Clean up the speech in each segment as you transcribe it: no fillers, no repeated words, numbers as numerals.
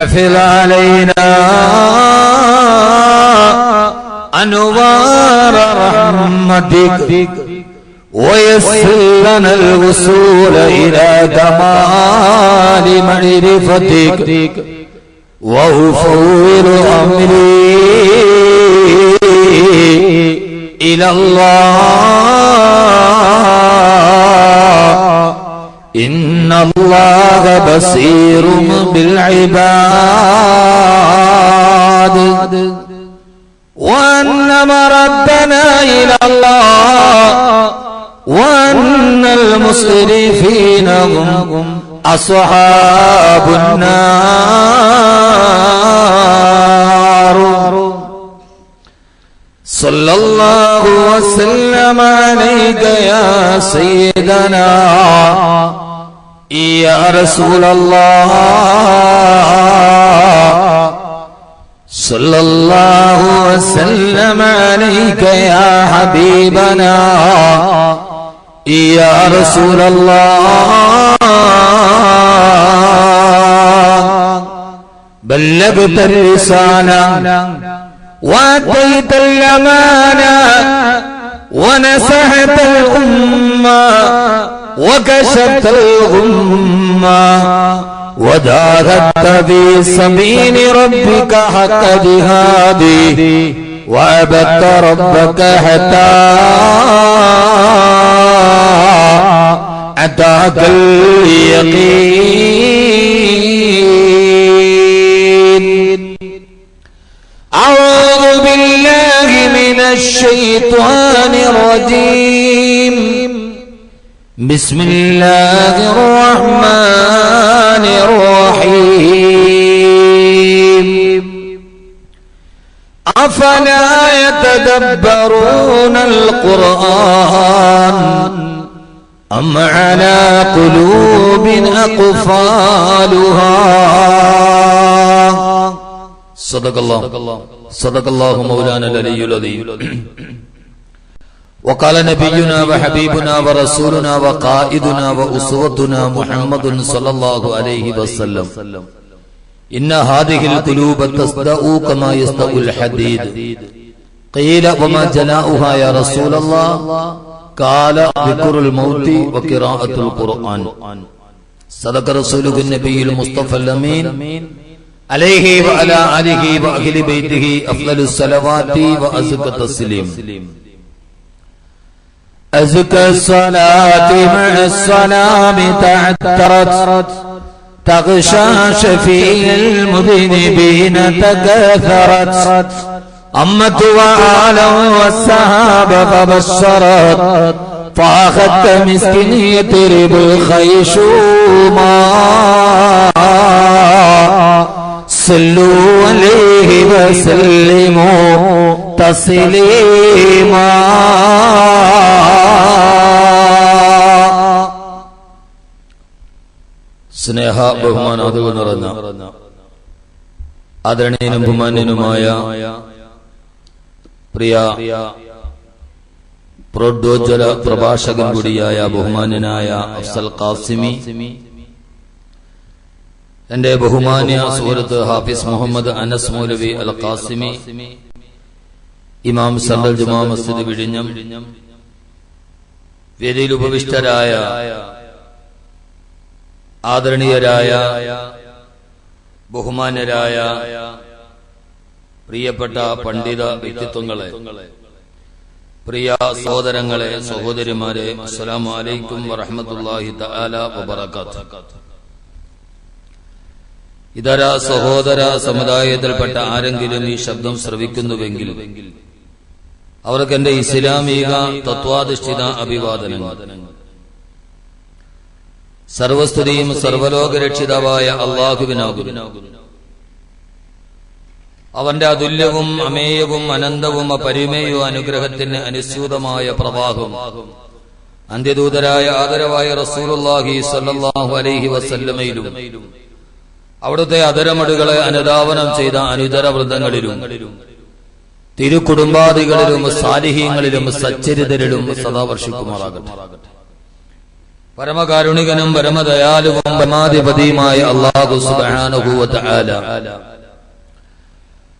احفظ علينا أنوار رحمتك ويسر لنا الوصول إلى كمال معرفتك وأفوض أمري إلى الله إن الله بصير بالعباد وأن مردنا إلى الله وأن المسرفين هم أصحاب النار صلى الله وسلم عليك يا سيدنا يا رسول الله صلى الله وسلم عليك يا حبيبنا يا رسول الله بلغت الرسالة وأديت الأمانة ونصحت الأمة وكشفت الغمة وجاهدت في سبيل ربك حق جهاده وعبدت ربك حتى أتاك اليقين أعوذ بالله من الشيطان الرجيم بسم الله الرحمن الرحيم أفلا يتدبرون القرآن أم على قلوب أقفالها صدق الله مولانا العلي العظيم وقال نبينا وحبيبنا ورسولنا وقائدنا وأسوتنا محمد صلى الله عليه وسلم إن هذه القلوب تصدأ كما يصدأ الحديد قيل وما جلاؤها يا رسول الله قال ذكر الموت وقراءة القرآن صدق رسوله النبي المصطفى الأمين عليه وعلى آله وأهل بيته أفضل الصلوات وأزكى التسليم أزكى الصلاة مع السلام تعترت تغشى شفيع المذنبين تكاثرت أمت وآلا والسحابة فبشرت فأخذت مسكين يترب الخيشوما صلوا عليه وسلموا تسليما സ്നേഹ ബഹുമാനാദരവ് നിറഞ്ഞ ആദരണീയനും ബഹുമാന്യനുമായ പ്രിയ പ്രോദ്യോജ്വല പ്രഭാഷകൻ കൂടിയായ ബഹുമാന്യനായ അഫ്സൽ ഖാസിമി, എന്റെ ബഹുമാന്യ സുഹൃത്ത് ഹാഫിസ് മുഹമ്മദ് അനസ് മൗലവി അൽ ഖാസിമി, ഇമാം സെൻട്രൽ ജുമാ മസ്ജിദ് വിഴിഞ്ഞം, വേദിയിൽ ഉപവിഷ്ടരായ ആദരണീയരായ ബഹുമാന്യരായ പ്രിയപ്പെട്ട പണ്ഡിത വ്യക്തിത്വങ്ങളെ, പ്രിയ സഹോദരങ്ങളെ, സഹോദരിമാരെ, അസ്സലാമു അലൈക്കും വറഹ്മത്തുള്ളാഹി തആല വബറകാതുഹു. ഇതര സഹോദര സമുദായത്തിൽപ്പെട്ട ആരെങ്കിലും ഈ ശബ്ദം ശ്രവിക്കുന്നുവെങ്കിൽ അവർക്ക് എന്റെ ഇസ്ലാമിക തത്വാധിഷ്ഠിത അഭിവാദനങ്ങൾ. സർവസ്തുതിയും സർവലോകരക്ഷിതാവായ അല്ലാഹുവിനാകുന്നു. അവന്റെ അതുല്യവും അമേയവും അനന്തവും അപരിമേയവും അനുഗ്രഹത്തിന് അനുസ്യൂതമായ പ്രവാഹം അന്ത്യദൂതരായ ആദരവായ റസൂലുള്ളാഹി സ്വല്ലല്ലാഹു അലൈഹി വസല്ലമയിലും അവിടുത്തെ അതരമടുകളെ അനുധാവനം ചെയ്ത അനുതര വൃന്ദങ്ങളിലും തിരുക്കുടുംബാദികളിലും സാലിഹീങ്ങളിലും സച്ചരിതരിലും സദാ വർഷിക്കുമാറാകട്ടെ. പരമകാരുണികനും പരമദയാലുവും പരമാധിപതിയുമായ അല്ലാഹു സുബ്ഹാനഹു വ തആല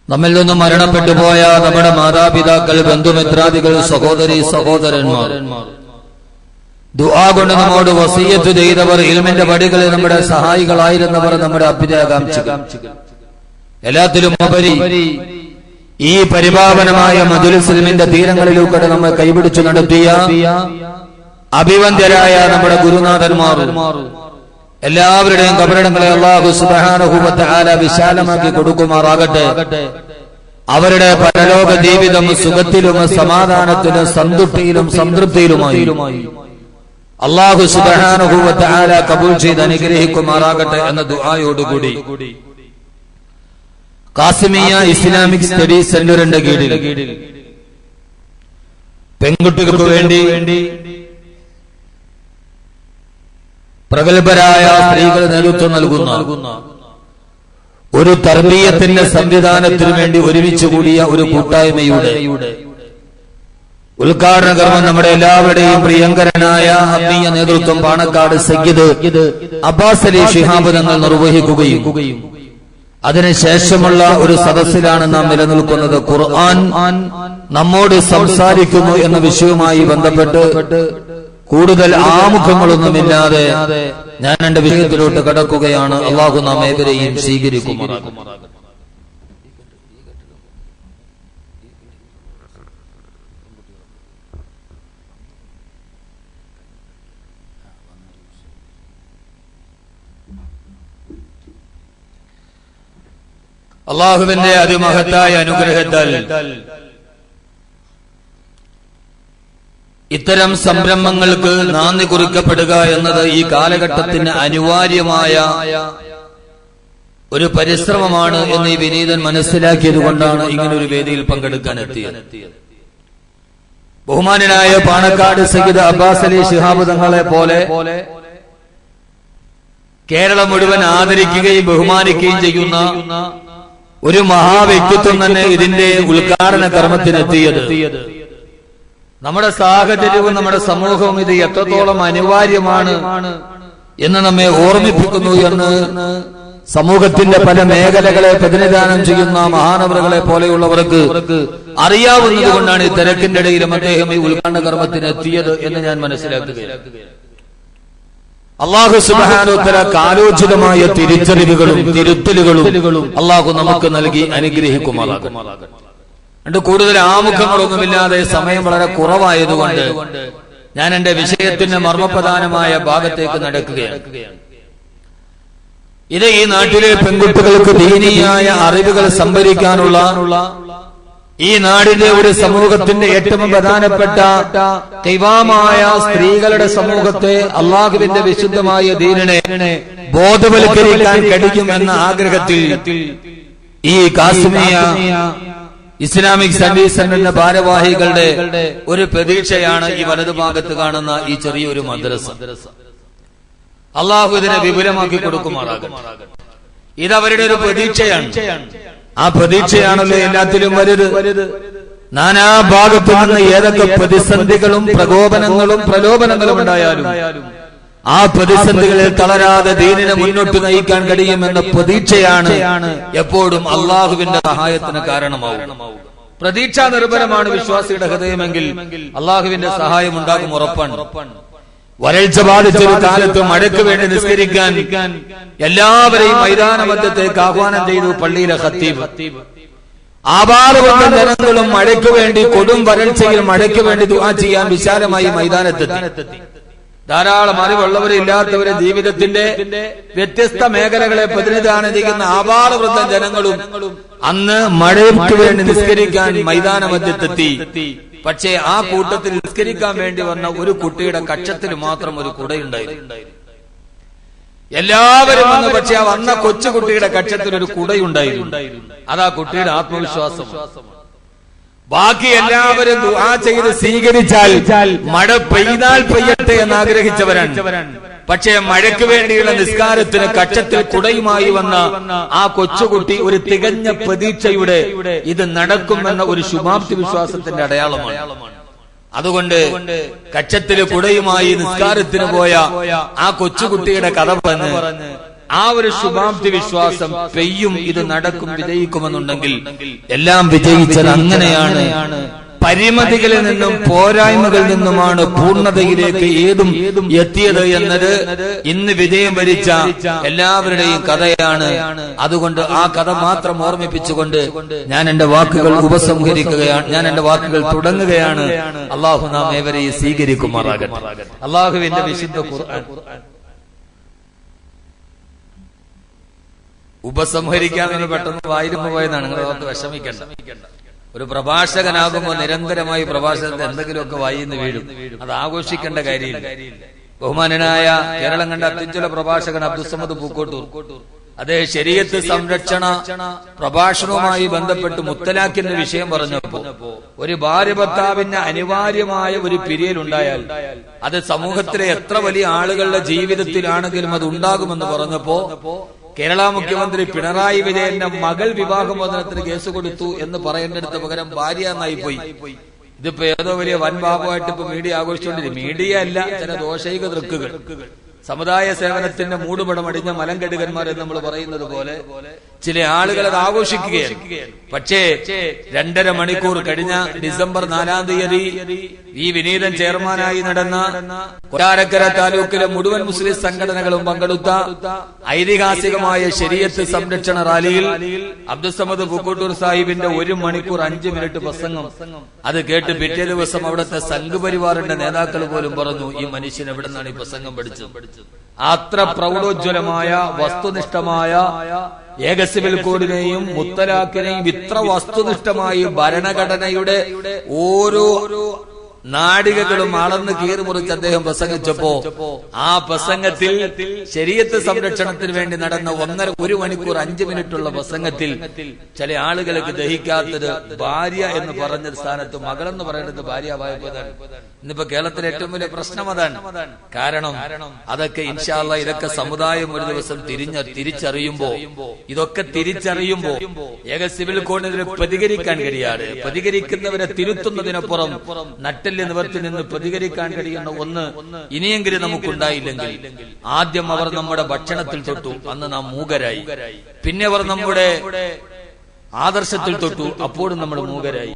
നമ്മിൽ നിന്നും മരണപ്പെട്ടു പോയ നമ്മുടെ മാതാപിതാക്കൾ, ബന്ധുമിത്രാദികൾ, സഹോദരി സഹോദരന്മാർ, ദുആ കൊണ്ട് നമ്മോട് വസിയ്യത്ത് ചെയ്തവർ, ഇൽമിന്റെ പടികളിൽ നമ്മുടെ സഹായികളായിരുന്നവർ, നമ്മുടെ അഭ്യുദയകാംക്ഷികൾ, എല്ലാത്തിലും ഉപരി ഈ പരിപാവനമായ മജ്‌ലിസുൽ ഇൽമിന്റെ തീരങ്ങളിലൂടെ നമ്മെ കൈപിടിച്ചു നടത്തിയ അഭിവന്ദ്യരായ നമ്മുടെ ഗുരുനാഥന്മാർ, എല്ലാവരുടെയും ഖബറിടങ്ങളെ അല്ലാഹു സുബ്ഹാനഹു വ തആല വിശാലമാക്കി കൊടുക്കുമാറാകട്ടെ. അവരുടെ പരലോക ജീവിതം സുഖത്തിലും സമാധാനത്തിലും സന്തുഷ്ടിയിലും സംതൃപ്തിയിലുമായി അല്ലാഹു സുബ്ഹാനഹു വ തആല കബൂൽ ചെയ്ത് അനുഗ്രഹിക്കുമാറാകട്ടെ എന്ന ദുആയോടുകൂടി ഖാസിമിയ ഇസ്ലാമിക് സ്റ്റഡീസ് സെന്ററിന്റെ കീഴിൽ പെൺകുട്ടികൾക്ക് വേണ്ടി പ്രഗത്ഭരായ സ്ത്രീകൾ നേതൃത്വം നൽകുന്ന ഒരു തർബീയത്തിന്റെ സംവിധാനത്തിനു വേണ്ടി ഒരുമിച്ച് കൂടിയ ഒരു കൂട്ടായ്മയുടെ ഉദ്ഘാടന കർമ്മം നമ്മുടെ എല്ലാവരുടെയും പ്രിയങ്കരനായ ആത്മീയ നേതൃത്വം പാണക്കാട് സയ്യിദ് അബ്ബാസ് അലി ശിഹാബ് തങ്ങൾ നിർവഹിക്കുകയും അതിനുശേഷമുള്ള ഒരു സദസ്സിലാണ് നാം നിലനിൽക്കുന്നത്. ഖുർആൻ നമ്മോട് സംസാരിക്കുന്നു എന്ന വിഷയവുമായി ബന്ധപ്പെട്ട് കൂടുതൽ ആമുഖങ്ങളൊന്നുമില്ലാതെ ഞാൻ എന്റെ വിഷയത്തിലോട്ട് കടക്കുകയാണ്. അല്ലാഹു നാം ഏവരെയും സ്വീകരിക്കുമാറാകട്ടെ. അല്ലാഹുവിന്റെ അതിമഹത്തായ അനുഗ്രഹത്താൽ ഇത്തരം സംരംഭങ്ങൾക്ക് നാന്ദി കുറിക്കപ്പെടുക എന്നത് ഈ കാലഘട്ടത്തിന് അനിവാര്യമായ ഒരു പരിശ്രമമാണ് എന്ന് ഈ വിനീതൻ മനസ്സിലാക്കിയത് കൊണ്ടാണ് ഇങ്ങനൊരു വേദിയിൽ പങ്കെടുക്കാൻ എത്തിയത്. ബഹുമാനനായ പാണക്കാട് സയ്യിദ് അബ്ബാസ് അലി ശിഹാബ് തങ്ങളെ പോലെ കേരളം മുഴുവൻ ആദരിക്കുകയും ബഹുമാനിക്കുകയും ചെയ്യുന്ന ഒരു മഹാവ്യക്തിത്വം തന്നെ ഇതിന്റെ ഉദ്ഘാടന കർമ്മത്തിനെത്തിയത്. നമ്മുടെ സാഹചര്യവും നമ്മുടെ സമൂഹവും ഇത് എത്രത്തോളം അനിവാര്യമാണ് എന്ന് നമ്മെ ഓർമ്മിപ്പിക്കുന്നു എന്ന് സമൂഹത്തിന്റെ പല മേഖലകളെ പ്രതിനിധാനം ചെയ്യുന്ന മഹാനവറുകളെ പോലെയുള്ളവർക്ക് അറിയാവുന്നത് കൊണ്ടാണ് ഈ തിരക്കിന്റെ ഇടയിലും അദ്ദേഹം ഈ ഉദ്ഘാടന കർമ്മത്തിന് എത്തിയത് എന്ന് ഞാൻ മനസ്സിലാക്കുകയാണ്. അല്ലാഹു സുബ്ഹാനഹു വ തആല കാലോചിതമായ തിരിച്ചറിവുകളും തിരുത്തലുകളും അല്ലാഹു നമുക്ക് നൽകി അനുഗ്രഹിക്കുമാറാകട്ടെ. കൂടുതൽ ആമുഖങ്ങളൊന്നുമില്ലാതെ സമയം വളരെ കുറവായതുകൊണ്ട് ഞാൻ എന്റെ വിഷയത്തിന്റെ മർമ്മപ്രധാനമായ ഭാഗത്തേക്ക് നടക്കുകയാണ്. ഇത് ഈ നാട്ടിലെ പെൺകുട്ടികൾക്ക് ദീനീയായ അറിവുകൾ സംഭരിക്കാനുള്ള ഈ നാടിന്റെ ഒരു സമൂഹത്തിന്റെ ഏറ്റവും പ്രധാനപ്പെട്ട ദൈവമായ സ്ത്രീകളുടെ സമൂഹത്തെ അല്ലാഹുവിന്റെ വിശുദ്ധമായ ദീനിനെ ബോധവൽക്കരിക്കാൻ കഴിയും എന്ന ആഗ്രഹത്തിൽ ഈ ഖാസിമിയ ഇസ്ലാമിക് സ്റ്റഡീസ് സെന്ററിന്റെ ഭാരവാഹികളുടെ ഒരു പ്രതീക്ഷയാണ് ഈ വലതുഭാഗത്ത് കാണുന്ന ഈ ചെറിയൊരു മദ്രസ. അള്ളാഹു ഇതിനെ വിപുലമാക്കി കൊടുക്കുമാറാകട്ടെ. ഇതവരുടെ ഒരു പ്രതീക്ഷയാണ്. ആ പ്രതീക്ഷയാണല്ലോ എല്ലാത്തിലും വലുത്. നാനാ ഭാഗത്തു നിന്ന് ഏതൊക്കെ പ്രതിസന്ധികളും പ്രകോപനങ്ങളും പ്രലോഭനങ്ങളും ഉണ്ടായാലും ആ പ്രതിസന്ധികളിൽ തളരാതെ ദീനിനെ മുന്നോട്ട് നയിക്കാൻ കഴിയുമെന്ന പ്രതീക്ഷയാണ് എപ്പോഴും അള്ളാഹുവിന്റെ സഹായത്തിന് കാരണമാവും. പ്രതീക്ഷാ നിർഭരമാണ് വിശ്വാസിയുടെ ഹൃദയമെങ്കിൽ അള്ളാഹുവിന്റെ സഹായം ഉണ്ടാകും, ഉറപ്പാണ്. വരൾച്ച ബാധിച്ചൊരു കാലത്ത് മഴയ്ക്ക് വേണ്ടി നിസ്കരിക്കാൻ എല്ലാവരെയും മൈതാന മധ്യത്തേക്ക് ആഹ്വാനം ചെയ്തു പള്ളിയിലെ ഖത്തീബ്. ആപാലവൃദ്ധ ജനങ്ങളും മഴയ്ക്ക് വേണ്ടി, കൊടും വരൾച്ചയിൽ മഴയ്ക്ക് വേണ്ടി ദുആ ചെയ്യാൻ വിശാലമായി മൈതാനത്തെത്തി. ധാരാളം അറിവുള്ളവരെ ഇല്ലാത്തവരെ ജീവിതത്തിന്റെ വ്യത്യസ്ത മേഖലകളെ പ്രതിനിധാനം ചെയ്യുന്ന ആപാലവൃദ്ധ ജനങ്ങളും അന്ന് മഴയ്ക്ക് വേണ്ടി നിസ്കരിക്കാൻ മൈതാന മധ്യത്തെത്തി. പക്ഷേ ആ കൂട്ടത്തിൽ നിസ്കരിക്കാൻ വേണ്ടി വന്ന ഒരു കുട്ടിയുടെ കക്ഷത്തിൽ മാത്രം ഒരു കുടയുണ്ടായിരുന്നു. എല്ലാവരും വന്നു, പക്ഷെ ആ വന്ന കൊച്ചുകുട്ടിയുടെ കക്ഷത്തിൽ ഒരു കുടയുണ്ടായിരുന്നു. അതാ കുട്ടിയുടെ ആത്മവിശ്വാസം. ബാക്കി എല്ലാവരും ദുആ ചെയ്ത് സ്വീകരിച്ചാൽ മഴ പെയ്താൽ പെയ്യട്ടെ എന്ന് ആഗ്രഹിച്ചവരാണ്. പക്ഷേ മഴയ്ക്ക് വേണ്ടിയുള്ള നിസ്കാരത്തിന് കക്ഷത്തിൽ കുടയുമായി വന്ന ആ കൊച്ചുകുട്ടി ഒരു തികഞ്ഞ പ്രതീക്ഷയുടെ ഇത് നടക്കുമെന്ന ഒരു ശുഭാപ്തി വിശ്വാസത്തിന്റെ അടയാളമാണ്. അതുകൊണ്ട് കച്ചത്തില് കുടയുമായി നിസ്കാരത്തിന് പോയ ആ കൊച്ചുകുട്ടിയുടെ കഥ പറഞ്ഞ് ആ ഒരു ശുഭാപ്തി വിശ്വാസം പെയ്യും, ഇത് നടക്കും, വിജയിക്കുമെന്നുണ്ടെങ്കിൽ എല്ലാം വിജയിച്ചത് അങ്ങനെയാണ്. പരിമിതികളിൽ നിന്നും പോരായ്മകളിൽ നിന്നുമാണ് പൂർണ്ണതയിലേക്ക് ഏതും എത്തിയത് എന്നത് ഇന്ന് വിജയം വരിച്ച എല്ലാവരുടെയും കഥയാണ്. അതുകൊണ്ട് ആ കഥ മാത്രം ഓർമ്മിപ്പിച്ചുകൊണ്ട് ഞാൻ എന്റെ വാക്കുകൾ ഉപസംഹരിക്കുകയാണ്, ഞാൻ എന്റെ വാക്കുകൾ തുടങ്ങുകയാണ്. അള്ളാഹു നാം ഏവരെയും സ്വീകരിക്കുമാറാകട്ടെ. അള്ളാഹുവിന്റെ വിശുദ്ധ ഖുർആൻ ഉപസംഹരിക്കാമെന്ന് പെട്ടെന്ന് വായിലുമ്പോ പോയതാണ്. നിങ്ങൾ ഓർത്ത് വിഷമിക്കണ്ട. ഒരു പ്രഭാഷകനാകുമ്പോൾ നിരന്തരമായി പ്രഭാഷകത്തെ എന്തെങ്കിലുമൊക്കെ വായിന്ന് വീഴും. അത് ആഘോഷിക്കേണ്ട കാര്യമില്ല. ബഹുമാനനായ കേരളം കണ്ട അത്യുജ്വല പ്രഭാഷകൻ അബ്ദുസ്സമദ് പൂക്കോട്ടൂർ അദ്ദേഹം ശരീഅത്ത് സംരക്ഷണ പ്രഭാഷണവുമായി ബന്ധപ്പെട്ട് മുത്തലാഖിന്റെ വിഷയം പറഞ്ഞപ്പോ ഒരു ഭാര്യ ഭർത്താവിന് അനിവാര്യമായ ഒരു പിരിയലുണ്ടായാൽ അത് സമൂഹത്തിലെ എത്ര വലിയ ആളുകളുടെ ജീവിതത്തിലാണെങ്കിലും അത് ഉണ്ടാകുമെന്ന് പറഞ്ഞപ്പോ കേരള മുഖ്യമന്ത്രി പിണറായി വിജയന്റെ മകൾ വിവാഹമോചനത്തിന് കേസ് കൊടുത്തു എന്ന് പറയേണ്ടടുത്ത് പകരം ഭാര്യ എന്നായി പോയി. ഇതിപ്പോ ഏതോ വലിയ വൻഭാവമായിട്ട് ഇപ്പൊ മീഡിയ ആഘോഷിച്ചുകൊണ്ടിരിക്കും. മീഡിയ അല്ല, ചില ദോഷൈക ദൃക്കുകൾ, സമുദായ സേവനത്തിന്റെ മൂടുപടമടിഞ്ഞ മലങ്കെടുകന്മാർ എന്ന് നമ്മൾ പറയുന്നത് പോലെ ചില ആളുകൾ അത് ആഘോഷിക്കുകയാണ്. പക്ഷേ 2.5 മണിക്കൂർ കഴിഞ്ഞ ഡിസംബർ 4 തീയതി ഈ വിനീതൻ ചെയർമാനായി നടന്ന കൊട്ടാരക്കര താലൂക്കിലെ മുഴുവൻ മുസ്ലിം സംഘടനകളും പങ്കെടുത്ത ഐതിഹാസികമായ ശരീഅത്ത് സംരക്ഷണ റാലിയിൽ അബ്ദുസ്സമദ് പൂക്കോട്ടൂർ സാഹിബിന്റെ 1 മണിക്കൂർ 5 മിനിറ്റ് പ്രസംഗം അത് കേട്ട് പിറ്റേ ദിവസം അവിടുത്തെ സംഘപരിവാറിന്റെ നേതാക്കൾ പോലും പറഞ്ഞു, ഈ മനുഷ്യൻ എവിടെ നിന്നാണ് ഈ പ്രസംഗം പഠിച്ചത്? അത്ര പ്രൗഢോജ്വലമായ വസ്തുനിഷ്ഠമായ ഏക സിവിൽ കോഡിനെയും മുത്തലാഖിനെയും ഇത്ര വസ്തുനിഷ്ഠമായി ഭരണഘടനയുടെ ഓരോ നാടികകളും അളന്ന് കീറിമുറിച്ച് അദ്ദേഹം പ്രസംഗിച്ചപ്പോ ആ പ്രസംഗത്തിൽ ശരീഅത്ത് സംരക്ഷണത്തിന് വേണ്ടി നടന്ന 1 മണിക്കൂർ 5 മിനിറ്റുള്ള പ്രസംഗത്തിൽ ചില ആളുകൾക്ക് ദഹിക്കാത്തത് ഭാര്യ എന്ന് പറഞ്ഞ സ്ഥാനത്ത് മകളെന്ന് പറയുന്നത് ഭാര്യവായതാണ്. ഇന്നിപ്പോ കേരളത്തിലെ ഏറ്റവും വലിയ പ്രശ്നം അതാണ്. കാരണം അതൊക്കെ ഇൻഷാ അല്ലാഹ് ഇതൊക്കെ സമുദായം ഒരു ദിവസം തിരിച്ചറിയുമ്പോ ഏക സിവിൽ കോഡിനെതിരെ പ്രതികരിക്കാൻ കഴിയാതെ പ്രതികരിക്കുന്നവരെ തിരുത്തുന്നതിനപ്പുറം നട്ടിൽ നിവർത്തി നിന്ന് പ്രതികരിക്കാൻ കഴിയുന്ന ഒന്ന് ഇനിയെങ്കിലും നമുക്കുണ്ടായില്ലെങ്കിൽ, ആദ്യം അവർ നമ്മുടെ ഭക്ഷണത്തിൽ തൊട്ടു, അന്ന് നാം മൂകരായി. പിന്നെ അവർ നമ്മുടെ ആദർശത്തിൽ തൊട്ടു, അപ്പോഴും നമ്മൾ മൂകരായി.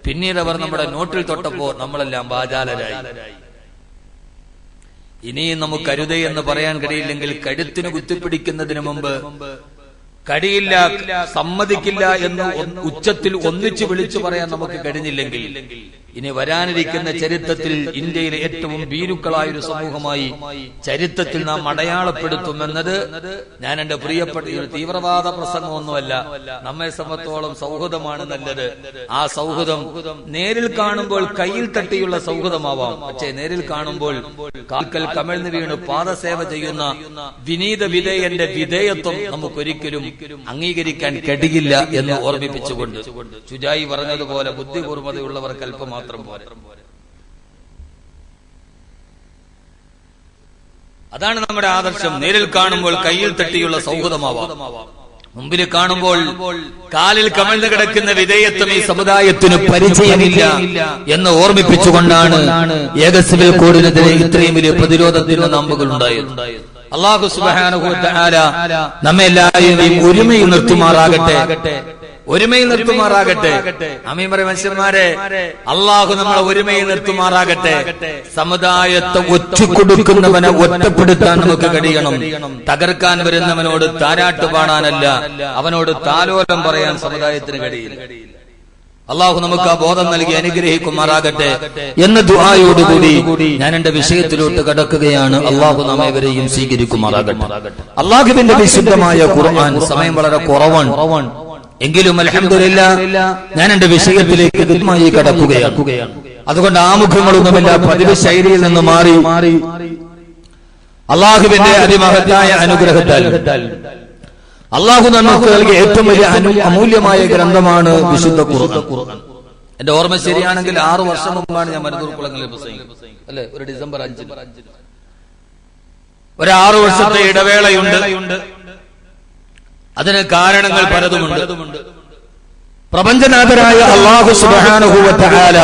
പിന്നീട് അവർ നമ്മുടെ നോട്ടിൽ തൊട്ടപ്പോ നമ്മളെല്ലാം വാചാലരായി. ഇനിയും നമുക്ക് കരുതേ എന്ന് പറയാൻ കഴിയില്ലെങ്കിൽ, കഴുത്തിന് കുത്തിപ്പിടിക്കുന്നതിന് മുമ്പ് കഴിയില്ല, സമ്മതിക്കില്ല എന്ന് ഉച്ചത്തിൽ ഒന്നിച്ചു വിളിച്ചു പറയാൻ നമുക്ക് കഴിഞ്ഞില്ലെങ്കിൽ, ഇനി വരാനിരിക്കുന്ന ചരിത്രത്തിൽ ഇന്ത്യയിലെ ഏറ്റവും ഭീരുക്കളായ ഒരു സമൂഹമായി ചരിത്രത്തിൽ നാം അടയാളപ്പെടുത്തുമെന്നത് ഞാൻ എന്റെ പ്രിയപ്പെട്ട ഒരു തീവ്രവാദ പ്രസംഗമൊന്നുമല്ല. നമ്മെ സംബന്ധിച്ചോളം സൗഹൃദമാണ് നല്ലത്. ആ സൗഹൃദം നേരിൽ കാണുമ്പോൾ കയ്യിൽ തട്ടിയുള്ള സൗഹൃദമാവാം. പക്ഷേ നേരിൽ കാണുമ്പോൾ കാൽക്കൽ കമിഴ്ന്നു വീണ് പാദസേവ ചെയ്യുന്ന വിനീത വിധേയന്റെ വിധേയത്വം നമുക്കൊരിക്കലും അംഗീകരിക്കാൻ കഴിയില്ല എന്ന് ഓർമ്മിപ്പിച്ചുകൊണ്ട് ചുജായി പറഞ്ഞതുപോലെ ബുദ്ധിപൂർവ്വതയുള്ളവർക്ക് അല്പം മാത്രം പോരെ. അതാണ് നമ്മുടെ ആദർശം. നേരിൽ കാണുമ്പോൾ കയ്യിൽ തട്ടിയുള്ള സൗഹൃദമാവാം, മുമ്പിൽ കാണുമ്പോൾ കാലിൽ കമിഴ്ന്നു കിടക്കുന്ന വിധേയത്വം ഈ സമുദായത്തിന് പരിചയമില്ല എന്ന് ഓർമ്മിപ്പിച്ചുകൊണ്ടാണ് ഏക സിവിൽ കോഡിനെതിരെ ഇത്രയും വലിയ പ്രതിരോധത്തിന്റെ നാമ്പുകൾ ഉണ്ടായത്. അല്ലാഹു സുബ്ഹാനഹു വ തആല നമ്മെല്ലാവരെയും ഒരുമയിൽ നിർത്തുമാറാകട്ടെ. ആമീൻ പറയും മനുഷ്യന്മാരെ. അള്ളാഹു നമ്മളെ ഒരുമയിൽ നിർത്തുമാറാകട്ടെ. സമുദായത്തെ ഒറ്റക്കൊടുക്കുന്നവനെ ഒറ്റപ്പെടുത്താൻ നമുക്ക് കഴിയണം. തകർക്കാൻ വരുന്നവനോട് താരാട്ട് പാടാനല്ല, അവനോട് താലോലം പറയാൻ സമുദായത്തിന് കഴിയില്ല. അള്ളാഹു നമുക്ക് ആ ബോധം നൽകി അനുഗ്രഹിക്കുമാറാകട്ടെ എന്ന ദുആയോടുകൂടി ഞാൻ എന്റെ വിഷയത്തിലോട്ട് കടക്കുകയാണ്. അള്ളാഹു നമ്മെ ഇവരെയും സ്വീകരിക്കുമാറാകട്ടെ. അള്ളാഹുവിന്റെ വിശുദ്ധമായ ഖുർആൻ, സമയം വളരെ കുറവാണ് എങ്കിലും അൽഹംദുലില്ലാഹ് ഞാൻ എന്റെ വിഷയത്തിലേക്ക് കൃത്യമായി കടക്കുകയാണ്. അതുകൊണ്ട് ആമുഖങ്ങളൊന്നുമില്ല, പതിവ് ശൈലിയിൽ നിന്ന് മാറി അള്ളാഹുവിന്റെ അതിമഹത്തായ അനുഗ്രഹത്താൽ അള്ളാഹു നമുക്ക് നൽകിയ ഏറ്റവും വലിയ അമൂല്യമായ ഗ്രന്ഥമാണ് വിശുദ്ധ ഖുർആൻ. എന്റെ ഓർമ്മ ശരിയാണെങ്കിൽ 6 വർഷം മുമ്പാണ് ഞാൻ മരുതൂർ കുളങ്ങളിൽ പ്രസംഗിച്ചത്, അല്ലെ? ഒരു ഡിസംബർ 5 ഒരു 6 വർഷത്തെ ഇടവേളയുണ്ട്. അതിന് കാരണങ്ങൾ പലതുമുണ്ട്. പ്രപഞ്ചനാഥനായ അല്ലാഹു സുബ്ഹാനഹു വ തആല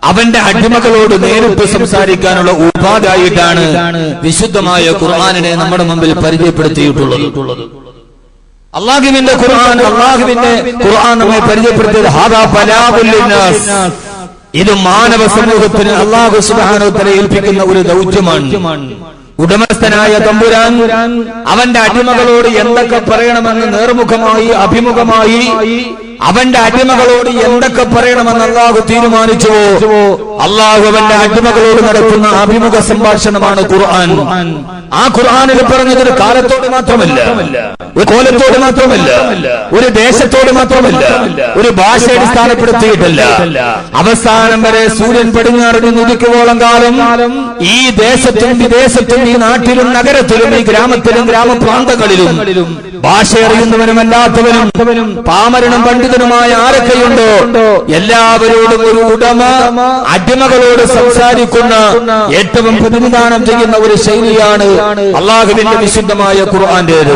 അവന്റെ അടിമകളോട് നേരിട്ട് സംസാരിക്കാനുള്ള ഉപാധിയായിട്ടാണ് വിശുദ്ധമായ ഖുർആനിനെ നമ്മുടെ മുമ്പിൽ പരിചയപ്പെടുത്തിയിട്ടുള്ളത്. അള്ളാഹുവിന്റെ ഖുർആൻ നമ്മെ പരിചയപ്പെടുത്തിയത് ഹാദാ ബലാഗുൽ ലിന്നാസ്. ഇത് മാനവ സമൂഹത്തിന് അല്ലാഹു സുബ്ഹാനഹു വ തആല ഏൽപ്പിക്കുന്ന ഒരു ദൗത്യമാണ്. ഉടമസ്ഥനായ തമ്പുരാൻ അവന്റെ അടിമകളോട് എന്തൊക്കെ പറയണമെന്ന് നേർമുഖമായി അഭിമുഖമായി അവന്റെ അടിമകളോട് എന്തൊക്കെ പറയണമെന്ന് അല്ലാഹു തീരുമാനിച്ചുവോ അല്ലാഹു അവന്റെ അടിമകളോട് നടത്തുന്ന അഭിമുഖ സംഭാഷണമാണ് ഖുർആൻ. ആ ഖുർആനിൽ പറഞ്ഞതൊരു കാലത്തോട് മാത്രമല്ല, ഒരു കോലത്തോട് മാത്രമല്ല, ഒരു ദേശത്തോട് മാത്രമല്ല, ഒരു ഭാഷ അടിസ്ഥാനപ്പെടുത്തിയിട്ടല്ല. അവസാനം വരെ സൂര്യൻ പടിഞ്ഞാറിന് ഉദിക്കുവോളം കാലം ഈ ദേശത്തും വിദേശത്തും ഈ നാട്ടിലും നഗരത്തിലും ഈ ഗ്രാമത്തിലും ഗ്രാമപ്രാന്തങ്ങളിലും ഭാഷ അറിയുന്നവനുമല്ലാത്തവനും പാമരനും പണ്ഡിതനുമായ ആരൊക്കെയുണ്ടോ എല്ലാവരോടും ഒരു ഉടമ അടിമകളോട് സംസാരിക്കുന്ന ഏറ്റവും പ്രതിനിധാനം ചെയ്യുന്ന ഒരു ശൈലിയാണ് അള്ളാഹുവിന്റെ വിശുദ്ധമായ ഖുർആന്റേത്.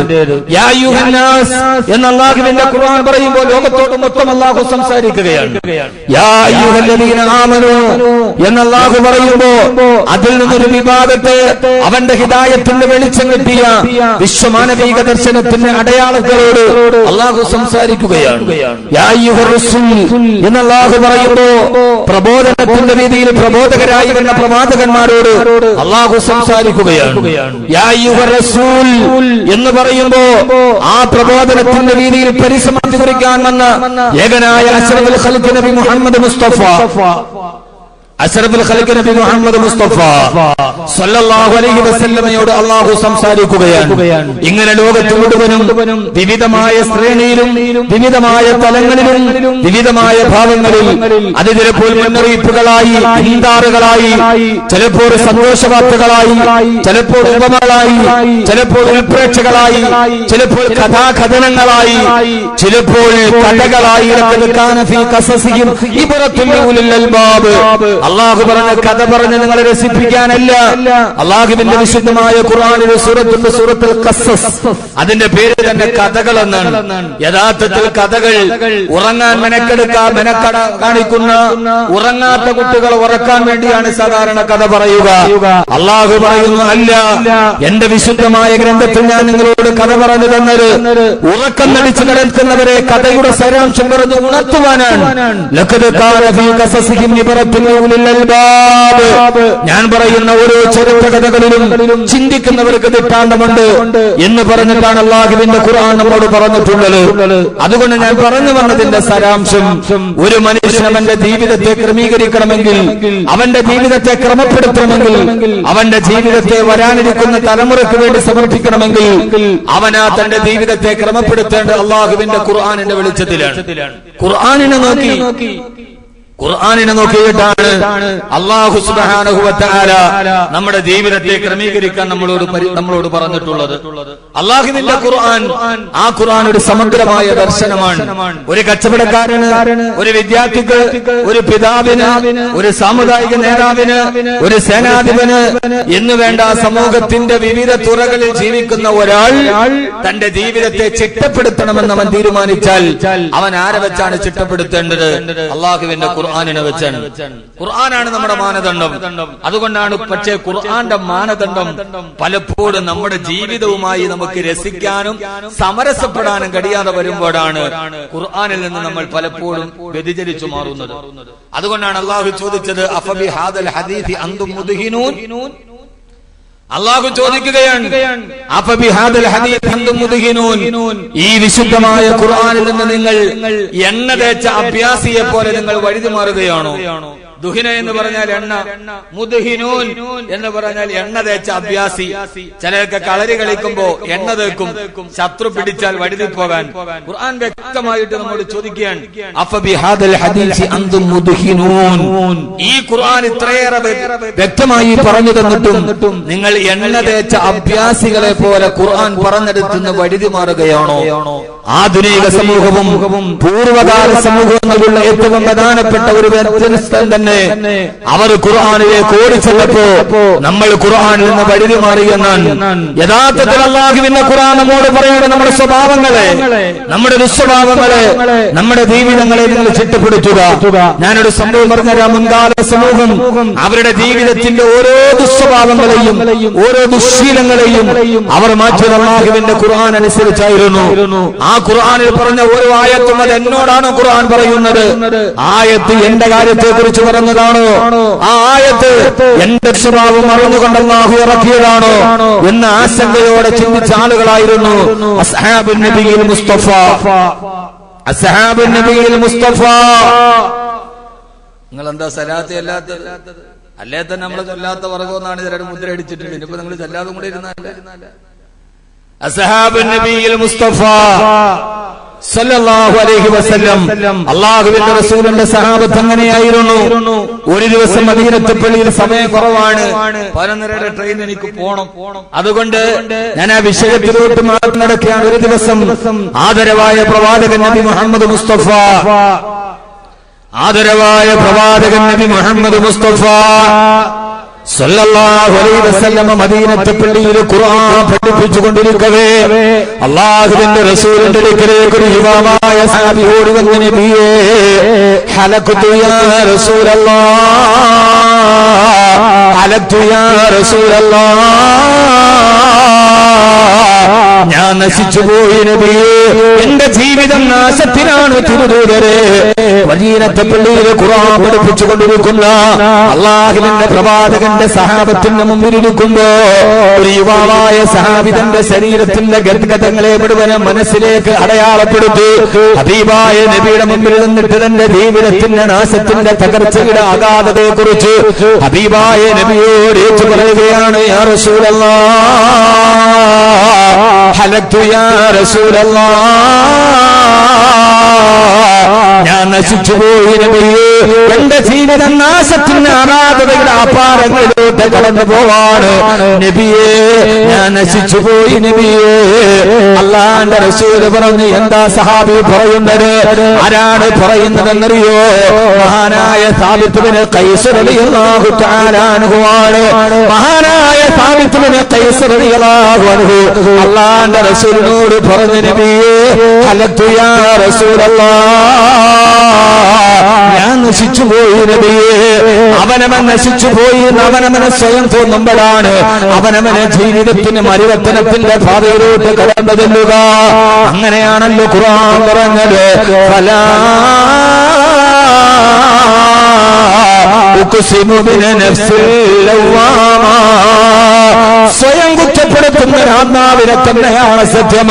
യാ അയ്യുഹന്നാസ് എന്ന് അള്ളാഹുവിന്റെ ഖുർആൻ പറയുമ്പോൾ ലോകത്തോട് മൊത്തം അള്ളാഹു സംസാരിക്കുകയാണ്. യാ അയ്യുഹല്ലദീന ആമനൂ എന്ന് അള്ളാഹു പറയുമ്പോ അതിൽ നിന്നൊരു വിഭാഗത്തെ അവന്റെ ഹിദായത്തിന്റെ വെളിച്ചം കിട്ടിയ വിശ്വമാനവിക ദർശനത്തിന്റെ അടയാളങ്ങളോട് അള്ളാഹു സംസാരിക്കുകയാണ്. യാ അയ്യുഹർ റസൂൽ എന്ന് അള്ളാഹു പറയുമ്പോ പ്രബോധനത്തിന്റെ രീതിയിൽ പ്രബോധകരായി വരുന്ന പ്രവാചകന്മാരോട് അള്ളാഹു സംസാരിക്കുകയാണ്. യാ അയ്യുഹർ റസൂൽ എന്ന് പറയുമ്പോ ആ പ്രബോധനത്തിന്റെ രീതിയിൽ പരിസമാപ്തി കുറിക്കാൻ വന്ന ഏകനായ അഷ്റഫുൽ ഖൽഖ് നബി മുഹമ്മദ് മുസ്തഫ അഷ്റഫുൽ ഖൽഖ് നബി മുഹമ്മദ് മുസ്തഫ സല്ലല്ലാഹു അലൈഹി വസല്ലമയോട് അല്ലാഹു സംസാരിക്കുകയാണ്. ഇങ്ങനെ ലോകത്ത് മുഴുവനും വിവിധമായ ശ്രേണിയിലും വിവിധമായ തലങ്ങളിലും വിവിധമായ ഭാവങ്ങളിൽ അത് ചിലപ്പോൾ മുന്നറിയിപ്പുകളായി ഹിന്ദാറുകളായി, ചിലപ്പോൾ സന്തോഷവാർത്തകളായി, ചിലപ്പോൾ ഉപമകളായി, ചിലപ്പോൾ ഉൾപ്രേക്ഷകളായി, ചിലപ്പോൾ കഥാകഥനങ്ങളായി, ചിലപ്പോൾ കഥകളായി. അള്ളാഹു പറഞ്ഞ കഥ പറഞ്ഞ് നിങ്ങളെ രസിപ്പിക്കാനല്ല. അള്ളാഹുവിന്റെ വിശുദ്ധമായ ഖുർആനിലെ സൂറത്തുൽ ഖസസ് അതിന്റെ പേര് തന്നെ കഥകൾ എന്നാണ്. യഥാർത്ഥത്തിൽ കഥകൾ ഉറങ്ങാൻ മെനക്കട കാണിക്കുന്ന ഉറങ്ങാത്ത കുട്ടികൾ ഉറക്കാൻ വേണ്ടിയാണ് സാധാരണ കഥ പറയുക. അള്ളാഹു പറയുന്നു അല്ല, എന്റെ വിശുദ്ധമായ ഗ്രന്ഥത്തിൽ ഞാൻ നിങ്ങളോട് കഥ പറഞ്ഞു തന്നത് ഉറക്കം നടിച്ചു നടക്കുന്നവരെ കഥയുടെ സാരാംശം പറഞ്ഞു ഉണർത്തുവാനാണ്. ലഖദ് കാന ഫീ ഖസസിഹിം ഇബ്റത്തുൻ ലിഉലിൽ അൽബാബ്. ഞാൻ പറയുന്ന ഓരോ ചരിത്ര കഥകളിലും ചിന്തിക്കുന്നവർക്ക് ദൃഷ്ടാന്തമുണ്ട് എന്ന് പറഞ്ഞിട്ടാണ് അല്ലാഹുവിന്റെ ഖുർആൻ നമ്മോട് പറഞ്ഞിട്ടുള്ളത്. അതുകൊണ്ട് ഞാൻ പറഞ്ഞു വന്നതിന്റെ സാരാംശം, ഒരു മനുഷ്യൻ അവന്റെ ജീവിതത്തെ ക്രമീകരിക്കണമെങ്കിൽ, അവന്റെ ജീവിതത്തെ ക്രമപ്പെടുത്തണമെങ്കിൽ, അവന്റെ ജീവിതത്തെ വരാനിരിക്കുന്ന തലമുറയ്ക്ക് വേണ്ടി സമർപ്പിക്കണമെങ്കിൽ അവനാ തന്റെ ജീവിതത്തെ ക്രമപ്പെടുത്തേണ്ട അല്ലാഹുവിന്റെ ഖുർആനിന്റെ വെളിച്ചത്തിലാണ്. ഖുർആനിനെ നോക്കിയിട്ടാണ് അല്ലാഹു സുബ്ഹാനഹു വ തആല നമ്മുടെ ജീവിതത്തെ ക്രമീകരിക്കാൻ നമ്മളോട് പറഞ്ഞിട്ടുള്ളത്. അല്ലാഹുവിന്റെ ഖുർആൻ, ആ ഖുർആൻ ഒരു സമഗ്രമായ ദർശനമാണ്. ഒരു കച്ചവടക്കാരന്, ഒരു വിദ്യാർത്ഥിക്ക്, ഒരു പിതാവിന്, ഒരു സാമുദായിക നേതാവിന്, ഒരു സേനാധിപന് എന്ന് വേണ്ട സമൂഹത്തിന്റെ വിവിധ തുറകളിൽ ജീവിക്കുന്ന ഒരാൾ തന്റെ ജീവിതത്തെ ചിട്ടപ്പെടുത്തണമെന്ന് അവൻ തീരുമാനിച്ചാൽ അവൻ ആരെ വെച്ചാണ് ചിട്ടപ്പെടുത്തേണ്ടത്? അല്ലാഹുവിന്റെ ഖുർആനിനെ വെച്ചാണ്. ഖുർആനാണ് നമ്മുടെ മാനദണ്ഡം. അതുകൊണ്ടാണ് പക്ഷേ ഖുർആന്റെ മാനദണ്ഡം പലപ്പോഴും നമ്മുടെ ജീവിതവുമായി നമുക്ക് രസിക്കാനും സമരസപ്പെടാനും കഴിയാതെ വരുമ്പോഴാണ് ഖുർആനിൽ നിന്ന് നമ്മൾ പലപ്പോഴും വ്യതിചലിച്ചു മാറുന്നത്. അതുകൊണ്ടാണ് അല്ലാഹു ചോദിച്ചത് അഫബി ഹാദൽ ഹദീസി അൻതും മുദ്ഹിനൂൻ. അല്ലാഹു ചോദിക്കുകയാണ് അഫബി ഹാദൽ ഹദീസ് അൻതും മുദ്ഹിനൂൻ, ഈ വിശുദ്ധമായ ഖുർആനിൽ നിന്ന് നിങ്ങൾ എണ്ണ തേച്ച അഭ്യാസിയെ പോലെ നിങ്ങൾ വഴുതി മാറുകയാണോ? ദുഹിന എന്ന് പറഞ്ഞാൽ എണ്ണ, മുദ്ഹിനൂൻ എന്ന് പറഞ്ഞാൽ എണ്ണ തേച്ച അഭ്യാസി. ചിലർക്ക് കളരി കളിക്കുമ്പോ എണ്ണ തേക്കും, ശത്രു പിടിച്ചാൽ വഴുതി പോകാൻ. ഖുർആൻ വ്യക്തമായിട്ട് നമ്മോട് ചോദിക്കുകയാണ് അഫബി ഹാദൽ ഹദീസി അൻതും മുദ്ഹിനൂൻ. ഈ ഖുർആൻ ഇത്രയേറെ വ്യക്തമായി പറഞ്ഞു തന്നിട്ടും നിങ്ങൾ എണ്ണ തേച്ച അഭ്യാസികളെ പോലെ ഖുർആൻ പറഞ്ഞെടുത്തുനിന്ന് വഴുതി മാറുകയാണോ? ആധുനിക സമൂഹവും പൂർവ്വകാല സമൂഹങ്ങളുള്ള ഏറ്റവും പ്രധാനപ്പെട്ട ഒരു വ്യത്യസ്തം തന്നെ അവർ ഖുർആനിലേക്ക് ഓടിച്ചെന്നപ്പോ നമ്മൾ ഖുർആനിൽ നിന്ന് വഴുതി മാറിയെന്നാണ്. യഥാർത്ഥത്തിൽ അല്ലാഹുവിന്റെ ഖുർആൻ നമ്മോട് പറയണം നമ്മുടെ സ്വഭാവങ്ങളെ, നമ്മുടെ ദുസ്വഭാവങ്ങളെ, നമ്മുടെ ജീവിതങ്ങളെ നിങ്ങൾ ചിട്ടപ്പെടുത്തുക. ഞാനൊരു സംഭവം പറഞ്ഞുതരാം. മുൻകാല സമൂഹം അവരുടെ ജീവിതത്തിന്റെ ഓരോ ദുസ്വഭാവങ്ങളെയും ഓരോ ദുശ്ശീലങ്ങളെയും അവർ മാറ്റിയത് അല്ലാഹുവിന്റെ ഖുർആൻ അനുസരിച്ചായിരുന്നു. ആ ഖുർആനിൽ പറഞ്ഞ ഓരോ ആയത്തും അത് എന്നോടാണോ ഖുർആൻ പറയുന്നത്? ആയത്ത് എന്റെ കാര്യത്തെ കുറിച്ച് പറഞ്ഞതാണോ? ആ ആയത്ത് എന്റെ സ്വഭാവം അറിഞ്ഞുകൊണ്ട് അല്ലാഹു ഇറക്കിയതാണോ എന്ന ആശങ്കയോടെ ചിന്തിച്ച ആളുകളായിരുന്നു അസ്ഹാബുൻ നബിയിൽ മുസ്തഫ. അസ്ഹാബുൻ നബിയിൽ മുസ്തഫ. നിങ്ങൾ എന്താ സലാത്ത് അല്ലാത്തത്? അല്ലേ തന്നെ നമ്മൾ ചൊല്ലാത്ത വർഗമെന്നാണ് ചിലർ മുദ്ര അടിച്ചിട്ടുണ്ട്. ഇനിയിപ്പോ നിങ്ങൾ ചൊല്ലാതും കൂടെ ഇരുന്നല്ലേ. അസ്ഹാബുൻ നബിയിൽ മുസ്തഫ സല്ലല്ലാഹു അലൈഹി വസല്ലം അല്ലാഹുവിന്റെ റസൂലിന്റെ സഹാബത്ത് അങ്ങനെയായിരുന്നു. ഒരു ദിവസം മദീനത്തെ പള്ളിയിൽ സമയം കുറവാണ്, 11:30 ട്രെയിൻ എനിക്ക് പോണം. അതുകൊണ്ട് ഞാൻ ആ വിഷയത്തിലോട്ട് മാറി നടക്കുകയാണ്. ഒരു ദിവസം ആദരവായ പ്രവാചകൻ നബി മുഹമ്മദ് മുസ്തഫ, ആദരവായ പ്രവാചകൻ നബി മുഹമ്മദ് മുസ്തഫ സല്ലല്ലാഹു അലൈഹി വസല്ലം മദീനത്തെ പള്ളിയിൽ ഖുർആൻ പഠിപ്പിച്ചുകൊണ്ടിരിക്കവേ അല്ലാഹുവിന്റെ റസൂലിന്റെ അടുക്കലേക്ക് ഒരു യുവാവായ സഹാബി ഓടി വന്ന നബിയേ, ഹലഖ്തു യാ റസൂലല്ലാഹ്, ഹലഖ്തു യാ റസൂലല്ലാഹ്, ഞാൻ നശിച്ചുപോയി നബിയേ, എന്റെ ജീവിതം നാശത്തിനാണ് തിരുദൂതരെ. മദീനത്തെ പള്ളിയിൽ ഖുർആൻ പഠിപ്പിച്ചുകൊണ്ടിരിക്കുന്ന അല്ലാഹുവിന്റെ പ്രവാചകന്റെ സഹാബത്തിന്റെ മുമ്പിലിരിക്കുമ്പോ ഒരു യുവാവായ സഹാബി തന്റെ ശരീരത്തിന്റെ ഗദ്ഗതങ്ങളെ മുഴുവനും മനസ്സിലേക്ക് അടയാളപ്പെടുത്തി ഹബീബായ നബിയുടെ മുമ്പിൽ നിന്നിട്ട് തന്റെ ജീവിതത്തിന്റെ നാശത്തിന്റെ തകർച്ചയുടെ ആഘാതത്തെ കുറിച്ച് ഹബീബായ നബിയോട് ഏറ്റു പറയുകയാണ്. യാ റസൂലല്ലാഹ്, ഹലഖ്തു യാ റസൂലല്ലാഹ്, ഞാൻ നശിച്ചുപോയി നബിയേ, എന്റെ ജീവിതം നാശത്തിന്റെ ആഘാതയുടെ അപാരങ്ങളിലോട്ട് കടന്നു പോവാണ് നബിയേ, ഞാൻ നശിച്ചുപോയി നബിയേ. അല്ലാഹുവിന്റെ റസൂൽ പറഞ്ഞു. എന്താ സഹാബി പറയുന്നത്? ആരാണ് പറയുന്നതെന്നറിയോ? മഹാനായ സാബിത്ത് ബിൻ ഖൈസ് റളിയല്ലാഹു തആല അൻഹു ആണ്. മഹാനായ സാബിത്ത് ബിൻ ഖൈസ് റളിയല്ലാഹു അൻഹു അല്ലാഹുവിന്റെ റസൂലിനോട് പറഞ്ഞു, നബിയേ, ഹലഖ്തു യാ റസൂലല്ലാഹ്, ഞാൻ നശിച്ചുപോയി നബിയേ. അവനവൻ നശിച്ചുപോയി എന്ന് അവനവന് സ്വയം തോന്നുമ്പോഴാണ് അവനവന് ജീവിതത്തിന് പരിവർത്തനത്തിന്റെ പാതയിലോട്ട് കടന്നു ചെല്ലുക. അങ്ങനെയാണല്ലോ ഖുർആൻ പറഞ്ഞത്. ഫലാ ഉഖ്സിമു ബിനഫ്സിൽ ലവ്വാമ, സ്വയം കുറ്റപ്പെടുത്തുന്ന ആത്മാവിനെ തന്നെയാണ് സത്യം.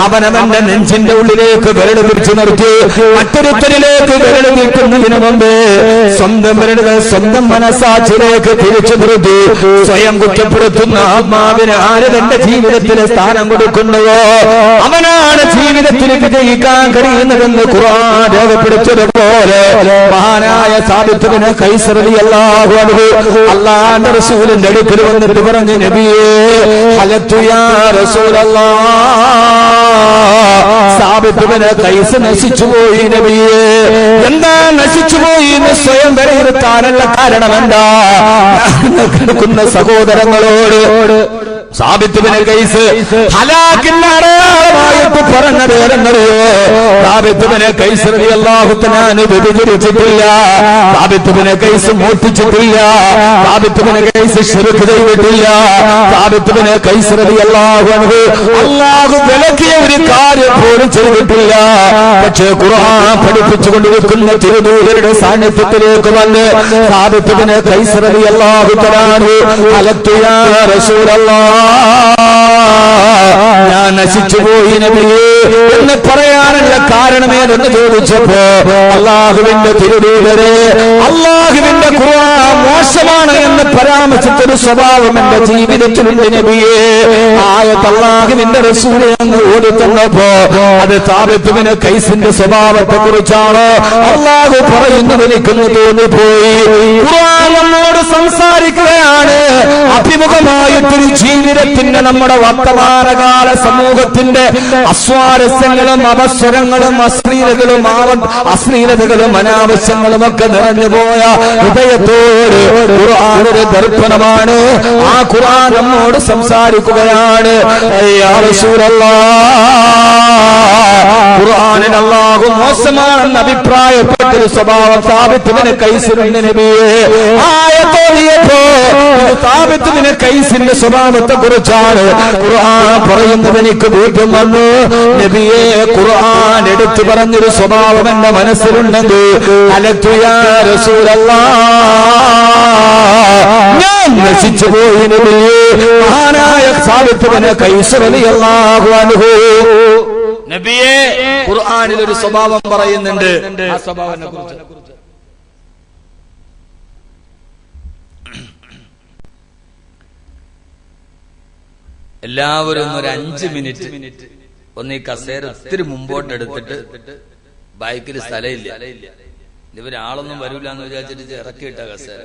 അവനവന്റെ നെഞ്ചിന്റെ ഉള്ളിലേക്ക് വിരൽ പിടിച്ചു നിർത്തി മറ്റൊരുത്തരിലേക്ക് വിരൽ നീക്കുന്നതിന് മുമ്പ് സ്വന്തം വിരലുകൾ സ്വന്തം മനസാക്ഷിയിലേക്ക് തിരിച്ചു നിർത്തി സ്വയം കുറ്റപ്പെടുത്തുന്ന ആത്മാവിന് ആര് തന്റെ ജീവിതത്തിന് സ്ഥാനം കൊടുക്കുന്നുവോ അവനാണ് ജീവിതത്തിൽ വിജയിക്കാൻ കഴിയുന്നതെന്ന് ഖുർആൻ രേഖപ്പെടുത്തിയതുപോലെ മഹാനായ സാബിത്ത് ബിൻ ഖൈസ് റളിയല്ലാഹു അൻഹു അല്ലാഹുവിന്റെ റസൂലിന്റെ അടുക്കൽ വന്നിട്ട് പറഞ്ഞു, നബിയേ, ഹലഖ്തു യാ റസൂലല്ലാഹ്, സാബിത്ത് ബിൻ ഖൈസ് നശിച്ചുപോയി നബിയേ. എന്താ നശിച്ചുപോയി എന്ന് സ്വയം വിലയിരുത്താനുള്ള കാരണം എന്താ? കേൾക്കുന്ന സഹോദരങ്ങളോട് സാബിത്ത് ബിൻ ഖൈസ് ഹലാക്കിന്റെ അടയാളമായിട്ട് പറഞ്ഞ പേരെന്നറിയോ? സാബിത്ത് ബിൻ ഖൈസ് റളിയല്ലാഹു തആല വ്യഭിചരിച്ചിട്ടില്ല, സാബിത്ത് ബിൻ ഖൈസ് മോഷ്ടിച്ചിട്ടില്ല, സാബിത്ത് ബിൻ ഖൈസ് ശിർക്ക് ചെയ്തിട്ടില്ല, സാബിത്ത് ബിൻ ഖൈസ് റളിയല്ലാഹു അൻഹു അല്ലാഹു വിലക്കിയ ഒരു കാര്യം പോലും ചെയ്തിട്ടില്ല. പക്ഷേ ഖുർആൻ പഠിപ്പിച്ചുകൊണ്ടിരിക്കുന്ന തിരുദൂതരുടെ സാന്നിധ്യത്തിലേക്ക് വന്ന് സാബിത്ത് ബിൻ ഖൈസ് റളിയല്ലാഹു തആല ഹലഖ്തു യാ റസൂലല്ലാഹ്, ഞാൻ നശിച്ചുപോയി നബിയേ എന്ന് പറയാനുള്ള കാരണമേതെന്ന് ചോദിച്ചപ്പോ അല്ലാഹുവിന്റെ തിരുദൂതരെ, അല്ലാഹുവിന്റെ ഖുർആൻ മോശമാണ് എന്ന് പരാമർശിച്ചൊരു സ്വഭാവം എന്റെ ജീവിതത്തിലുണ്ട് നബിയേ. ആയത്ത് അല്ലാഹുവിന്റെ റസൂൽ എന്ന് ഓടി തന്നപ്പോ അത് സാബിത്ത് ബിൻ ഖൈസിന്റെ സ്വഭാവത്തെ കുറിച്ചാണ് അല്ലാഹു പറയുന്നത് എനിക്കെന്ന് തോന്നിപ്പോയി. ഖുർആൻ നമ്മോട് സംസാരിക്കുകയാണ്. അഭിമുഖമായിട്ടൊരു ജീവിതത്തിന്റെ നമ്മുടെ വർത്തമാനകാല സമൂഹത്തിന്റെ അസ്വാരസ്യങ്ങളും അപസ്വരങ്ങളും അശ്ലീലതകളും അനാവശ്യങ്ങളും ഒക്കെ നിറഞ്ഞുപോയ ഹൃദയത്തോട് ഖുർആൻ ഒരു ദർപ്പണമാണ്. ആ ഖുർആൻ നമ്മോട് സംസാരിക്കുകയാണ്. യാ റസൂലല്ലാഹ്, ഖുർആനിൽ അല്ലാഹു മോശമാണെന്ന് അഭിപ്രായപ്പെട്ടൊരു സ്വഭാവം സാബിത്ത് ബിൻ ഖൈസിനുണ്ട് നബിയെ. ആയത്തോടിയപ്പോ ഇത് സാബിത്ത് ബിൻ ഖൈസിന്റെ സ്വഭാവത്തെ കുറിച്ചാണ് ഖുർആൻ പറയുന്നത്. എനിക്ക് ബോധ്യം വന്നു നബിയെ, ഖുർആൻ എടുത്തു പറഞ്ഞൊരു സ്വഭാവം എന്റെ മനസ്സിലുണ്ടെങ്കിൽ അലത്തു യാ റസൂലല്ലാഹ്, ഞാൻ നശിച്ചു പോയി നബിയെ. മഹാനായ സാബിത്ത് ബിൻ ഖൈസ് റളിയല്ലാഹു അൻഹു നബിയെ ഖുർആനിൽ ഒരു സ്വഭാവം പറയുന്നുണ്ട്. ആ സ്വഭാവത്തെ കുറിച്ച് എല്ലാവരും ഒരു 5 മിനിറ്റ് ഒന്ന് ഈ കസേര ഒത്തിരി മുമ്പോട്ട് എടുത്തിട്ട്, ബൈക്കിൽ സ്ഥലമില്ല, ഇവരാളൊന്നും വരൂല എന്ന് വിചാരിച്ചിട്ട് ഇറക്കിയിട്ട കസേര.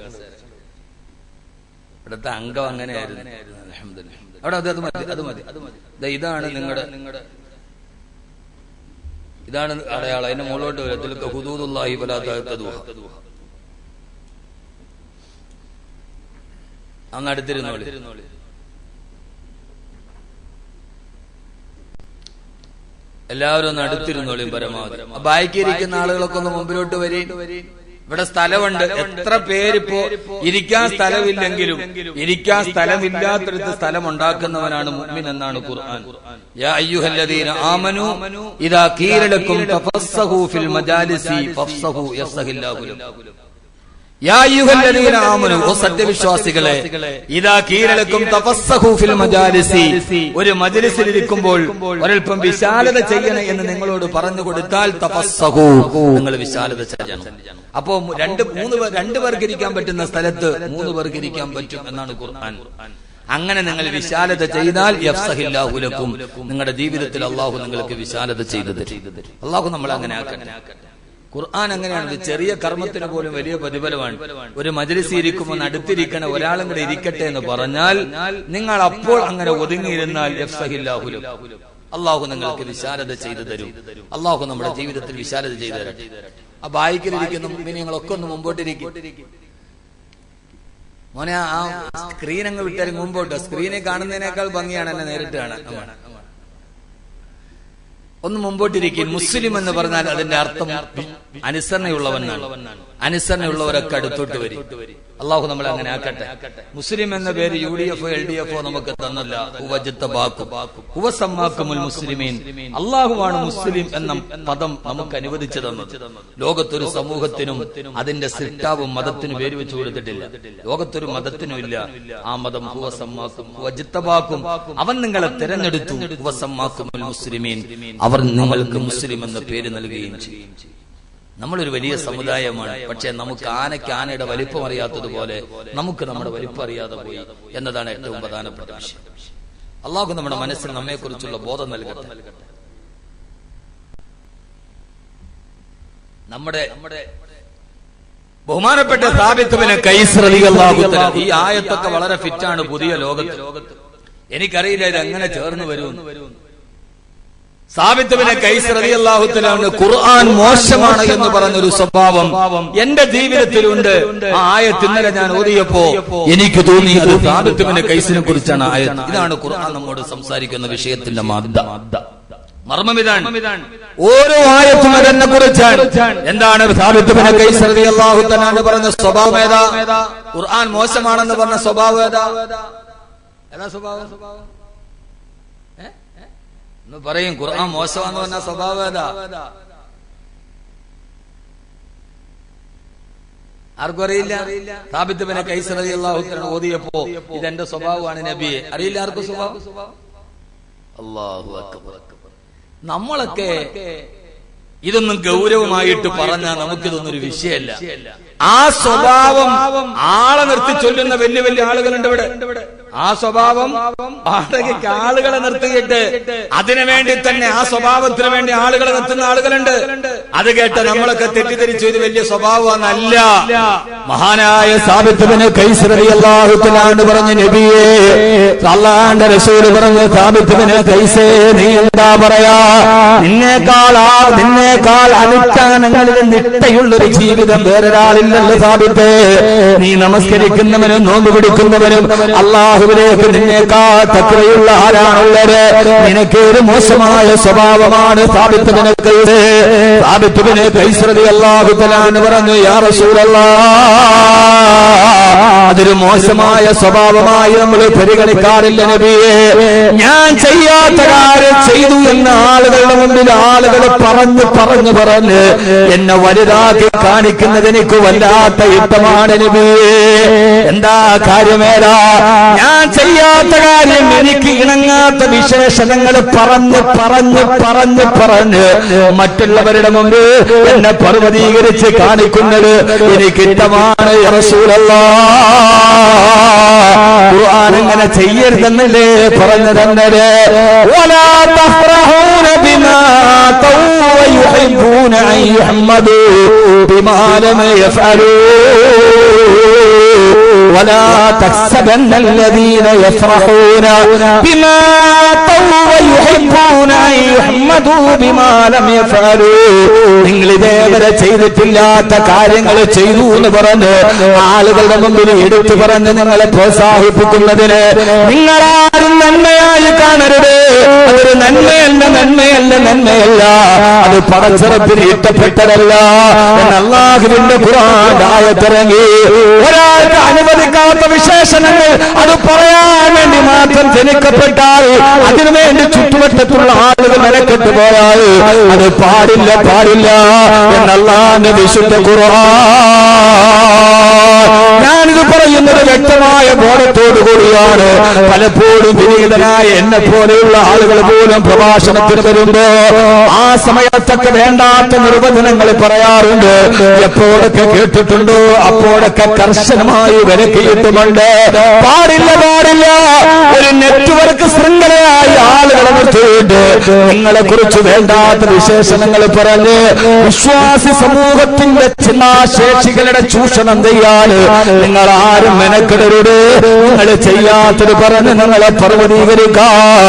ഇവിടുത്തെ അംഗം അങ്ങനെയായിരുന്നു. അൽഹംദുലില്ലാഹ്. അവിടെ അത് മതി, അത് മതി, അത് മതി. ഇതാണ് നിങ്ങളുടെ ഇതാണ് അടയാളം. അതിന്റെ മുകളിലോട്ട് വരും. തിൽക ഹുദൂദുല്ലാഹി ഫലാ തഅതദൂഹ. അങ്ങ് അടുത്തിരുന്നോളി. എല്ലാവരും ഒന്ന് അടുത്തിരുന്നോളിയും പരമാവധി. ബാക്കിയിരിക്കുന്ന ആളുകളൊക്കെ ഒന്ന് മുമ്പിലോട്ട് വരും. ഇവിടെ സ്ഥലമുണ്ട്. എത്ര പേരിപ്പോ ഇരിക്കാൻ സ്ഥലമില്ലെങ്കിലും ഇരിക്കാൻ സ്ഥലമില്ലാത്തടത്ത് സ്ഥലം ഉണ്ടാക്കുന്നവനാണ് മുഅ്മിൻ എന്നാണ് ഖുർആൻ. യാ അയ്യുഹല്ലദീന ആമനൂ ഇദാ ഖീല ലക്കും തഫസ്സഹു ഫിൽ മജാലിസി ഫഫ്സഹു യഫ്സഹില്ലാഹു ലക്കും. യാ അയ്യുഹല്ലദീന ആമനൂ, ഓ സത്യവിശ്വാസികളെ, ഇദാ ഖീല ലക്കും തഫസ്സഹു ഫിൽ മജാലിസി, ഒരു മജ്ലിസിൽ ഇരിക്കുമ്പോൾ ഒരൽപ്പം വിശാലത ചെയ്യണം എന്ന് നിങ്ങളോട് പറഞ്ഞു കൊടുത്താൽ തഫസ്സഹു, നിങ്ങൾ വിശാലത ചെയ്യണം. അപ്പോ 2 പേർക്ക് ഇരിക്കാൻ പറ്റുന്ന സ്ഥലത്ത് 3 പേർക്ക് ഇരിക്കാൻ പറ്റും എന്നാണ് ഖുർആൻ. അങ്ങനെ നിങ്ങൾ വിശാലത ചെയ്താൽ യഫ്സഹില്ലാഹു ലക്കും, നിങ്ങളുടെ ജീവിതത്തിൽ അള്ളാഹു നിങ്ങൾക്ക് വിശാലത ചെയ്തു തരും. അള്ളാഹു നമ്മളെ അങ്ങനെ ആക്കട്ടെ. ഖുർആൻ അങ്ങനെയാണ്. ചെറിയ കർമ്മത്തിന് പോലും വലിയ പ്രതിഫലമാണ്. ഒരു മജ്ലിസിൽ ഇരിക്കുമ്പോൾ അടുത്തിരിക്കണ ഒരാളും കൂടെ ഇരിക്കട്ടെ എന്ന് പറഞ്ഞാൽ നിങ്ങൾ അപ്പോൾ അങ്ങനെ ഒതുങ്ങിയിരുന്നാൽ യഫ്സഹില്ലാഹു ലക്കും, അള്ളാഹു നിങ്ങൾക്ക് വിശാലത ചെയ്തു തരും. അള്ളാഹു നമ്മുടെ ജീവിതത്തിൽ വിശാലത ചെയ്തു തരട്ടെ. ആ ബായിക്കിലിരിക്കുന്ന മുഅ്മിനീങ്ങളൊക്കെ ഒന്ന് മുമ്പോട്ടിരിക്കും. മോനെ, ആ സ്ക്രീൻ അങ്ങ് വിട്ടാലും മുമ്പോട്ട്. സ്ക്രീനെ കാണുന്നതിനേക്കാൾ ഭംഗിയാണ് എന്നെ നേരിട്ട് കാണാൻ. ഒന്ന് മുമ്പോട്ടിരിക്കും. മുസ്ലിം എന്ന് പറഞ്ഞാൽ അതിന്റെ അർത്ഥം അനുസരണയുള്ളവനാണ്. അനുസരണയുള്ളവരൊക്കെ അടുത്തോട്ട് വരും. അള്ളാഹു നമ്മളെ അങ്ങനെ ആക്കട്ടെ. മുസ്ലിം എന്ന പേര് UDF LDF നമുക്ക് തന്നല്ല. മുസ്ലിമീൻ, അള്ളാഹുവാണ് മുസ്ലിം എന്ന പദം നമുക്ക് അനുവദിച്ചു തന്നത്. ലോകത്തൊരു സമൂഹത്തിനും അതിന്റെ സിട്ടാവും മതത്തിനും പേര് വെച്ചു കൊടുത്തിട്ടില്ല. ലോകത്തൊരു മതത്തിനും ഇല്ല ആ മതം. ഹുവജിത്തബാക്കും, അവൻ നിങ്ങളെ തിരഞ്ഞെടുത്തു. ഹുവസമ്മാക്കുമുൽ മുസ്ലിമീൻ, അവർ നിങ്ങൾക്ക് മുസ്ലിം എന്ന പേര് നൽകുകയും ചെയ്യും. നമ്മളൊരു വലിയ സമുദായമാണ്. പക്ഷെ നമുക്ക് ആനയുടെ വലിപ്പം അറിയാത്തതുപോലെ നമുക്ക് നമ്മുടെ വലിപ്പം അറിയാതെ പോയി എന്നതാണ് ഏറ്റവും പ്രധാനപ്പെട്ട വിഷയം. അള്ളാഹു നമ്മുടെ മനസ്സിൽ നമ്മെ കുറിച്ചുള്ള ബോധം നൽകട്ടെ. നമ്മുടെ ബഹുമാനപ്പെട്ട സാബിത്ത് ബിൻ ഖൈസ് റളിയല്ലാഹു തആല, ഈ ആയത്തൊക്കെ വളരെ ഫിറ്റാണ് പുതിയ ലോകത്ത്. എനിക്കറിയില്ല ഇത് എങ്ങനെ ചേർന്ന് വരുമെന്ന്. സാബിത്ത് ബിൻ ഖൈസ് റളിയല്ലാഹു തആല ഖുർആൻ മോശമാണ് എന്ന് പറഞ്ഞൊരു സ്വഭാവം എന്റെ ജീവിതത്തിലുണ്ട്. ആ ആയത്ത് ഇന്നലെ ഞാൻ ഓതിയപ്പോ എനിക്ക് തോന്നി അത് സാബിത്ത് ബിൻ ഖൈസിനെ കുറിച്ചാണ് ആയത്ത്. ഇതാണ് ഖുർആൻ നമ്മോട് സംസാരിക്കുന്ന വിഷയത്തിന്റെ മർമ്മം. ഇതാണ് ഓരോ ആയത്തും അതിനെ കുറിച്ചാണ്. എന്താണ് സാബിത്ത് ബിൻ ഖൈസ് റളിയല്ലാഹു തആല പറഞ്ഞ സ്വഭാവം? ഏതാ? ഖുർആൻ മോശമാണെന്ന് പറഞ്ഞ സ്വഭാവം ഏതാ? സ്വഭാവം പറയും. ഖുർആൻ മോശമാണെന്ന് പറഞ്ഞ സ്വഭാവം ഏതാ? ആർക്കും അറിയില്ല. സാബിത്ത് ബിൻ ഖൈസ് റളിയല്ലാഹു തആല ഓതിയപ്പോ ഇതെന്റെ സ്വഭാവമാണ് നബിയെ. അറിയില്ല ആർക്കും സ്വഭാവം? അല്ലാഹു അക്ബർ. നമ്മളൊക്കെ ഇതൊന്നും ഗൗരവമായിട്ട് പറഞ്ഞാൽ നമുക്കിതൊന്നൊരു വിഷയമല്ല. ആ സ്വഭാവം ആളെ നിർത്തി ചൊല്ലുന്ന വലിയ വലിയ ആളുകളുണ്ട് ഇവിടെ. ആ സ്വഭാവം വാടകയ്ക്ക് ആളുകളെ നിർത്തിയിട്ട് അതിനു വേണ്ടി തന്നെ ആ സ്വഭാവത്തിന് വേണ്ടി ആളുകളെ നിർത്തുന്ന ആളുകളുണ്ട്. അത് കേട്ട് നമ്മളൊക്കെ തെറ്റിദ്ധരിച്ചു ഇത് വലിയ സ്വഭാവമൊന്നല്ല. മഹാനായ സാബിത്ത് ഇബ്നു ഖൈസ് റളിയല്ലാഹു തആല അൻഹു പറഞ്ഞു, നബിയേ, അല്ലാഹുവിന്റെ റസൂൽ പറഞ്ഞു, സാബിത്ത് ഇബ്നു ഖൈസേ, നീ എന്താ പറയാ? നിന്നേക്കാൾ അനുഷ്ഠാനങ്ങളിൽ നിഷ്ഠയുള്ളൊരു ജീവിതം വേറൊരാളില്ലല്ലോ സാബിത്തേ. നീ നമസ്കരിക്കുന്നവനും നോമ്പ് പിടിക്കുന്നവനും അല്ലാഹുവിലേക്ക് നിന്നേക്കാൾ തഖ്വയുള്ള ആരാണുള്ളത്? നിനക്കൊരു മോശമായ സ്വഭാവമാണ് സാബിത്ത് ഇബ്നു ഖൈസ്. സാബിത്ത് ഇബ്നു ഖൈസ് റളിയല്ലാഹു തആല അൻഹു പറഞ്ഞു, യാ റസൂലല്ലാഹ്, അതൊരു മോശമായ സ്വഭാവമായി നമ്മൾ പരിഗണിക്കാറില്ല നബിയേ. ഞാൻ ചെയ്യാത്ത കാര്യം ചെയ്തു എന്ന ആളുകളുടെ മുമ്പിൽ ആളുകൾ പറഞ്ഞ് എന്നെ വലുതാക്കി കാണിക്കുന്നത് എനിക്ക് വല്ലാത്ത ഇഷ്ടമാണ് നബിയേ. എന്താ കാര്യമേതാ? ഞാൻ ചെയ്യാത്ത കാര്യം, എനിക്ക് ഇണങ്ങാത്ത വിശേഷണങ്ങൾ പറഞ്ഞ് മറ്റുള്ളവരുടെ മുമ്പ് എന്നെ പർവ്വതീകരിച്ച് കാണിക്കുന്നത് എനിക്കിഷ്ടമാണ് യാ റസൂലല്ലാഹ്. ഖുർആൻ അങ്ങനെ ചെയ്യരുതെന്നല്ലേ പറഞ്ഞു തന്നത്? വലാ തഫ്റഹൂന ബിമാ ويحبون أن يحمدوا بما لم يفعلوا ولا تحسبن الذين يفرحون بما ويحبون أن يحمدوا بما لم يفعلوا. നിങ്ങൾ ഇതേവരെ ചെയ്തിട്ടില്ലാത്ത കാര്യങ്ങൾ ചെയ്തു എന്ന് പറഞ്ഞ് ആളുകളുടെ മുമ്പിൽ എടുത്തു പറഞ്ഞ് നിങ്ങളെ പ്രോത്സാഹിപ്പിക്കുന്നതിന് നിങ്ങളാരും നന്മയായി കാണരുത്. അതൊരു നന്മയല്ല, അത് പടച്ചിറപ്പിന് ഇഷ്ടപ്പെട്ടതല്ല. അല്ലാഹുവിന്റെ ഖുർആൻ ആയത്തിറങ്ങി ഒരാൾക്ക് അനുവദിക്കാത്ത വിശേഷണങ്ങൾ അത് പറയാൻ വേണ്ടി മാത്രം ജനിക്കപ്പെട്ടാൽ, അതിനുവേണ്ടി ചുറ്റുവട്ടത്തുള്ള ആളുകൾ മെനക്കെട്ട് പോയാൽ അത് പാടില്ല എന്നല്ലാഹുവിന്റെ വിശുദ്ധ ഖുർആൻ. ഞാനിത് പറയുന്നത് വ്യക്തമായ ബോധത്തോടു കൂടിയാണ്. പലപ്പോഴും വിനീതനായ എന്നെ പോലെയുള്ള ആളുകൾ പോലും പ്രഭാഷണത്തിന് വരുമ്പോ ആ സമയത്തൊക്കെ വേണ്ടാത്ത നിർവചനങ്ങൾ പറയാറുണ്ട്. എപ്പോഴൊക്കെ കേട്ടിട്ടുണ്ടോ അപ്പോഴൊക്കെ കർശനമായി വിലക്കിയിട്ടുമുണ്ട്. പാടില്ല. ഒരു നെറ്റ്വർക്ക് ശൃംഖലയായി ആളുകളെ നിർത്തിയിട്ട് നിങ്ങളെ കുറിച്ച് വേണ്ടാത്ത വിശേഷണങ്ങൾ പറഞ്ഞ് വിശ്വാസി സമൂഹത്തിന്റെ ചിന്താശേഷികളുടെ ചൂഷണം ചെയ്യാൻ നിങ്ങൾ ആരും മെനക്കെടരുത്. നിങ്ങൾ ചെയ്യാത്തത് പറഞ്ഞ് നിങ്ങളെ പർവ്വതീകരിക്കാൻ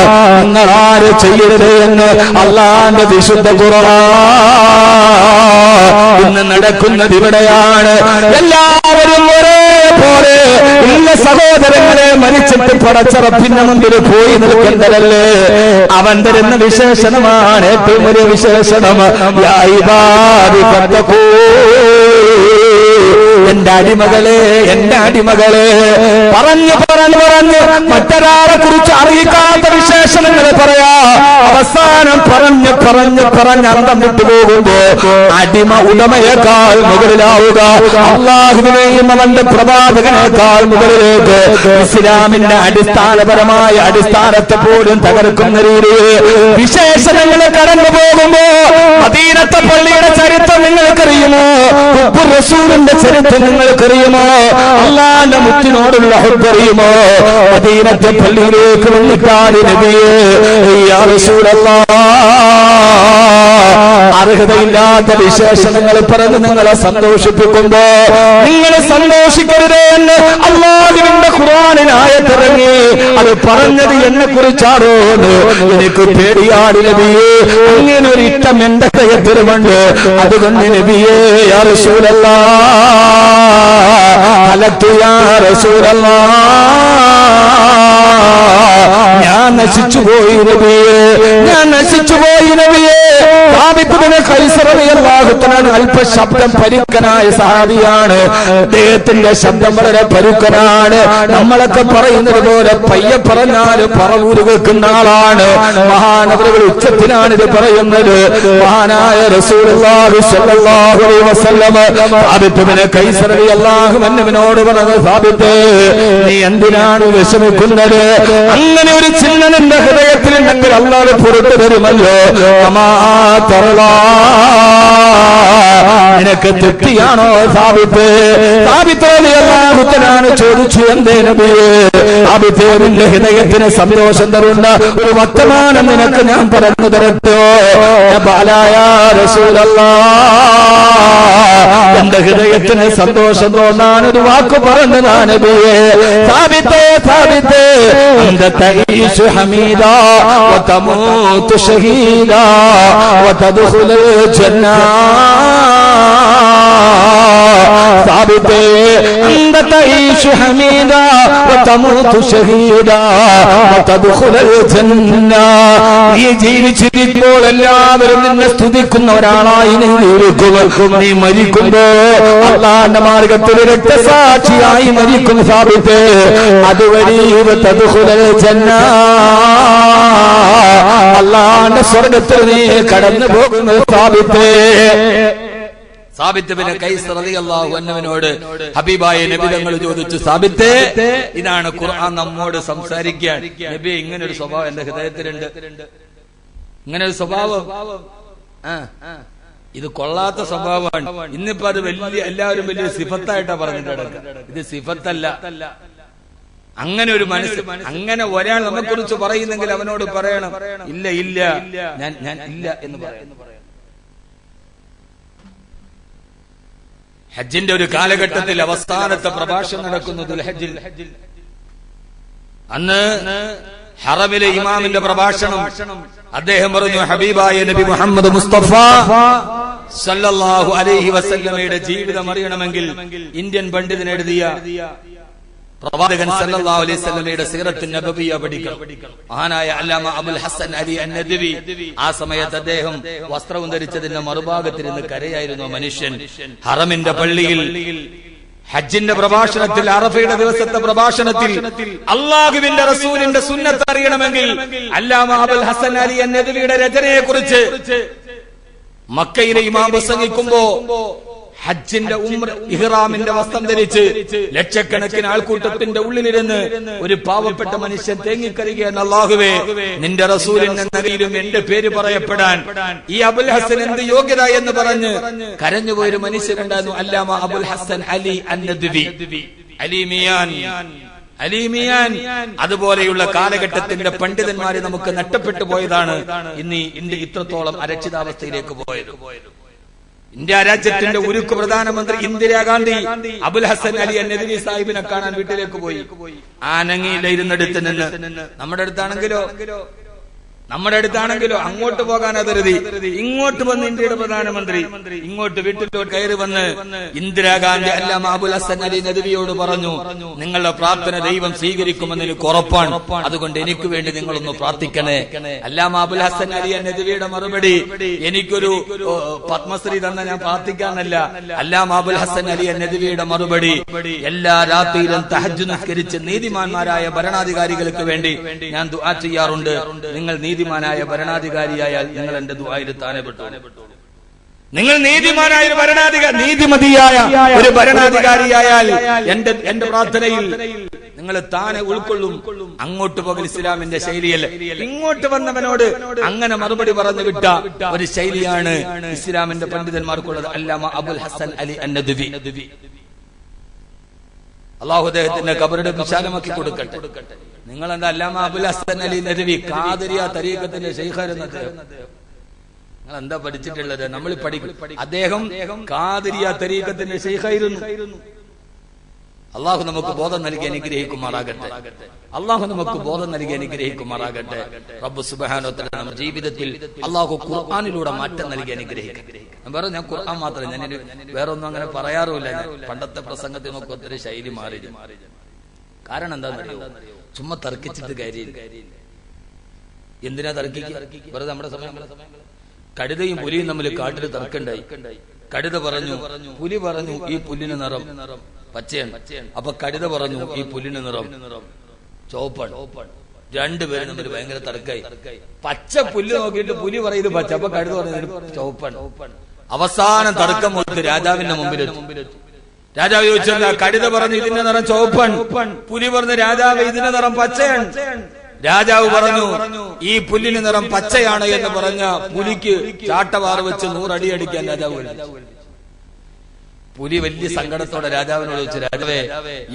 നിങ്ങൾ ആരും ചെയ്യരുത് എന്ന് അല്ലാഹുവിന്റെ വിശുദ്ധ ഖുർആൻ. ഇന്ന് നടക്കുന്നത് ഇവിടെയാണ്. എല്ലാവരും ഒരേപോലെ ഇന്ന സഹോദരങ്ങളെ മരിച്ചിട്ട് പടച്ചറപ്പിന്റെ മുമ്പിൽ പോയി നിൽക്കേണ്ടതല്ലേ? അവൻ തരുന്ന വിശേഷണമാണ് ഏറ്റവും വലിയ വിശേഷണം. യാ ഇബാദി ഫത്തഖൂ, എന്റെ അടിമകളെ പറഞ്ഞു മറ്റൊരാളെ കുറിച്ച് അറിയിക്കാത്ത വിശേഷണങ്ങൾ പറയാ. അവസാനം പറഞ്ഞ് അന്തം വിട്ടുപോകുമ്പോ അടിമ ഉടമയേക്കാൾ മുകളിലാവുക, അല്ലാഹുവിനെയും അവന്റെ പ്രവാചകനേക്കാൾ മുകളിലേക്ക് ഇസ്ലാമിന്റെ അടിസ്ഥാനപരമായ അടിസ്ഥാനത്തെ പോലും തകർക്കുന്ന രീതിയിൽ വിശേഷണങ്ങൾ കടന്നു പോകുമ്പോ മദീനത്തെ പള്ളിയുടെ ചരിത്രം നിങ്ങൾക്കറിയുമോ? റസൂലിന്റെ ചരിത്രം നിങ്ങൾക്കറിയുമോ? അല്ലാഹുവിന്റെ മുത്തിനോടുള്ള ഹുബ്ബ് അറിയുമോ? മദീനത്തെ പള്ളിയിലേക്ക് വന്നിട്ടാണ് നബിയേ യാ റസൂലല്ലാഹ് അർഹതയില്ലാത്ത വിശേഷണങ്ങൾ പറഞ്ഞ് നിങ്ങളെ സന്തോഷിപ്പിക്കുമ്പോ നിങ്ങൾ സന്തോഷിക്കരുത് എന്ന് അല്ലാഹുവിന്റെ ഖുർആനിൽ ആയത്തിറങ്ങി. അത് പറഞ്ഞത് എന്നെ കുറിച്ചാണോ? എനിക്ക് പേടിയാണ് നബിയേ. അങ്ങനെ ഒരു ഇഷ്ടം എന്റെ ഹൃദയത്തിലുമുണ്ട്. അതുകൊണ്ട് നബിയേ യാ റസൂലല്ലാഹ് യാ റസൂലല്ലാഹ്, ഞാൻ നശിച്ചുപോയി നബിയേ. അല്പ ശബ്ദം പരുക്കനായ സഹാബിയാണ്. അദ്ദേഹത്തിന്റെ ശബ്ദം വളരെ പരുക്കനാണ്. നമ്മളൊക്കെ പറയുന്നത് പോലെ പയ്യെ പറഞ്ഞാലും പറവൂര് വെക്കുന്ന ആളാണ്. മഹാനവറുകൾ ഉച്ചത്തിലാണ് ഇത് പറയുന്നത്. മഹാനായ റസൂലുള്ളാഹി സ്വല്ലല്ലാഹു അലൈഹി വസല്ലം സാബിത്ത് ഇബ്നു ഖൈസ് റളിയല്ലാഹു അൻഹുവിനോട് പറഞ്ഞു, സാബിത്ത്, നീ എന്തിനാണ് വിഷമിക്കുന്നത്? അങ്ങനെ ഒരു ചിന്ത നിന്റെ ഹൃദയത്തിലുണ്ടെങ്കിൽ അല്ലാഹു പുറത്തു തരുമല്ലോ. നിനക്ക് തൃപ്തിയാണോ സാബിത്ത്? സാബിത്താണ് ചോദിച്ചു, എന്തേ നബിയേ? സാബിത്തിന്റെ ഹൃദയത്തിന് സന്തോഷം തരുന്ന ഒരു വർത്തമാനം നിനക്ക് ഞാൻ പറഞ്ഞു തരട്ടോ? ബാലായ റസൂലല്ലാഹ്, എന്റെ ഹൃദയത്തിന് സന്തോഷം തോന്നാൻ ഒരു വാക്ക് പറഞ്ഞതാ നബിയേ. സാബിത്തേ സാബിത്തേ അന്ത തഈശു ഹമീദാ വതമൂതു ഷഹീദാ വതദ്ഖുലുൽ ജന്ന. സാബിത്തേ അന്ത തഈശു ഹമീദാ വതമൂതു ഷഹീദാ വതദ്ഖുലുൽ ജന്ന. നീ ജീവിച്ചിരിക്കുമ്പോൾ എല്ലാവരും നിന്നെ സ്തുതിക്കുന്ന ഒരാളായി നീ ഇരിക്കും. നീ മരിക്കുമ്പോ അല്ലാഹുവിന്റെ മാർഗത്തിൽ രക്തസാക്ഷിയായി മരിക്കും സാബിത്തേ. അതുവഴി തദ്ഖുലുൽ ജന്ന, അല്ലാഹുവിന്റെ സ്വർഗ്ഗത്തിൽ നീ കടന്നു പോകുന്നത് സാബിത്തേ. സാബിത്ത് ബിൻ ഖൈസ് റളിയല്ലാഹു അൻഹുവിനോട് ഹബീബായ നബി തങ്ങൾ ചോദിച്ചു, സാബിത്തേ, ഇതാണ് ഖുർആൻ നമ്മോട് സംസാരിക്കാൻ. നബി, ഇങ്ങനെ ഒരു സ്വഭാവം എന്റെ ഹൃദയത്തിലുണ്ട്, ഇങ്ങനെ ഒരു സ്വഭാവം. ഇത് കൊള്ളാത്ത സ്വഭാവമാണ്. ഇന്നിപ്പോ അത് വലിയ എല്ലാവരും വലിയ സിഫത്തായിട്ടാ പറഞ്ഞിട്ട് ഇത് സിഫത്തല്ല. അങ്ങനെ ഒരു മനസ്സ്, അങ്ങനെ ഒരാൾ നമ്മെക്കുറിച്ച് പറയുന്നെങ്കിൽ അവനോട് പറയണം, ഇല്ല ഇല്ല, ഞാൻ ഇല്ല എന്ന് പറയുന്നു. ഹജ്ജിന്റെ ഒരു കാലഘട്ടത്തിൽ അവസാനത്തെ പ്രഭാഷണം നടക്കുന്നു ദുൽഹജ്ജിൽ. അന്ന് ഹറമിലെ ഇമാമിന്റെ പ്രഭാഷണം അദ്ദേഹം പറഞ്ഞു, ഹബീബായ നബി മുഹമ്മദ് മുസ്തഫ സല്ലല്ലാഹു അലൈഹി വസല്ലമയുടെ ജീവിതം അറിയണമെങ്കിൽ ഇന്ത്യൻ പണ്ഡിതൻ എഴുതിയ പ്രവാചകൻ സല്ലല്ലാഹു അലൈഹി വസല്ലമയുടെ സീറത്തുൻ നബവിയ പഠിക്കണം. മഹാനായ അല്ലാമ അബുൽ ഹസൻ അലി അൻ-നദ്വി, ആ സമയത്ത് അദ്ദേഹം വസ്ത്രവും ധരിച്ചതിന്റെ മറുഭാഗത്തിരുന്ന് കരയായിരുന്നു മനുഷ്യൻ. ഹറമിന്റെ പള്ളിയിൽ ഹജ്ജിന്റെ പ്രഭാഷണത്തിൽ, അറഫയുടെ ദിവസത്തെ പ്രഭാഷണത്തിൽ അല്ലാഹുവിന്റെ റസൂലിന്റെ സുന്നത്ത് അറിയണമെങ്കിൽ അല്ലാമ അബുൽ ഹസൻ അലി അൻ-നദ്വിയുടെ രചനയെ കുറിച്ച് മക്കയിലെ ഇമാം പ്രസംഗിക്കുമ്പോ ഹജ്ജിന്റെ ഇഹ്റാമിന്റെ വസ്ത്രം ധരിച്ച് ലക്ഷക്കണക്കിന് ആൾക്കൂട്ടത്തിന്റെ ഉള്ളിലിരുന്ന് ഒരു പാവപ്പെട്ട മനുഷ്യൻ തേങ്ങിക്കരയുകയാണ്, അല്ലാഹുവേ, നിന്റെ റസൂലിന്റെ നബിയിലും എന്റെ പേര് പറയപ്പെടാൻ ഈ അബുൽ ഹസൻ എന്ത് യോഗ്യത എന്ന് പറഞ്ഞ് കരഞ്ഞുപോയൊരു മനുഷ്യനുണ്ടായിരുന്നു, അല്ലാമ അബുൽ ഹസൻ അലി അൻ-നദ്വി, അലിമിയാൻ. അതുപോലെയുള്ള കാലഘട്ടത്തിന്റെ പണ്ഡിതന്മാരെ നമുക്ക് നഷ്ടപ്പെട്ടു പോയതാണ് ഇന്ന് ഇന്ത്യ ഇത്രത്തോളം അരക്ഷിതാവസ്ഥയിലേക്ക് പോയത്. ഇന്ത്യ രാജ്യത്തിന്റെ ഉരുക്ക് പ്രധാനമന്ത്രി ഇന്ദിരാഗാന്ധി അബുൽ ഹസൻ അലി അൻ-നദ്വി സാഹിബിനെ കാണാൻ വീട്ടിലേക്ക് പോയി. ആനങ്ങിയിലെ ഇരുന്നെടുത്ത് നിന്ന് നമ്മുടെ അടുത്താണെങ്കിലോ അങ്ങോട്ട് പോകാൻ അതിരുതി, ഇങ്ങോട്ട് വന്ന് ഇന്ത്യയുടെ പ്രധാനമന്ത്രി ഇങ്ങോട്ട് വീട്ടിലോട്ട് കയറി വന്ന് ഇന്ദിരാഗാന്ധി അല്ലാമ അബുൽ ഹസൻ അലി നദ്വിയോട് പറഞ്ഞു, നിങ്ങളുടെ പ്രാർത്ഥന ദൈവം സ്വീകരിക്കുമെന്ന് എനിക്ക് ഉറപ്പാണ്, അതുകൊണ്ട് എനിക്ക് വേണ്ടി നിങ്ങളൊന്ന് പ്രാർത്ഥിക്കണേ. അല്ലാമ അബുൽ ഹസൻ അലി നദ്വിയുടെ മറുപടി, എനിക്കൊരു പത്മശ്രീ തന്ന ഞാൻ പ്രാർത്ഥിക്കാനല്ല. അല്ലാമ അബുൽ ഹസൻ അലി നദ്വിയുടെ മറുപടി, എല്ലാ രാത്രിയിലും തഹജ്ജുദ് നിസ്കരിച്ച് നീതിമാന്മാരായ ഭരണാധികാരികൾക്ക് വേണ്ടി ഞാൻ ദുആ ചെയ്യാറുണ്ട്. നിങ്ങൾ നീതിമാനായ ഭരണാധികാരിയായാൽ നിങ്ങൾ എന്റെ ദുആയിൽ താനെ പെട്ടു. നിങ്ങൾ നീതിമാനായ ഒരു നീതിമതിയായ ഒരു ഭരണാധികാരിയായാൽ എന്റെ പ്രാർത്ഥനയിൽ നിങ്ങൾ താനെ ഉൾക്കൊള്ളും. അങ്ങോട്ട് പോകൽ ഇസ്ലാമിന്റെ ശൈലിയല്ല. ഇങ്ങോട്ട് വന്നവനോട് അങ്ങനെ മറുപടി പറഞ്ഞു വിട്ട ഒരു ശൈലിയാണ് ഇസ്ലാമിന്റെ പണ്ഡിതന്മാർക്കുള്ളത്. അല്ലാമ അബുൽ ഹസൻ അലി അൻ-നദ്വി, അല്ലാഹു അദ്ദേഹത്തിന്റെ ഖബറിനെ വിശാലമാക്കി കൊടുക്കട്ടെ. നിങ്ങൾ എന്താ അല്ലാമ അബുൽ ഹസൻ അലി നദ്വി ഖാദിരിയ തരീഖത്തിന്റെ ശൈഖായിരുന്നു. നിങ്ങൾ എന്താ പഠിച്ചിട്ടുള്ളത്? നമ്മൾ പഠിക്കും. അദ്ദേഹം ഖാദിരിയ തരീഖത്തിന്റെ ശൈഖായിരുന്നു. അള്ളാഹു നമുക്ക് ബോധം നൽകി അനുഗ്രഹിക്കുമാറാകട്ടെ. റബ്ബ് സുബ്ഹാനഹു വ തആല നമ്മുടെ ജീവിതത്തിൽ അള്ളാഹു ഖുർആനിലൂടെ മാറ്റം നൽകി അനുഗ്രഹിക്കട്ടെ. ഞാൻ ഖുർആൻ മാത്രമേ, ഞാൻ വേറെ ഒന്നും അങ്ങനെ പറയാറുമില്ല. പണ്ടത്തെ പ്രസംഗത്തിൽ നമുക്ക് ഒത്തിരി ശൈലി മാറി. കാരണം എന്താണെന്നറിയോ? ചുമ്മാ തർക്കിച്ചിട്ട് കാര്യമില്ല. എന്തിനാ തർക്കിക്കുക? വെറുതെ നമ്മുടെ സമയം. കഴുതയും പുലിയും തമ്മിൽ കാട്ടിൽ തർക്കണ്ടായി. കഴുത പറഞ്ഞു, പുലി പറഞ്ഞു ഈ പുല്ലിന് നിറം പച്ചയാണ്. അപ്പൊ കഴുത പറഞ്ഞു ഈ പുല്ലിന് നിറം ചുവപ്പാണ്. രണ്ടുപേരും തമ്മിൽ ഭയങ്കര തർക്കായി. പച്ച പുല്ല് നോക്കിയിട്ട് പുലി പറയുന്നത് പച്ച, അപ്പൊ കഴുത പറഞ്ഞത് ചുവപ്പാണ്. അവസാനം തർക്കം കൊടുത്ത് രാജാവിന്റെ മുമ്പിലെത്തി. രാജാവ് ചോദിച്ചല്ല, കഴുത പറഞ്ഞു ഇതിന്റെ നിറം ചുവപ്പാണ്, പുലി പറഞ്ഞു രാജാവ് ഇതിന്റെ നിറം പച്ചയാണ്. രാജാവ് പറഞ്ഞു ഈ പുല്ലിന് നിറം പച്ചയാണ് എന്ന് പറഞ്ഞ പുലിക്ക് ചാട്ടവാറ് വെച്ച് 100 അടി അടിക്കാൻ രാജാവ് വിളിച്ചു. പുലി വലിയ സങ്കടത്തോടെ രാജാവിനോട് ചോദിച്ചു, രാജാവേ,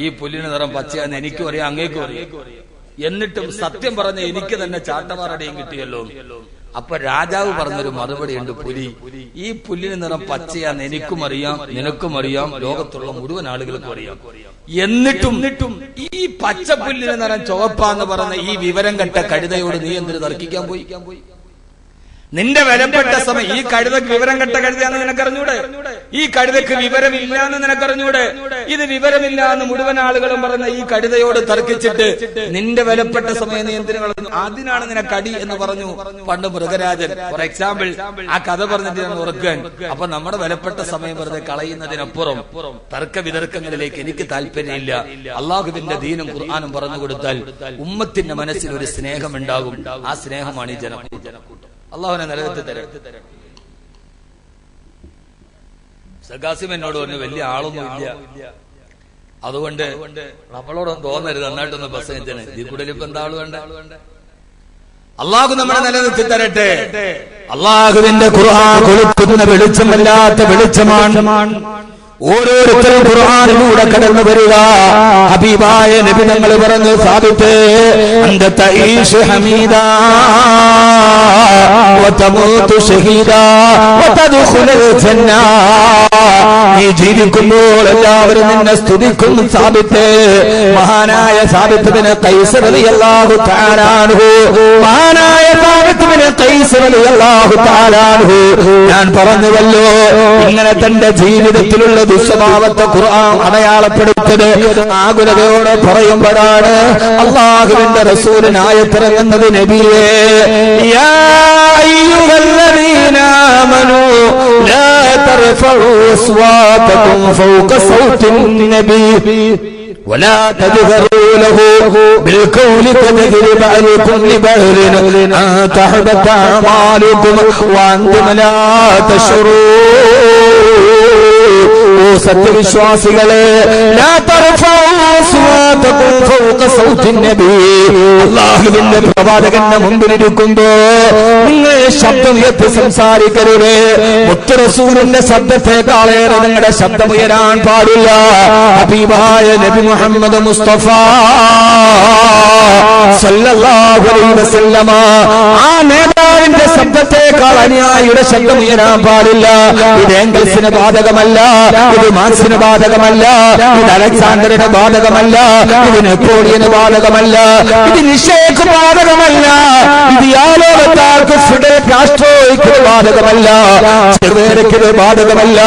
ഈ പുല്ലിന് നിറം പച്ചയാന്ന് എനിക്കും അറിയാം, അങ്ങേക്കും അറിയാം, എന്നിട്ടും സത്യം പറഞ്ഞ എനിക്ക് തന്നെ ചാട്ടവാറടിയും കിട്ടിയല്ലോ. അപ്പൊ രാജാവ് പറഞ്ഞൊരു മറുപടി ഉണ്ട്, പുലി ഈ പുല്ലിന് നിറം പച്ചയാന്ന് എനിക്കും അറിയാം, നിനക്കും അറിയാം, ലോകത്തുള്ള മുഴുവൻ ആളുകൾക്കും അറിയാം. എന്നിട്ടും ഈ പച്ചപ്പുല്ലിന് നിറം ചുവപ്പാന്ന് പറഞ്ഞ ഈ വിവരം കെട്ട കഴുതയോട് നീ എന്തിനു തർക്കിക്കാൻ പോയി? നിന്റെ വിലപ്പെട്ട സമയം ഈ കഴുതക്ക് വിവരം കെട്ട കഴുതയാന്ന് നിനക്കറിഞ്ഞൂടെ? ഈ കഴുതക്ക് വിവരമില്ലാന്ന് നിനക്കറിഞ്ഞൂടെ? ഇത് വിവരമില്ല എന്ന് മുഴുവൻ ആളുകളും പറഞ്ഞ ഈ കഴുതയോട് തർക്കിച്ചിട്ട് നിന്റെ വിലപ്പെട്ട സമയം നീ എന്തിനു കളഞ്ഞു? അതിനാണ് നിനക്കടി എന്ന് പറഞ്ഞു പണ്ട് മൃഗരാജൻ. ഫോർ എക്സാമ്പിൾ ആ കഥ പറഞ്ഞിട്ട് ഞാൻ ഓർക്കാൻ. അപ്പൊ നമ്മുടെ വിലപ്പെട്ട സമയം വെറുതെ കളയുന്നതിനപ്പുറം തർക്ക വിതർക്കങ്ങളിലേക്ക് എനിക്ക് താല്പര്യമില്ല. അള്ളാഹുവിന്റെ ദീനും ഖുർആനും പറഞ്ഞു കൊടുത്താൽ ഉമ്മത്തിന്റെ മനസ്സിൽ ഒരു സ്നേഹമുണ്ടാകും. ആ സ്നേഹമാണ് ഈ ജനക്കൂട്ടം. അള്ളാഹുവിനെ നിലനിർത്തി തരാം. സഖാസിം എന്നോട് പറഞ്ഞു വലിയ ആളൊന്നും ഇല്ല, അതുകൊണ്ട് നമ്മളോടൊന്നും തോന്നരുത്, നന്നായിട്ടൊന്ന് പ്രസംഗിച്ചാണ്. ഈ കൂടുതലിപ്പോ എന്താ ആള് വേണ്ട? അള്ളാഹു നമ്മളെ നിലനിർത്തി തരട്ടെ. അള്ളാഹുവിന്റെ ഖുർആൻ കൊളുത്തുന്ന വെളിച്ചമല്ലാത്ത വെളിച്ചമാണ്. ഓരോരുത്തരും ഖുർആനിലൂടെ കടന്നു വരിക. ഹബീബായ നബി തങ്ങൾ പറഞ്ഞു, സാബിത്ത് അന്ത തഈശു ഹമീദാ വതമൂതു ഷഹീദാ വതദ്ഖുലുൽ ജന്ന. നീ ജീവിക്കുമ്പോൾ എല്ലാവരും നിന്നെ സ്തുതിക്കും സാബിത്ത്. മഹാനായ സാബിത്ത് ബിൻ ഖൈസ് റളിയല്ലാഹു തആല അൻഹു, മഹാനായ സാബിത്ത് ബിൻ ഖൈസ് റളിയല്ലാഹു തആല അൻഹു, ഞാൻ പറഞ്ഞുവല്ലോ ഇങ്ങനെ തന്റെ ജീവിതത്തിലുള്ള ദുസ്വഭാവത്തെ ഖുർആൻ അടയാളപ്പെടുത്തത് ആകുലതയോടെ പറയുമ്പോഴാണ് അല്ലാഹുവിന്റെ റസൂലിനായത്തിറങ്ങുന്നത്. നബിയേ യാ അയ്യുഹല്ലദീന ആമനൂ ലാ തർഫഉ അസ്വാതകും ഫൗക സൗത്തിൻ നബി ولا تجهروا له بالقول كجهر بعضكم لبعض أن تحبط أعمالكم وأنتم لا تشعرون. സത്യവിശ്വാസികളെ അല്ലാഹുവിന്റെ പ്രവാചകന്റെ മുമ്പിലിരിക്കുമ്പോ നിങ്ങൾ ശബ്ദം ഉയർത്തി സംസാരിക്കരുത്. മുത്ത് റസൂലിന്റെ ശബ്ദത്തെക്കാളേറെ നിങ്ങളുടെ ശബ്ദം ഉയരാൻ പാടില്ല. ഹബീബായ നബി മുഹമ്മദ് മുസ്തഫ സല്ലല്ലാഹു അലൈഹി വസല്ലമ ആ നേതാവിന്റെ ശബ്ദത്തെക്കാൾ അനുയായിയുടെ ശബ്ദം ഉയരാൻ പാടില്ല. ഇത് ഏംഗൽസിന് ബാധകമല്ല, ഇത് മാർക്സിന് ബാധകമല്ല, ഇത് അലക്സാണ്ടറിന് ബാധകമല്ല, ഇത് നെപ്പോളിയന് ബാധകമല്ല, ഇത് നിഷേക്ക് ബാധകമല്ല, ഇത് യാലോകത്താർക്ക് ഫിഡൽ കാസ്ട്രോയ്ക്ക് ബാധകമല്ല, ചെറുവേരയ്ക്ക് ബാധകമല്ല.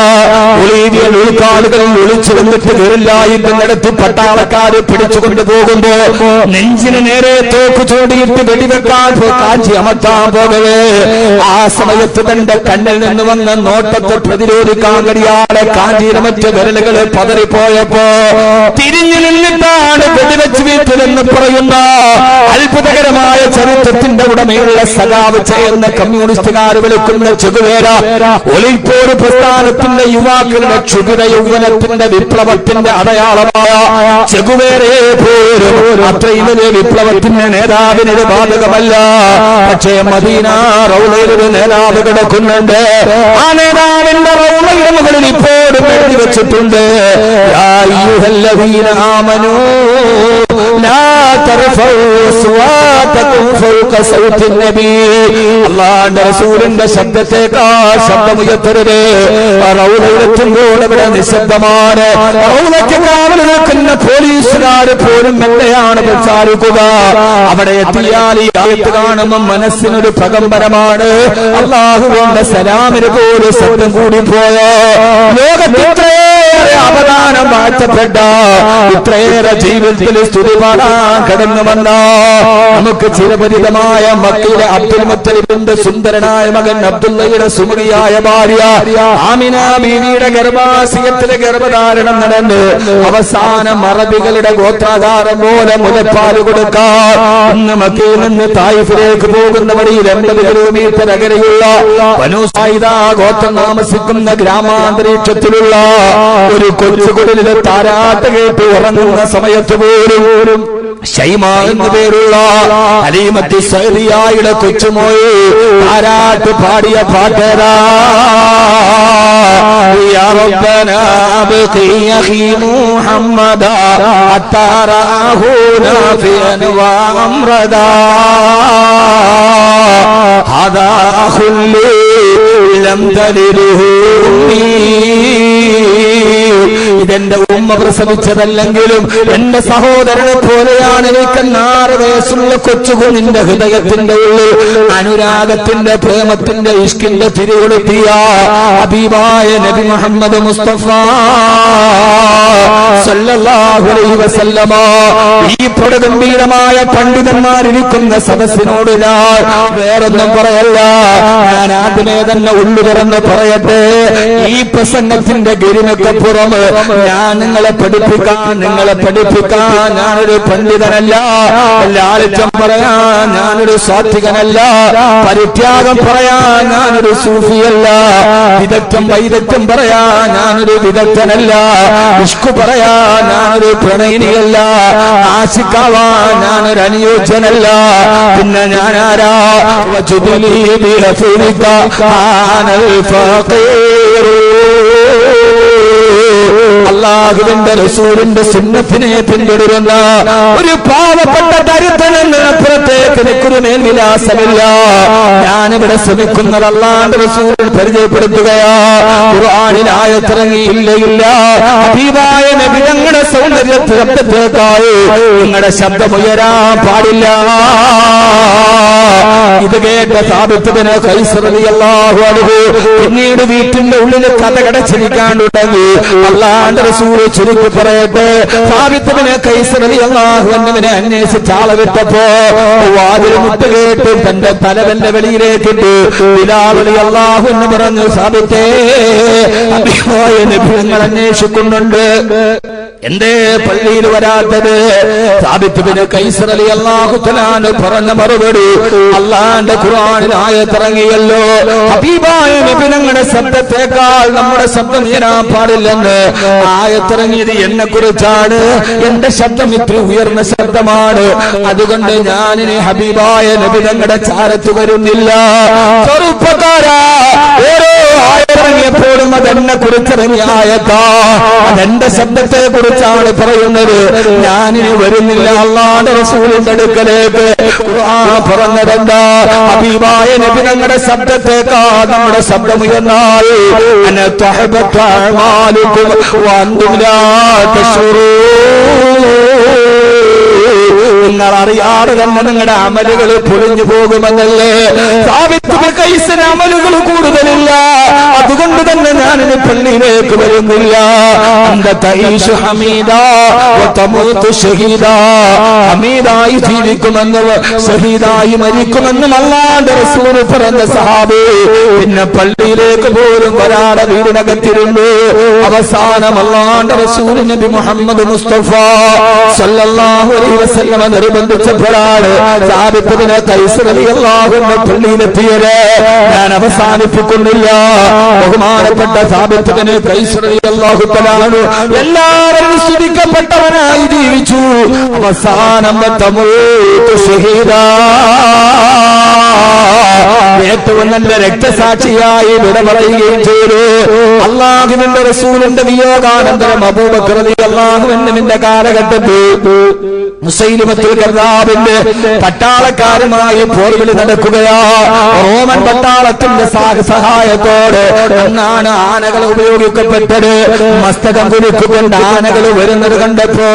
ബൊളീവിയൻ ഉൾക്കാടുകളിൽ ഒളിച്ചു വന്നിട്ട് ഗറില്ലായുദ്ധത്തിനടുത്ത് പട്ടാളക്കാര് പിടിച്ചുകൊണ്ടു പോകുമ്പോ നെഞ്ചിന് നേരെ തോക്ക് ചൂടിയിട്ട് വെടിവെക്കാൻ കാഞ്ചി അമർത്താൻ പോകവേ ആ സമയത്ത് തന്റെ കണ്ണിൽ നിന്ന് വന്ന നോട്ടത്തെ പ്രതിരോധിക്കാൻ കഴിയാതെ കാഞ്ചിയിലെ മറ്റ് വിരലുകളെ പതറിപ്പോയപ്പോ തിരിഞ്ഞു നിന്നിട്ടാണ് വെടിവെച്ച് വീട്ടിലെന്ന് പറയുന്ന അത്ഭുതകരമായ ചരിത്രത്തിന്റെ ഉടമയുള്ള സഖാവ് ചെയ്യുന്ന കമ്മ്യൂണിസ്റ്റുകാർ വിളിക്കുന്ന ചെഗുവേര ഒളിപ്പോര് പ്രസ്ഥാനത്തിന്റെ യുവാക്കളുടെ ക്ഷുഭിത യൗവനത്തിന്റെ വിപ്ലവത്തിന്റെ അടയാളമായ ചെഗുവേരയെ പോലും അത്രയും വലിയ വിപ്ലവത്തിന്റെ നേതാവിന് ബാധകമല്ല. പക്ഷേ മദീന റൗളയിലൊരു നേതാവ് കിടക്കുന്നുണ്ട്. ആ നേതാവിന്റെ റൗളയുടെ മുകളിൽ ഇപ്പോഴും എഴുതി വെച്ചിട്ടുണ്ട്, യാ അയ്യുഹല്ലദീന ആമനൂ ലാ തർഫഉ അസ്വാതകും ഫൗക സൗത്തിൻ നബി. അല്ലാഹുവിന്റെ റസൂലിന്റെ ശബ്ദത്തെക്കാൾ ശബ്ദമുയർത്തരുത്. റൗളയിലെത്തുമ്പോൾ അവിടെ നിശബ്ദമാണ്. റൗളയ്ക്ക് കാവൽ നിൽക്കുന്ന പോലീസുകാര് പോലും എവിടെയാണ് പ്രചാരിക്കുക? അവിടെ എത്തിയാൽ ഈ ആയത്ത് കാണുമ്പോൾ മനസ്സിനൊരു പ്രകമ്പനമാണ്. അല്ലാഹുവിന്റെ സലാമിന് പോലും ശബ്ദം കൂടിപ്പോയോ? ലോകത്തിത്രയേറെ അവദാനം മാറ്റപ്പെട്ട ഇത്രയേറെ ജീവിതത്തിൽ സ്തുതി പാടാൻ കടന്നു വന്ന നമുക്ക് ചിരപരിതമായ മക്കയിലെ അബ്ദുൽ മുത്തലിബിന്റെ സുന്ദരനായ മകൻ അബ്ദുള്ളയുടെ സുമുഖിയായ ഭാര്യ ആമിന ബീവിയുടെ ഗർഭാശയത്തിലെ ഗർഭധാരണം നടന്ന് അവസാനം അറബികളുടെ ഗോത്രാധാരം പോലെ മുലപ്പാല് കൊടുക്കാൻ ഇന്ന് മക്കയിൽ നിന്ന് തായിഫിലേക്ക് പോകുന്ന വഴിയിൽ 80 കിലോമീറ്റർ അകലെയുള്ള ബനൂ സായിദ ഗോത്രം താമസിക്കുന്ന ഗ്രാമാന്തരീക്ഷത്തിലുള്ള ഒരു കൊച്ചുകുടിലെ താരാട്ട് കേട്ട് ഉറങ്ങുന്ന സമയത്ത് പോലും ഷൈമ എന്നു പേരുള്ള ഹലീമത്തി സഅദിയയുടെ കൊച്ചുമോയി താരാട്ട് പാടിയ പാട്ടേരാ യാ റബ്ബനാ അബ്ഖി അഖി മുഹമ്മദാ അത്താറാഹു നാഫിയൻ വഅംറദാ ഹാദാ അഖുല്ലി ലം തലിദുഹു ഉമ്മീ. ഇതെന്റെ ഉമ്മ പ്രസവിച്ചതല്ലെങ്കിലും എന്റെ സഹോദരനെ പോലെയാണ് എനിക്കെന്ന 6 വയസ്സുള്ള കൊച്ചുകുഞ്ഞിന്റെ ഹൃദയത്തിന്റെ ഉള്ളിൽ അനുരാഗത്തിന്റെ പ്രേമത്തിന്റെ ഇഷ്കിന്റെ തിരികൊളുത്തിയ ഹബീബായ നബി മുഹമ്മദ് മുസ്തഫ സല്ലല്ലാഹു അലൈഹി വസല്ലമ. ഈ പ്രഗംഭീരമായ പണ്ഡിതന്മാരിരിക്കുന്ന സദസ്സിനോട് ഞാൻ വേറൊന്നും പറയല്ല. ഞാൻ ആദ്യമേ തന്നെ ഉള്ളു തുറന്ന് പറയട്ടെ, ഈ പ്രസംഗത്തിന്റെ ഗരിമയ്ക്കപ്പുറം ഞാൻ നിങ്ങളെ പഠിപ്പിക്കാൻ ഞാനൊരു പണ്ഡിതനല്ല, ലാളിത്യം പറയാൻ ഞാനൊരു സാത്വികനല്ല, പരിത്യാഗം പറയാൻ ഞാനൊരു സൂഫിയല്ല, വൈദഗ്ധ്യം പറയാൻ ഞാനൊരു വിദഗ്ധനല്ല, ഇഷ്കു പറയാൻ ഞാനൊരു പ്രണയിനിയല്ല, ആശിക്കാവാൻ ഞാനൊരു അനുയോജ്യനല്ല. പിന്നെ ഞാനാരാ? അല്ലാഹുവിന്റെ റസൂലിന്റെ സുന്നത്തിനെ പിന്തുടരുന്ന ഒരു പാവപ്പെട്ട ദരിദ്രനെന്ന് അപ്പുറത്തേക്ക് എനിക്കൊരു മേൽവിലാസമില്ല. ഞാനിവിടെ ശ്രമിക്കുന്നത് അല്ലാഹുവിന്റെ റസൂലിനെ പരിചയപ്പെടുത്തുകയാ. ഖുർആനിൽ ആയത്തിറങ്ങിയില്ല. ഹബീബായ നബി തങ്ങളുടെ സൗന്ദര്യത്തേക്കാൾ നിങ്ങളുടെ ശബ്ദമുയരാൻ പാടില്ല. ഇത് കേട്ട സാബിത്ത് ഇബ്നു ഖൈസ് റളിയല്ലാഹു അൻഹു പിന്നീട് വീട്ടിന്റെ ഉള്ളിൽ കഥകടച്ചിരിക്കാൻ തുടങ്ങി. അല്ലാഹുവിന്റെ റസൂൽ ചുരുക്കി പറയട്ടെ, സാബിത്ത് ഇബ്നു ഖൈസ് റളിയല്ലാഹു അൻഹുവിനെ അന്വേഷിച്ച് ആളെ വിട്ടപ്പോ വാതിൽ മുട്ട് കേട്ട് തന്റെ തലവന്റെ വെളിയിലേക്കിട്ട് ബിലാൽ റളിയല്ലാഹു അൻഹു പറഞ്ഞു, സാബിത്തേ, ഹബീബായ നബി നിങ്ങൾ അന്വേഷിക്കുന്നുണ്ട്, എന്തേ പള്ളിയിൽ വരാത്തത്? സാബിത്ത് ഇബ്നു ഖൈസ് റളിയല്ലാഹു തആല പറഞ്ഞ മറുപടി, അല്ലാഹുവിന്റെ ഖുർആനിൽ ആയത്തിറങ്ങിയല്ലോ, ഹബീബായ നബി തങ്ങളുടെ ശബ്ദത്തേക്കാൾ നമ്മുടെ ശബ്ദം ഉയരാൻ പാടില്ലെന്ന് ആയത്തിറങ്ങിയത് എന്നെ കുറിച്ചാണ്. എന്റെ ശബ്ദം ഇത്ര ഉയർന്ന ശബ്ദമാണ്, അതുകൊണ്ട് ഞാനിനി ഹബീബായ നബി തങ്ങളുടെ ചാരത്ത് വരുന്നില്ല. ചെറുപ്പക്കാരാ, ഓരോ ആയത്തിറങ്ങിയപ്പോഴും അതെന്നെ കുറിച്ചിറങ്ങിയ ആയത്താ, അതെന്റെ ശബ്ദത്തെ കുറിച്ചാണ് പറയുന്നത്. ഞാനിനി വരുന്നില്ല അല്ലാഹുവിന്റെ റസൂലിന്റെ അടുക്കലേക്ക്. ഖുർആൻ പറഞ്ഞതെന്താ? ഹബീബായ നബി തങ്ങളുടെ ശബ്ദത്തേക്കാൾ നമ്മുടെ ശബ്ദമുയർന്നാൽ നിങ്ങൾ അറിയാതെ തന്നെ നിങ്ങളുടെ അമലുകൾ പൊളിഞ്ഞു പോകുമെന്നല്ലേ? സാബിത്ത് ഇബ്നു ഖൈസിന് അമലുകൾ കൂടുതലില്ല, അതുകൊണ്ട് തന്നെ ഞാനിനി പള്ളിയിലേക്ക് വരുന്നില്ല. ഹമീദായി ജീവിക്കുമെന്നും ഷഹീദായി മരിക്കുമെന്നും അല്ലാഹുവിന്റെ റസൂൽ പറഞ്ഞ സഹാബി പിന്നെ പള്ളിയിലേക്ക് പോലും വരാതെ വീടിനകത്തിരുന്നു. അവസാനം അല്ലാഹുവിന്റെ റസൂൽ നബി മുഹമ്മദ് മുസ്തഫ സല്ലല്ലാഹു അലൈഹി വസല്ലം നിർബന്ധിച്ചപ്പോഴാണ് സാബിത്ത് ഇബ്നു ഖൈസ് റളിയല്ലാഹു അൻഹു പള്ളിയിലെത്തിയത്. ഞാൻ അവസാനിപ്പിക്കുന്നില്ല. ബഹുമാനപ്പെട്ട സാബിത്ത് ഇബ്നു ഖൈസ് റളിയല്ലാഹു തആല എല്ലാവരും സ്തുതിക്കപ്പെട്ടവനായി ജീവിച്ചു. അവസാനം ഷഹീദാ, ഏറ്റവും നല്ല രക്തസാക്ഷിയായി വിട പറയുകയും ചെയ്തു. അല്ലാഹുവിന്റെ റസൂലിന്റെ വിയോഗാനന്തരം അബൂബക്കർ റളിയല്ലാഹു അൻഹുവിന്റെ കാലഘട്ടത്തിൽ മുസൈലിമത്തുൽ കദ്ദാബിന്റെ പട്ടാളക്കാരുമായി പോർവിളി നടക്കുകയാ. റോമൻ പട്ടാളത്തിന്റെ സഹായത്തോടെ എന്നാണ് ആനകൾ ഉപയോഗിക്കപ്പെട്ടത്. മസ്തകം കുലുക്കുകൊണ്ട് ആനകൾ വരുന്നത് കണ്ടപ്പോ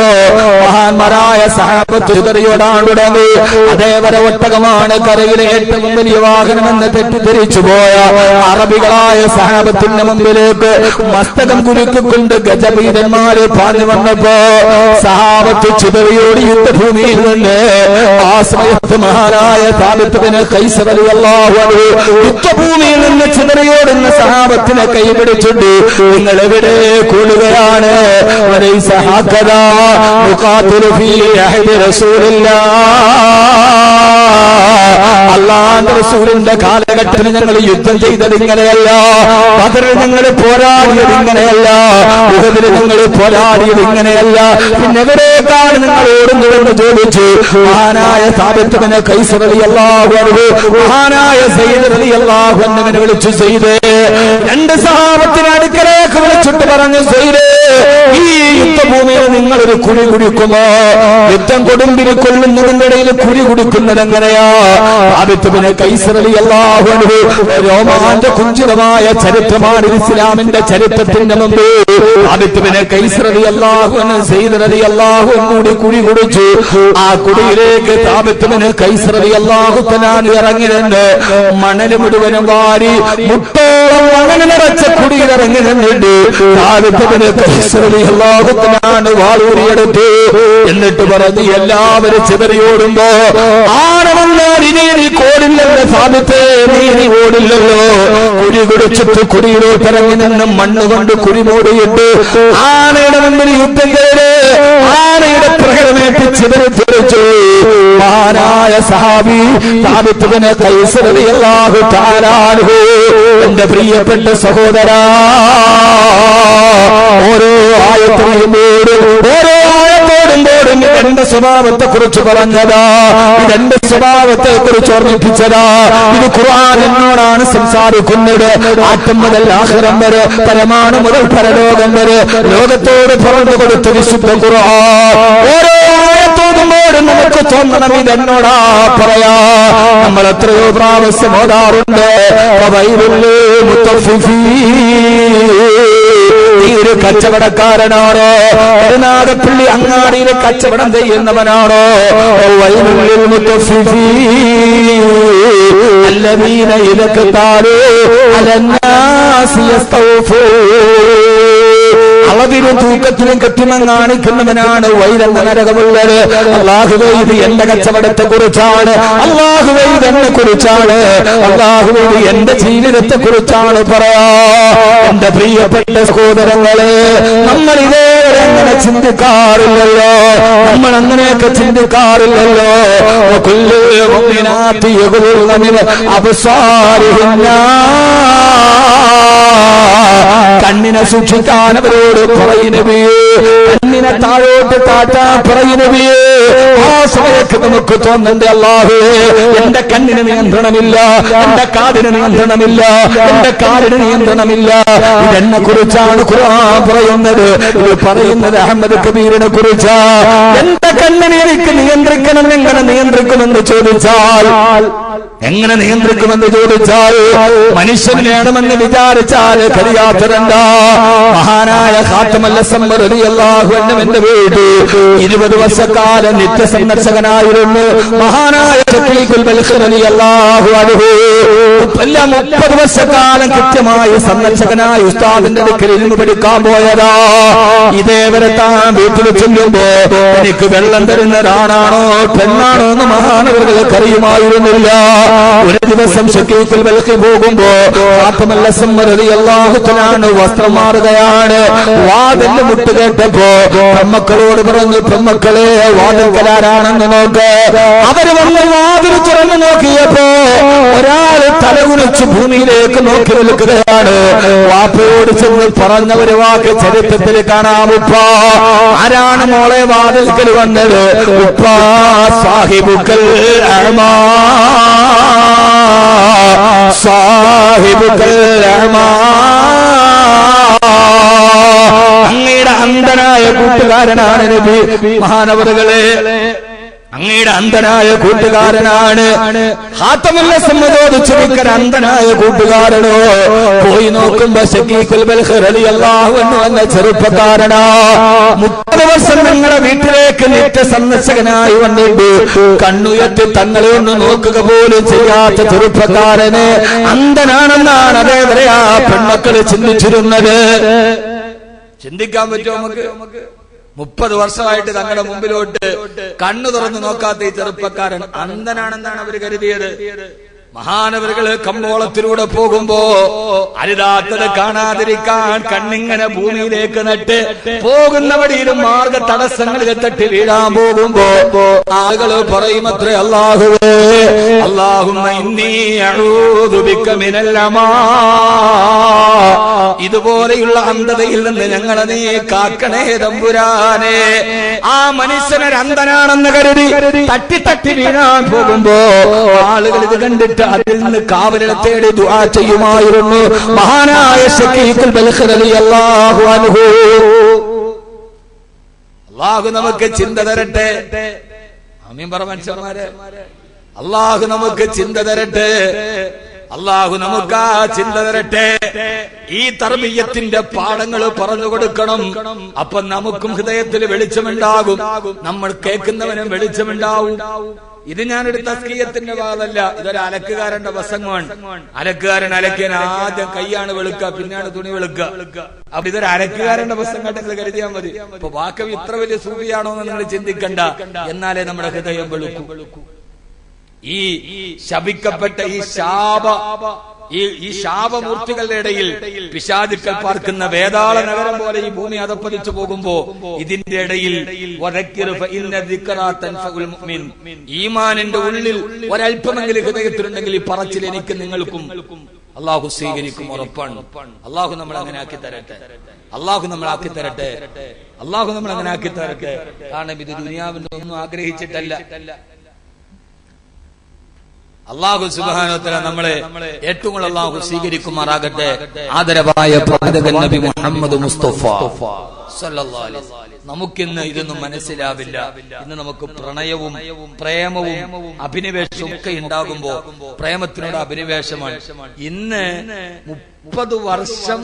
മഹാന്മാരായ സഹാബത്ത് ചിതറിയോടാൻ തുടങ്ങി. അതേവരെ ഒട്ടകമാണ് കരയിലെ ഏറ്റവും വലിയ വാഹനമെന്ന് തെറ്റിദ്ധരിച്ചു പോയ അറബികളായ സഹാബത്തിന്റെ മുമ്പിലേക്ക് മസ്തകം കുലുക്കിക്കൊണ്ട് ഗജപീഠന്മാര് പാഞ്ഞു വന്നപ്പോ സഹാബത്ത് ചിതറിയോടി യുദ്ധഭൂമിയിൽ നിന്ന് ആ സമയത്ത് മഹാനായ സാബിത്ത് ഇബ്നു ഖൈസ് റളിയല്ലാഹു അൻഹു യുദ്ധഭൂമിയിൽ നിന്ന് ചിതറിയോടുന്ന സഹാബത്തിനെ കൈപിടിച്ചിട്ട് നിങ്ങൾ എവിടെ കൂടുകയാണ്? അല്ലാഹുവിന്റെ റസൂലിന്റെ കാലഘട്ടത്തിൽ ഞങ്ങൾ യുദ്ധം ചെയ്തത് ഇങ്ങനെയല്ല, ബദറിൽ ഞങ്ങൾ പോരാടിയത് ഇങ്ങനെയല്ല, ഉഹദിൽ ഞങ്ങൾ പോരാടിയത് ഇങ്ങനെയല്ല, പിന്നെ എവിടേക്കാണ് നിങ്ങൾ ഓടുന്നതെന്ന് ചോദിച്ചു. മഹാനായ സാബിത്ത് ഇബ്നു ഖൈസ് റളിയല്ലാഹു അൻഹു മഹാനായ സയ്യിദ് റളിയല്ലാഹു അൻഹുവിനെ വിളിച്ചു. സയ്യിദ്, രണ്ട് സഹാബത്തിനെ അടുക്കലേക്ക് വിളിച്ചിട്ട് പറഞ്ഞു, സയ്യിദ്, ഈ യുദ്ധഭൂമിയിൽ നിങ്ങളൊരു കുഴി കുടിക്കുമോ? യുദ്ധം കൊടുമ്പിരി കൊള്ളുന്നതിന്റെ ഇടയിൽ കുഴി കുടിക്കുന്നത് എങ്ങനെയാ? സാബിത്ത് ബിൻ ഖൈസ് റളിയല്ലാഹു അൻഹു രോമാഞ്ച കുഞ്ചിതമായ ചരിത്രമാണ് ഇസ്ലാമിന്റെ ചരിത്രത്തിന്റെ മുമ്പ്. സാബിത്ത് ബിൻ ഖൈസ് റളിയല്ലാഹു അൻഹു സയ്യിദ് റളിയല്ലാഹു അൻഹു കുഴി കുടിച്ചു. ആ കുഴിയിലേക്ക് സാബിത്ത് ബിൻ ഖൈസ് റളിയല്ലാഹു തആല ഇറങ്ങി നിന്ന് മണൽ മുഴുവനും വാരി മുട്ടോളം മണൽ നിറച്ച കുഴിയിൽ ഇറങ്ങി നിന്നിട്ട് സാബിത്ത് ബിൻ ഖൈസ് റളിയല്ലാഹു തആല വാളൂരിയെടുത്തു. എന്നിട്ട് പറഞ്ഞു, എല്ലാവരും ചിതറിയോടുമ്പോ ആണവന്നാൽ ഇനി കോടില്ലല്ലോ സാബിത്തേ, നീ ഓടില്ലല്ലോ. കുഴി കുടിച്ചിട്ട് കുഴിയിലോട്ട് ഇറങ്ങി നിന്ന് മണ്ണുകൊണ്ട് കുഴി മൂടിയിട്ട് ആനയുടെ മുമ്പിൽ യുദ്ധം ചെയ്ത് ആനയുടെ പ്രകടനേറ്റ് ചിതറി തെറിച്ചു. മഹാനായ സഹാബി സാബിത്ത് ബിൻ ഖൈസ് റളിയല്ലാഹു തആല അൻഹു. എന്റെ പ്രിയപ്പെട്ട സഹോദരാ, ഓരോ ആയത്തോടുമ്പോഴും എന്റെ സ്വഭാവത്തെ കുറിച്ച് പറഞ്ഞതാ, ഇതെന്റെ സ്വഭാവത്തെ കുറിച്ച് ഓർമ്മിപ്പിച്ചതാ. ഇത് ഖുർആൻ എന്നോടാണ് സംസാരിക്കുന്നത്. ആറ്റം മുതൽ ആഖിറം വരെ, പരമാണു മുതൽ പരലോകം വരെ ലോകത്തോട് പറഞ്ഞു കൊടുത്ത വിശുദ്ധ ഖുർആൻ. ഓരോ ആയത്തോടുമ്പോഴും നമുക്ക് തോന്നണം ഇതെന്നോടാ പറയാ. നമ്മൾ എത്രയോ പ്രാവശ്യം ഓതാറുണ്ട്, നീ ഒരു കച്ചവടക്കാരനാണോ? കരുനാഗപ്പള്ളി അങ്ങാടിയിലെ കച്ചവടം ചെയ്യുന്നവനാണോ? വൈലുൽ മുത്തഫിഫീൻ അല്ലദീന ഇദഖതാലു അലന്നാസി യസ്തൗഫൂൻ. അളവിലും തൂക്കത്തിലും കൃത്രിമം കാണിക്കുന്നവനാണ് വൈരെന്ന നരകമുള്ളത്. അല്ലാഹുവേ, ഇത് എന്റെ കച്ചവടത്തെ കുറിച്ചാണ്. അല്ലാഹുവേ, ഇത് എന്നെ കുറിച്ചാണ്. അല്ലാഹുവേ, ഇത് എന്റെ ജീവിതത്തെ കുറിച്ചാണ് പറയാ. എന്റെ പ്രിയപ്പെട്ട സഹോദരങ്ങളെ, നമ്മൾ ഇതേവരെ അങ്ങനെ ചിന്തിക്കാറില്ലല്ലോ. നമ്മൾ അങ്ങനെയൊക്കെ ചിന്തിക്കാറില്ലല്ലോ. കണ്ണിനെ സൂക്ഷിക്കാൻ അവരോട് പറയുന്നവയെ, കണ്ണിനെ താഴോട്ട് താറ്റാൻ പറയുന്നവയെ. ആ സമയത്ത് നമുക്ക് തോന്നുന്നുണ്ട്, അല്ലാഹുവേ, എന്റെ കണ്ണിന് നിയന്ത്രണമില്ല, എന്റെ കാതിന് നിയന്ത്രണമില്ല, എന്റെ കാലിന് നിയന്ത്രണമില്ല. ഇതെന്നെ കുറിച്ചാണ് ഖുർആൻ പറയുന്നത്. ഇത് പറയുന്നത് അഹമ്മദ് കബീറിനെ കുറിച്ചാ. എന്റെ കണ്ണിനെ എനിക്ക് നിയന്ത്രിക്കണം. എങ്ങനെ നിയന്ത്രിക്കുമെന്ന് ചോദിച്ചാൽ, എങ്ങനെ നിയന്ത്രിക്കുമെന്ന് ചോദിച്ചാൽ, മനുഷ്യൻ വേണമെന്ന് വിചാരിച്ചാൽ കഴിയാത്തതെന്താ? മഹാനായ ഖാത്തമുൽ അസ്മ റളിയല്ലാഹു അൻഹു എന്റെ വീട്ടിൽ 20 വർഷക്കാലം നിത്യ സന്ദർശകനായിരുന്നു. മഹാനായ ശഖീഖുൽ ബൽഖ് റളിയല്ലാഹു അൻഹു 30 വർഷക്കാലം കൃത്യമായി സന്ദർശകനായ ഉസ്താദിന്റെ അടുക്കൽ ഇൽമു പഠിക്കാൻ പോയതാ. ഇതേവരെ താൻ വീട്ടിൽ ചെല്ലുമ്പോ എനിക്ക് വെള്ളം തരുന്നതാണാണോ പെണ്ണാണോ എന്ന് മഹാനവറുകൾക്ക് അറിയുമായിരുന്നില്ല. ഒരു ദിവസം ശഖീഖുൽ ബൽഖ് പോകുമ്പോ ഖാത്തമുൽ അസ്മ റളിയല്ലാഹു തആല വസ്ത്രം മാറുകയാണ്. വാതിലിന് മുട്ട് കേട്ടപ്പോ പെൺമക്കളോട് പറഞ്ഞു, പെൺമക്കളെ, വാതിൽക്കലാരാണെന്ന് നോക്ക്. അവര് വന്ന് വാതിൽ തുറന്നു നോക്കിയപ്പോ ഒരാൾ തലകുനിച്ച് ഭൂമിയിലേക്ക് നോക്കി നിൽക്കുകയാണ്. വാപ്പയോട് ചെന്ന് പറഞ്ഞ ഒരു വാക്ക് ചരിത്രത്തിൽ കാണാം. ഉപ്പ, ആരാണ് മോളെ വാതിൽക്കൽ വന്നത്? ഉപ്പ, സാഹിബുക്കൽ അഅ്മാ, സാഹിബുക്കൽ അഅ്മാ. അങ്ങയുടെ അന്ധനായ കൂട്ടുകാരനാണ് നബി. മഹാനവറുകളെ, അങ്ങയുടെ അന്ധനായ കൂട്ടുകാരനാണ്. ഖാത്തമുൽ അസ്മയോട് ചോദിക്കാൻ അന്ധനായ കൂട്ടുകാരനോ? പോയി നോക്കുമ്പോ ശഖീഖുൽ ബൽഖ് റളിയല്ലാഹു അൻഹു എന്ന ചെറുപ്പക്കാരനാ. 30 വർഷം നിങ്ങളുടെ വീട്ടിലേക്ക് നിത്യ സന്ദർശകനായി വന്നിട്ട് കണ്ണുയർത്തി തങ്ങളെ ഒന്ന് നോക്കുക പോലും ചെയ്യാത്ത ചെറുപ്പക്കാരന് അന്ധനാണെന്നാണ് അതേവരെ ആ പെൺമക്കള് ചിന്തിച്ചിരുന്നത്. ചിന്തിക്കാൻ പറ്റുമോ നമുക്ക്? 30 വർഷമായിട്ട് തങ്ങളുടെ മുമ്പിലോട്ട് കണ്ണു തുറന്നു നോക്കാത്ത ഈ ചെറുപ്പക്കാരൻ അന്ധനാണെന്നാണ് അവർ കരുതിയത്. മഹാനവറുകള് കമ്പോളത്തിലൂടെ പോകുമ്പോ അരുതാത്തത് കാണാതിരിക്കാൻ കണ്ണിങ്ങനെ ഭൂമിയിലേക്ക് നട്ട് പോകുന്ന വഴിയിലും മാർഗ തടസ്സങ്ങളിൽ തട്ടി വീഴാൻ പോകുമ്പോ ആളുകള് പറയുമത്രേ, അല്ലാഹുവേ, അല്ലാഹുമ്മ ഇന്നി അഊദു ബിക മിനൽ അമാ. ഇതുപോലെയുള്ള അന്ധതയിൽ നിന്ന് ഞങ്ങളെ നീ കാക്കണേ തമ്പുരാനെ. ആ മനുഷ്യനൊരു അന്ധനാണെന്ന് കരുതി തട്ടി തട്ടി വീഴാൻ പോകുമ്പോ ആളുകൾ ഇത് കണ്ടിട്ട് അതിൽ നിന്ന് കാവലിനെ തേടി ദുആ ചെയ്യുമായിരുന്നു. മഹാനായ ശഖീഖുൽ ബൽഖ് റളിയല്ലാഹു അൻഹു അള്ളാഹു നമുക്ക് ചിന്ത തരട്ടെ. ആമീൻ പറ മനുഷ്യന്മാരെ. അള്ളാഹു നമുക്ക് ചിന്ത തരട്ടെ. അള്ളാഹു നമുക്ക് ആ ചിന്ത തരട്ടെ. ഈ തർബിയത്തിന്റെ പാഠങ്ങൾ പറഞ്ഞു കൊടുക്കണം. അപ്പൊ നമുക്കും ഹൃദയത്തിൽ വെളിച്ചമുണ്ടാകും, നമ്മൾ കേൾക്കുന്നവനും വെളിച്ചമുണ്ടാവും. ഇത് ഞാനൊരു തസ്കീയത്തിന്റെ ഭാഗമല്ല, ഇതൊരു അലക്കുകാരന്റെ പ്രസംഗമാണ്. അലക്കുകാരൻ അലക്കിയാൻ ആദ്യം കൈയാണ് വെളുക്കുക, പിന്നെയാണ് തുണി വെളുക്കുക. അപ്പൊ ഇതൊരു അലക്കുകാരന്റെ പ്രസംഗമായിട്ട് നിങ്ങൾ കരുതിയാൽ മതി. ഇപ്പൊ വാക്കവി ഇത്ര വലിയ സൂഫിയാണോ എന്ന് നിങ്ങൾ ചിന്തിക്കണ്ട. എന്നാലേ നമ്മുടെ ഹൃദയം വെളുക്കൂ. ഈ ശപിക്കപ്പെട്ട ഈ ശാപമൂർത്തികളുടെ ഇടയിൽ പിശാചുക്കൾ പാർക്കുന്ന വേതാള നഗരം പോലെ ഈ ഭൂമി അതപ്പതിച്ചു പോകുമ്പോ ഇതിന്റെ ഇടയിൽ ഈമാനിന്റെ ഉള്ളിൽ ഒരല്പമെങ്കിലും ഹൃദയത്തിലുണ്ടെങ്കിൽ ഈ പറച്ചിൽ എനിക്ക് നിങ്ങൾക്കും അള്ളാഹു സ്വീകരിക്കും, ഉറപ്പാണ്. അള്ളാഹു നമ്മൾ അങ്ങനെ ആക്കി തരട്ടെ. അള്ളാഹു നമ്മളാക്കി തരട്ടെ. അള്ളാഹു നമ്മൾ അങ്ങനെ ആക്കി തരട്ടെ. കാരണം ഇത് ദുനിയാവിന്റെ ഒന്നും ആഗ്രഹിച്ചിട്ടല്ല. അള്ളാഹു സുബ്ഹാനഹു വ തആല നമ്മളെ ഏറ്റവും കൂടുതൽ അള്ളാഹു സ്വീകരിക്കുമാറാകട്ടെ. ആദരവായ പ്രവാചകൻ നബി മുഹമ്മദ് മുസ്തഫ സല്ലല്ലാഹു അലൈഹി വസല്ലം. നമുക്കിന്ന് ഇതൊന്നും മനസ്സിലാവില്ല. ഇന്ന് നമുക്ക് പ്രണയവും പ്രേമവും അഭിനിവേശവും ഒക്കെ ഉണ്ടാകുമ്പോ പ്രേമത്തിനോട് അഭിനിവേശമാണ്. ഇന്ന് 30 വർഷം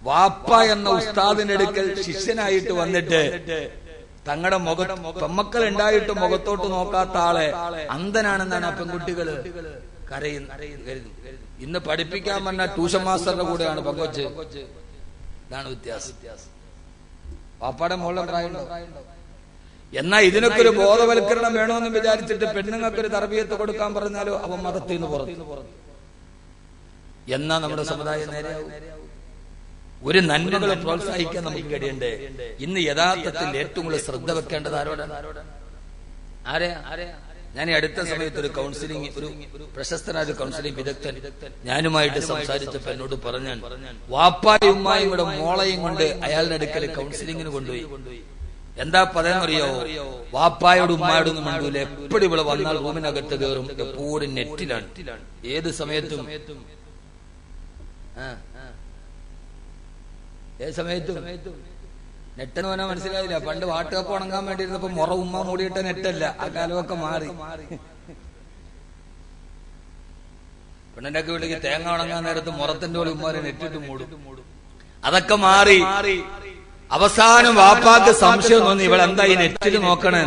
വാപ്പ എന്ന ഉസ്താദിന്റെ അടുക്കൽ ശിഷ്യനായിട്ട് വന്നിട്ട് തങ്ങളുടെ പെമ്മക്കൾ ഉണ്ടായിട്ട് മുഖത്തോട്ട് നോക്കാത്ത ആളെ അന്ധനാണെന്നാണ് ആ പെൺകുട്ടികള് കരയുന്നത്. ഇന്ന് പഠിപ്പിക്കാൻ പറഞ്ഞ ട്യൂഷൻ മാസ്റ്ററുടെ കൂടെയാണ് പെങ്കൊച്ച്. ഇതാണ് വ്യത്യാസം. പാപ്പാടെ മോളുടെ പ്രായമുണ്ടോ? എന്നാ ഇതിനൊക്കെ ഒരു ബോധവൽക്കരണം വേണമെന്ന് വിചാരിച്ചിട്ട് പെണ്ണുങ്ങൾക്കൊരു തർബിയത്ത് കൊടുക്കാൻ പറഞ്ഞാലോ അവൻ മതത്തിൽ നിന്ന് പുറത്തു. എന്നാ നമ്മുടെ സമുദായം നേരെയാവും. ഒരു നന്മകളെ പ്രോത്സാഹിക്കാൻ നമുക്ക് കഴിയണ്ടേ? ഇന്ന് യഥാർത്ഥത്തിൽ ഏറ്റവും കൂടുതൽ ശ്രദ്ധ വെക്കേണ്ടത് ആരോടാണ്? ഞാൻ ഈ അടുത്ത സമയത്ത് ഒരു കൗൺസിലിംഗ്, ഒരു പ്രശസ്തനായ ഒരു കൗൺസിലിംഗ് വിദഗ്ധൻ ഞാനുമായിട്ട് സംസാരിച്ചപ്പോ എന്നോട് പറഞ്ഞാൽ, വാപ്പായും ഉമ്മായും കൂടെ മോളയും കൊണ്ട് അയാളുടെ അടുക്കൽ കൗൺസിലിംഗിന് കൊണ്ടുപോയി. എന്താ പറയാന്നറിയോ? വാപ്പായോട് ഉമ്മായോടൊന്നും മിണ്ടൂല. എപ്പോഴും ഇവിടെ വന്നാൽ റൂമിനകത്ത് കയറും. എപ്പോഴും നെറ്റിലാണ്, ഏത് സമയത്തും നെട്ടെന്ന് പറഞ്ഞാൽ മനസ്സിലായില്ല. പണ്ട് വാട്ടുകപ്പ് ഉണങ്ങാൻ വേണ്ടിയിരുന്നപ്പോ മുറ ഉമ്മ മൂടിയിട്ട നെറ്റല്ല. ആ കാലമൊക്കെ മാറി. പെണ്ണിന്റെ ഒക്കെ വീട്ടിലേക്ക് തേങ്ങ ഉണങ്ങാൻ നേരത്ത് മുറത്തിന്റെ പോലെ ഉമ്മാരെ നെറ്റിട്ട് മൂടും. അതൊക്കെ മാറി. അവസാനം വാപ്പാക്ക് സംശയം തോന്നി, ഇവളെന്താ ഈ നെറ്റിൽ നോക്കണേ?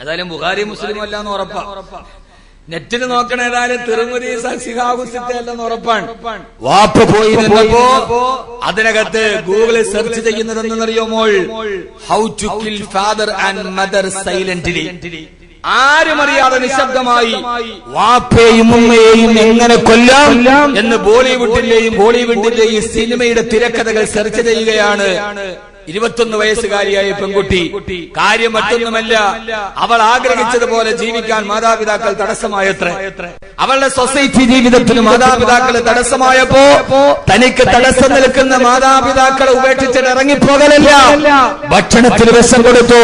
ഏതായാലും ബുഖാരി മുസ്ലിം അല്ലാന്ന് ഉറപ്പാ. നെറ്റിൽ നോക്കണ ഏതായാലും തിരുമുരി സഹിഹാകുസിറ്റല്ലെന്ന് ഉറപ്പാണ്. വാപ്പ പോയി നിന്നപ്പോ അതിനകത്ത് ഗൂഗിളിൽ സെർച്ച് ചെയ്യുന്നതെന്നറിയോമോൾ, how to kill father and mother silently. ആരും അറിയാതെ നിശബ്ദമായി വാപ്പയെയും ഉമ്മയെയും എങ്ങനെ കൊല്ലാം എന്ന് ബോളിവുഡിന്റെയും ഹോളിവുഡിന്റെയും സിനിമയുടെ തിരക്കഥകൾ സെർച്ച് ചെയ്യുകയാണ്. 21 വയസ്സുകാരിയായ പെൺകുട്ടി. കാര്യം മറ്റൊന്നുമല്ല, അവൾ ആഗ്രഹിച്ചതുപോലെ ജീവിക്കാൻ മാതാപിതാക്കൾ തടസ്സമായത്രേ. അവളുടെ സൊസൈറ്റി ജീവിതത്തിന് മാതാപിതാക്കൾ തടസ്സമായപ്പോ തനിക്ക് തടസ്സം നിൽക്കുന്ന മാതാപിതാക്കളെ ഉപേക്ഷിച്ചിട്ട് ഇറങ്ങിപ്പോകലല്ല, ഭക്ഷണത്തിന് വിഷം കൊടുത്തു,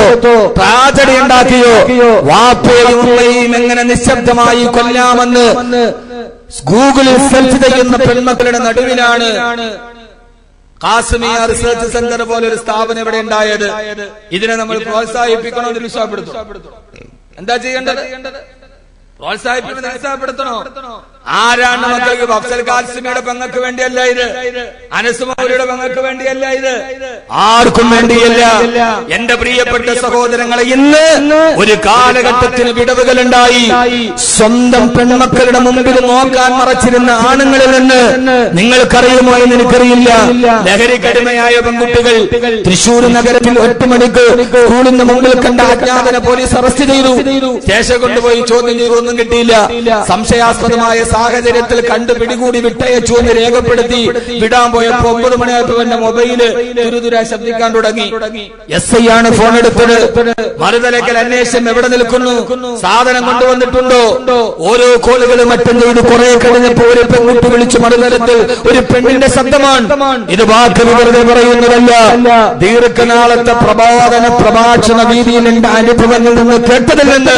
ട്രാജഡി ഉണ്ടാക്കിയോ. വാപ്പയും ഉമ്മയും എങ്ങനെ നിശബ്ദമായി കൊല്ലാമെന്ന് ഗൂഗിളിൽ സെർച്ച് ചെയ്യുന്ന പെൺമക്കളുടെ നടുവിലാണ് കാശ്മീർ റിസർച്ച് സെന്റർ പോലെ ഒരു സ്ഥാപനം ഇവിടെ ഉണ്ടായത്. ഇതിനെ നമ്മൾ പ്രോത്സാഹിപ്പിക്കണോ, നിരുത്സാഹപ്പെടുത്തണോ? എന്താ ചെയ്യേണ്ടത്? പ്രോത്സാഹിപ്പിക്കണോ? ആരാണ് മക്കൾക്ക്? അഫ്സൽ കാസിമിയുടെ പെങ്ങൾക്ക് വേണ്ടിയല്ല ഇത്, അനസ് മൗലിയുടെ പെങ്ങൾക്ക് വേണ്ടിയല്ല ഇത്, ആർക്കും വേണ്ടിയല്ല. എന്റെ പ്രിയപ്പെട്ട സഹോദരങ്ങളെ, ഇന്ന് ഒരു കാലഘട്ടത്തിന് വിടവുകളുണ്ടായി. സ്വന്തം പെൺമക്കളുടെ മുമ്പിൽ നോക്കാൻ മറച്ചിരുന്ന ആണുങ്ങളിൽ നിന്ന് നിങ്ങൾക്കറിയുമോ എന്ന് എനിക്കറിയില്ല, ലഹരിക്കടിമയായ പെൺകുട്ടികൾ തൃശൂർ നഗരത്തിൽ 8 മണിക്ക് സ്കൂളിന് മുമ്പിൽ കണ്ട അജ്ഞാതനെ പോലീസ് അറസ്റ്റ് ചെയ്തു. സ്റ്റേഷൻ കൊണ്ടുപോയി ചോദ്യം ചെയ്തു, ഒന്നും കിട്ടിയില്ല. സംശയാസ്പദമായ സാഹചര്യത്തിൽ കണ്ടു പിടികൂടി വിട്ടയച്ചു എന്ന് രേഖപ്പെടുത്തി വിടാൻ പോയപ്പോ 9 മണിയായപ്പോ എന്റെ മൊബൈല് തുരുതുരാ ശബ്ദിക്കാൻ തുടങ്ങി. SI ആണ് ഫോൺ എടുത്തത്. മറുതലക്കൽ അന്വേഷണം എവിടെ നിൽക്കുന്നു? സാധനം കൊണ്ടുവന്നിട്ടുണ്ടോ? ഓരോ കോളുകളും അറ്റൻഡ് ചെയ്ത് കുറെ കഴിഞ്ഞപ്പോ ഒരു പെൺകുട്ടി വിളിച്ചു മറുതലത്തിൽ ഒരു പെണ്ണിന്റെ ശബ്ദമാണ്. ഇത് വാക്ക് വെറുതെ പറയുന്നതല്ല, ദീർഘനാളത്തെ പ്രഭാഷണ രീതിയിൽ എന്റെ അനുഭവങ്ങളിൽ നിന്ന് കേട്ടതിൽ നിന്ന്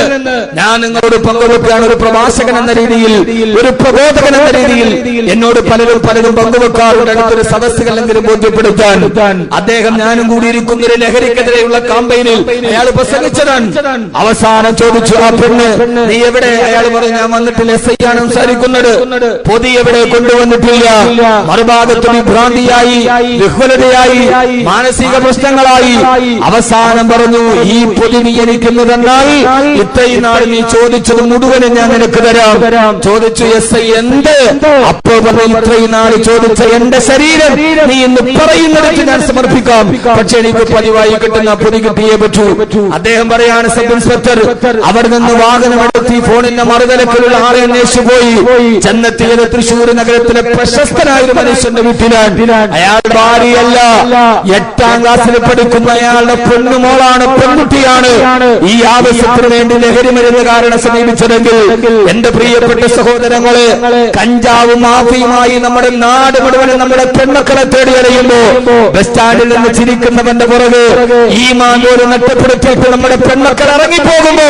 ഞാൻ നിങ്ങളോട് പങ്കുവെക്കുകയാണ്. ഒരു പ്രഭാഷകൻ എന്ന രീതിയിൽ ഒരു പ്രബോധകൻ എന്ന രീതിയിൽ എന്നോട് പലരും പങ്കുവെക്കാറുണ്ട്. അടുത്തൊരു സദസ്സുകളെങ്കിലും ബോധ്യപ്പെടുത്താൻ അദ്ദേഹം ഞാനും കൂടി ഇരിക്കുന്ന ഒരു ലഹരിക്കെതിരെയുള്ള കാമ്പയിനിൽ അയാൾ പ്രസംഗിച്ചതാണ്. അവസാനം ചോദിച്ചു, ആ പെണ്ണ് നീ എവിടെ? അയാൾ പറഞ്ഞു, ഞാൻ വന്നിട്ടില്ല, SI ആണ് സംസാരിക്കുന്നത്. പൊതി എവിടെ? കൊണ്ടുവന്നിട്ടില്ല. മറുഭാഗത്ത് വിഭ്രാന്തിയായി, വിഹ്വലതയായി, മാനസിക പ്രശ്നങ്ങളായി. അവസാനം പറഞ്ഞു, ഈ പൊതി നീ എനിക്കുന്നതെന്നാൽ ഇത്രയും നാൾ നീ ചോദിച്ചത് മുഴുവനും ഞാൻ നിനക്ക് തരാം. ചോദിച്ചു, SI എന്ത്? അപ്പോ പറഞ്ഞു, ഇത്രയും നാൾ ചോദിച്ച എന്റെ ശരീരം നീ ഇന്ന് പറയുന്നിടത്ത് ഞാൻ സമർപ്പിക്കാം, പക്ഷെ എനിക്ക് പതിവായി കിട്ടുന്ന പൊതി കിട്ടിയേ പറ്റൂ. അദ്ദേഹം പറയാണ്, സബ് ഇൻസ്പെക്ടർ അവിടെ നിന്ന് വാഹനമെടുത്തി ഫോണിന്റെ മറുതലത്തിലുള്ള ആളെ അന്വേഷിച്ചു പോയി. ചെന്നെത്തിയത് തൃശ്ശൂർ നഗരത്തിലെ പ്രശസ്തനായ ഒരു മനുഷ്യന്റെ വീട്ടിലാണ്. അയാൾ ഭാര്യയല്ല, 8ാം ക്ലാസ്സിൽ പഠിക്കുന്ന അയാളുടെ പെണ്ണുമോളാണ്, പെൺകുട്ടിയാണ്. ഈ ആവശ്യത്തിന് വേണ്ടി ലഹരി മരുന്ന് കാരണം സമീപിച്ചതെങ്കിൽ എന്റെ പ്രിയപ്പെട്ട സഹോദരങ്ങളെ, കഞ്ചാവ് മാഫിയുമായി നമ്മുടെ നാട് മുഴുവനും നമ്മുടെ പെൺമക്കളെ തേടി അറിയുമ്പോ ബസ് സ്റ്റാൻഡിൽ നിന്ന് ചിരിക്കുന്നവന്റെ പുറകെ ഈ മാനോട് നഷ്ടപ്പെടുത്തിയിട്ട് നമ്മുടെ പെൺമക്കൾ ഇറങ്ങിപ്പോകുമ്പോ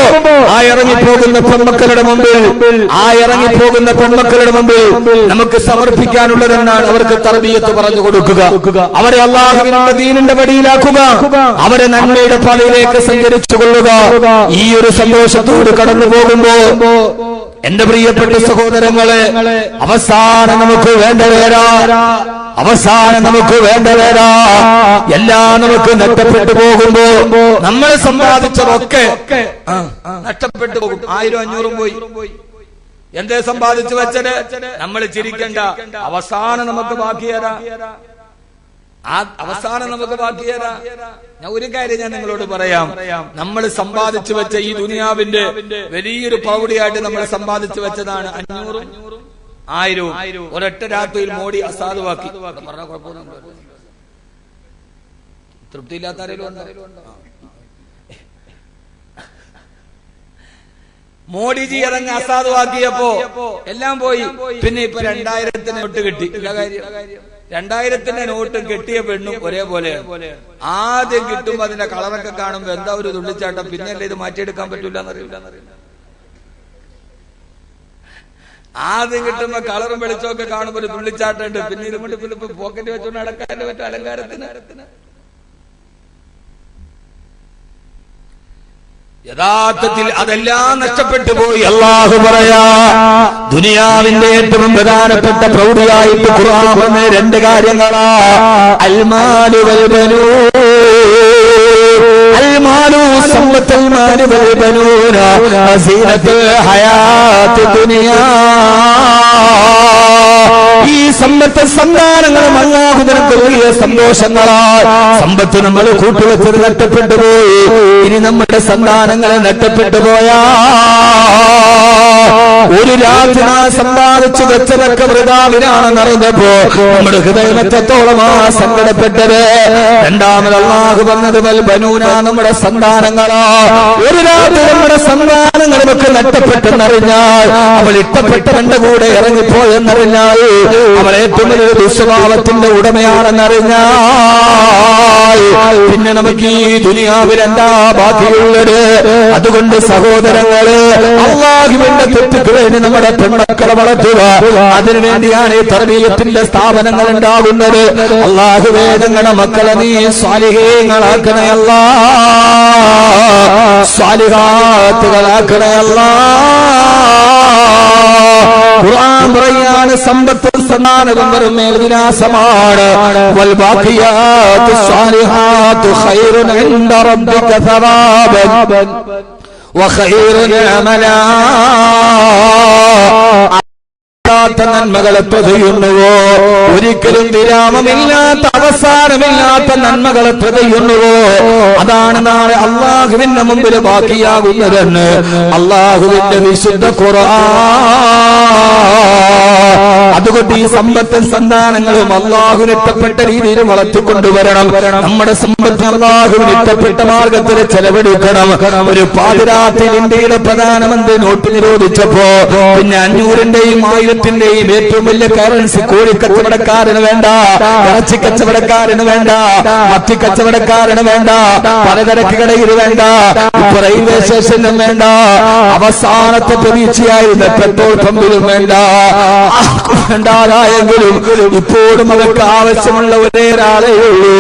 ആ ഇറങ്ങിപ്പോകുന്ന പെൺമക്കളുടെ മുമ്പിൽ നമുക്ക് സമർപ്പിക്കാനുള്ളതെന്നാണ് അവർക്ക് തർബീയത്ത് പറഞ്ഞു കൊടുക്കുക. അവരെ അല്ലാഹുവിന്റെ ദീനിന്റെ വഴിയിലാക്കുക, അവരെ നന്മയുടെ പാതയിലേക്ക് സഞ്ചരിച്ചു കൊള്ളുക. ഈ ഒരു സന്തോഷത്തോട് കടന്നു പോകുമ്പോ എന്റെ പ്രിയപ്പെട്ട സഹോദരങ്ങളെ, അവസാനം നമുക്ക് വേണ്ടവരാ എല്ലാം നമുക്ക് നഷ്ടപ്പെട്ടു പോകുമ്പോ നമ്മൾ സമ്പാദിച്ചതൊക്കെ നഷ്ടപ്പെട്ടു പോകും. 1000-500 പോയി. എന്തേ സമ്പാദിച്ചു വെച്ചത്? നമ്മൾ ചിരിക്കണ്ട, അവസാനം നമുക്ക് ബാക്കിയേരാ. ഞാൻ ഒരു കാര്യം ഞാൻ നിങ്ങളോട് പറയാം. നമ്മൾ സമ്പാദിച്ചു വെച്ച ഈ ദുനിയാവിന്റെ വലിയൊരു പൗടിയായിട്ട് നമ്മൾ സമ്പാദിച്ചു വെച്ചതാണ് 500-1000 ഒരൊറ്റ രാത്രിയിൽ മോഡി അസാധുവാക്കി. പറഞ്ഞ കുഴപ്പമൊന്നും തൃപ്തിയില്ലാത്ത ആരെങ്കിലും ഉണ്ടോ? മോഡിജി ഇറങ്ങി അസാധുവാക്കിയപ്പോ എല്ലാം പോയി. പിന്നെ ഇപ്പൊ 2000 നോട്ട് കിട്ടി. 2000 നോട്ട് കെട്ടിയ പെണ്ണും ഒരേപോലെ. ആദ്യം കിട്ടുമ്പോ അതിന്റെ കളറൊക്കെ കാണുമ്പോ എന്താ ഒരു തുള്ളിച്ചാട്ടം, പിന്നെയല്ലേ ഇത് മാറ്റിയെടുക്കാൻ പറ്റൂല എന്നറിയില്ല. ആദ്യം കിട്ടുമ്പോ കളറും വെളിച്ചമൊക്കെ കാണുമ്പോ ഒരു തുള്ളിച്ചാട്ടുണ്ട്. പിന്നെ ഇതുകൊണ്ട് പോക്കറ്റ് വെച്ചോണ്ട് നടക്കാൻ പറ്റും അലങ്കാരത്തിന്. യഥാർത്ഥത്തിൽ അതെല്ലാം നഷ്ടപ്പെട്ടു പോയി. അല്ലാഹു പറയാ, ദുനിയാവിന്റെ ഏറ്റവും പ്രധാനപ്പെട്ട പ്രൗഢിയായിട്ട് ഖുർആൻ പറഞ്ഞ 2 കാര്യങ്ങളാ. അൽമാലു വൽ ബനൂൻ. അൽമാലു സമ്പത്തുൽ മാലു വൽ ബനൂന സീനത്തുൽ ഹയാത്തുദ് ദുനിയാ. ഈ സമ്പത്ത് സന്താനങ്ങളും അല്ലാഹു നിനക്ക് വലിയ സന്തോഷങ്ങളാണ്. സമ്പത്ത് നമ്മൾ കൂട്ടുവെച്ചത് നഷ്ടപ്പെട്ടു പോയി. ഇനി നമ്മുടെ സന്താനങ്ങളെ നഷ്ടപ്പെട്ടു പോയാ ഒരു രാത്രി സമ്പാദിച്ചു വെച്ചതൊക്കെ വൃഥാവിനാണെന്ന് അറിഞ്ഞപ്പോ നമ്മുടെ ഹൃദയം എത്രത്തോളമാ സങ്കടപ്പെട്ടത്. രണ്ടാമത് അല്ലാഹു പറഞ്ഞത് വൽ ബനൂന, നമ്മുടെ സന്താനങ്ങളാ. ഒരു രാത്രി നമ്മുടെ സന്താനങ്ങളൊക്കെ നഷ്ടപ്പെട്ടെന്നറിഞ്ഞാൽ, അവൾ ഇഷ്ടപ്പെട്ടവന്റെ കൂടെ ഇറങ്ങിപ്പോയെന്നറിഞ്ഞാൽ, അവൾ ഏറ്റവും വലിയ ദുസ്വഭാവത്തിന്റെ ഉടമയാണെന്നറിഞ്ഞാൽ, പിന്നെ നമുക്ക് ഈ ദുനിയാവിൽ എന്താ ബാക്കിയുള്ളത്? അതുകൊണ്ട് സഹോദരങ്ങള്, അല്ലാഹുവിന്റെ തെറ്റുകളെ നമ്മുടെ പെൺമക്കളെ വളർത്തുക. അതിനുവേണ്ടിയാണ് ഈ തർബീയത്തിന്റെ സ്ഥാപനങ്ങൾ ഉണ്ടാകുന്നത്. അല്ലാഹുവേ, ഞങ്ങളുടെ മക്കളെ നീ സ്വാലിഹീങ്ങളാക്കണേ അല്ലാ, സ്വാലിഹാത്തുകളാക്കണേ അല്ലാ. ഖുർആൻ പറയാണ്, സമ്പത്തും സന്താനവും വെറും മേൽവിലാസമാണ്. വൽ ബാഖിയാത്തു സ്വാലിഹാത്തു ഖൈറുൻ ഇൻദ റബ്ബിക സവാബൻ വഖൈറുൻ അമലാ. നന്മകളെ പ്രതയുന്നുവോ? ഒരിക്കലും വിരാമമില്ലാത്ത അവസാനമില്ലാത്ത നന്മകളെ പ്രതയുന്നുവോ? അതാണ് നാളെ അല്ലാഹുവിന്റെ മുമ്പിൽ ബാക്കിയാകുന്നതെന്ന് അല്ലാഹുവിന്റെ വിശുദ്ധ ഖുർആൻ. അതുകൊണ്ട് ഈ സമ്പത്തും സന്താനങ്ങളും അല്ലാഹുവിന് ഇഷ്ടപ്പെട്ട രീതിയിൽ വളർത്തിക്കൊണ്ടുവരണം. നമ്മുടെ സമ്പത്ത് അല്ലാഹുവിന് ഇഷ്ടപ്പെട്ട മാർഗത്തിൽ ചെലവഴിക്കണം. ഒരു പാതിരാത്രി ഇന്ത്യയുടെ പ്രധാനമന്ത്രി നോട്ട് നിരോധിച്ചപ്പോ പിന്നെ 500-ന്റെയും 1000 കുവൈറ്റിന്റെയും ഏറ്റവും വലിയ കറൻസി കോഴി കച്ചവടക്കാരന് വേണ്ട, ഇറച്ചി കച്ചവടക്കാരന് വേണ്ട, മത്തി കച്ചവടക്കാരന് വേണ്ട, പലചരക്ക് കടയിൽ വേണ്ട, ഇപ്പൊ റെയിൽവേ സ്റ്റേഷനിലും വേണ്ട, അവസാനത്തെ പ്രതീക്ഷയായിരുന്ന പെട്രോൾ പമ്പിലും വേണ്ട, ആർക്കും വേണ്ടാതായെങ്കിലും ഇപ്പോഴും അവർക്ക് ആവശ്യമുള്ള ഒരേ ഒരാളേ ഉള്ളൂ.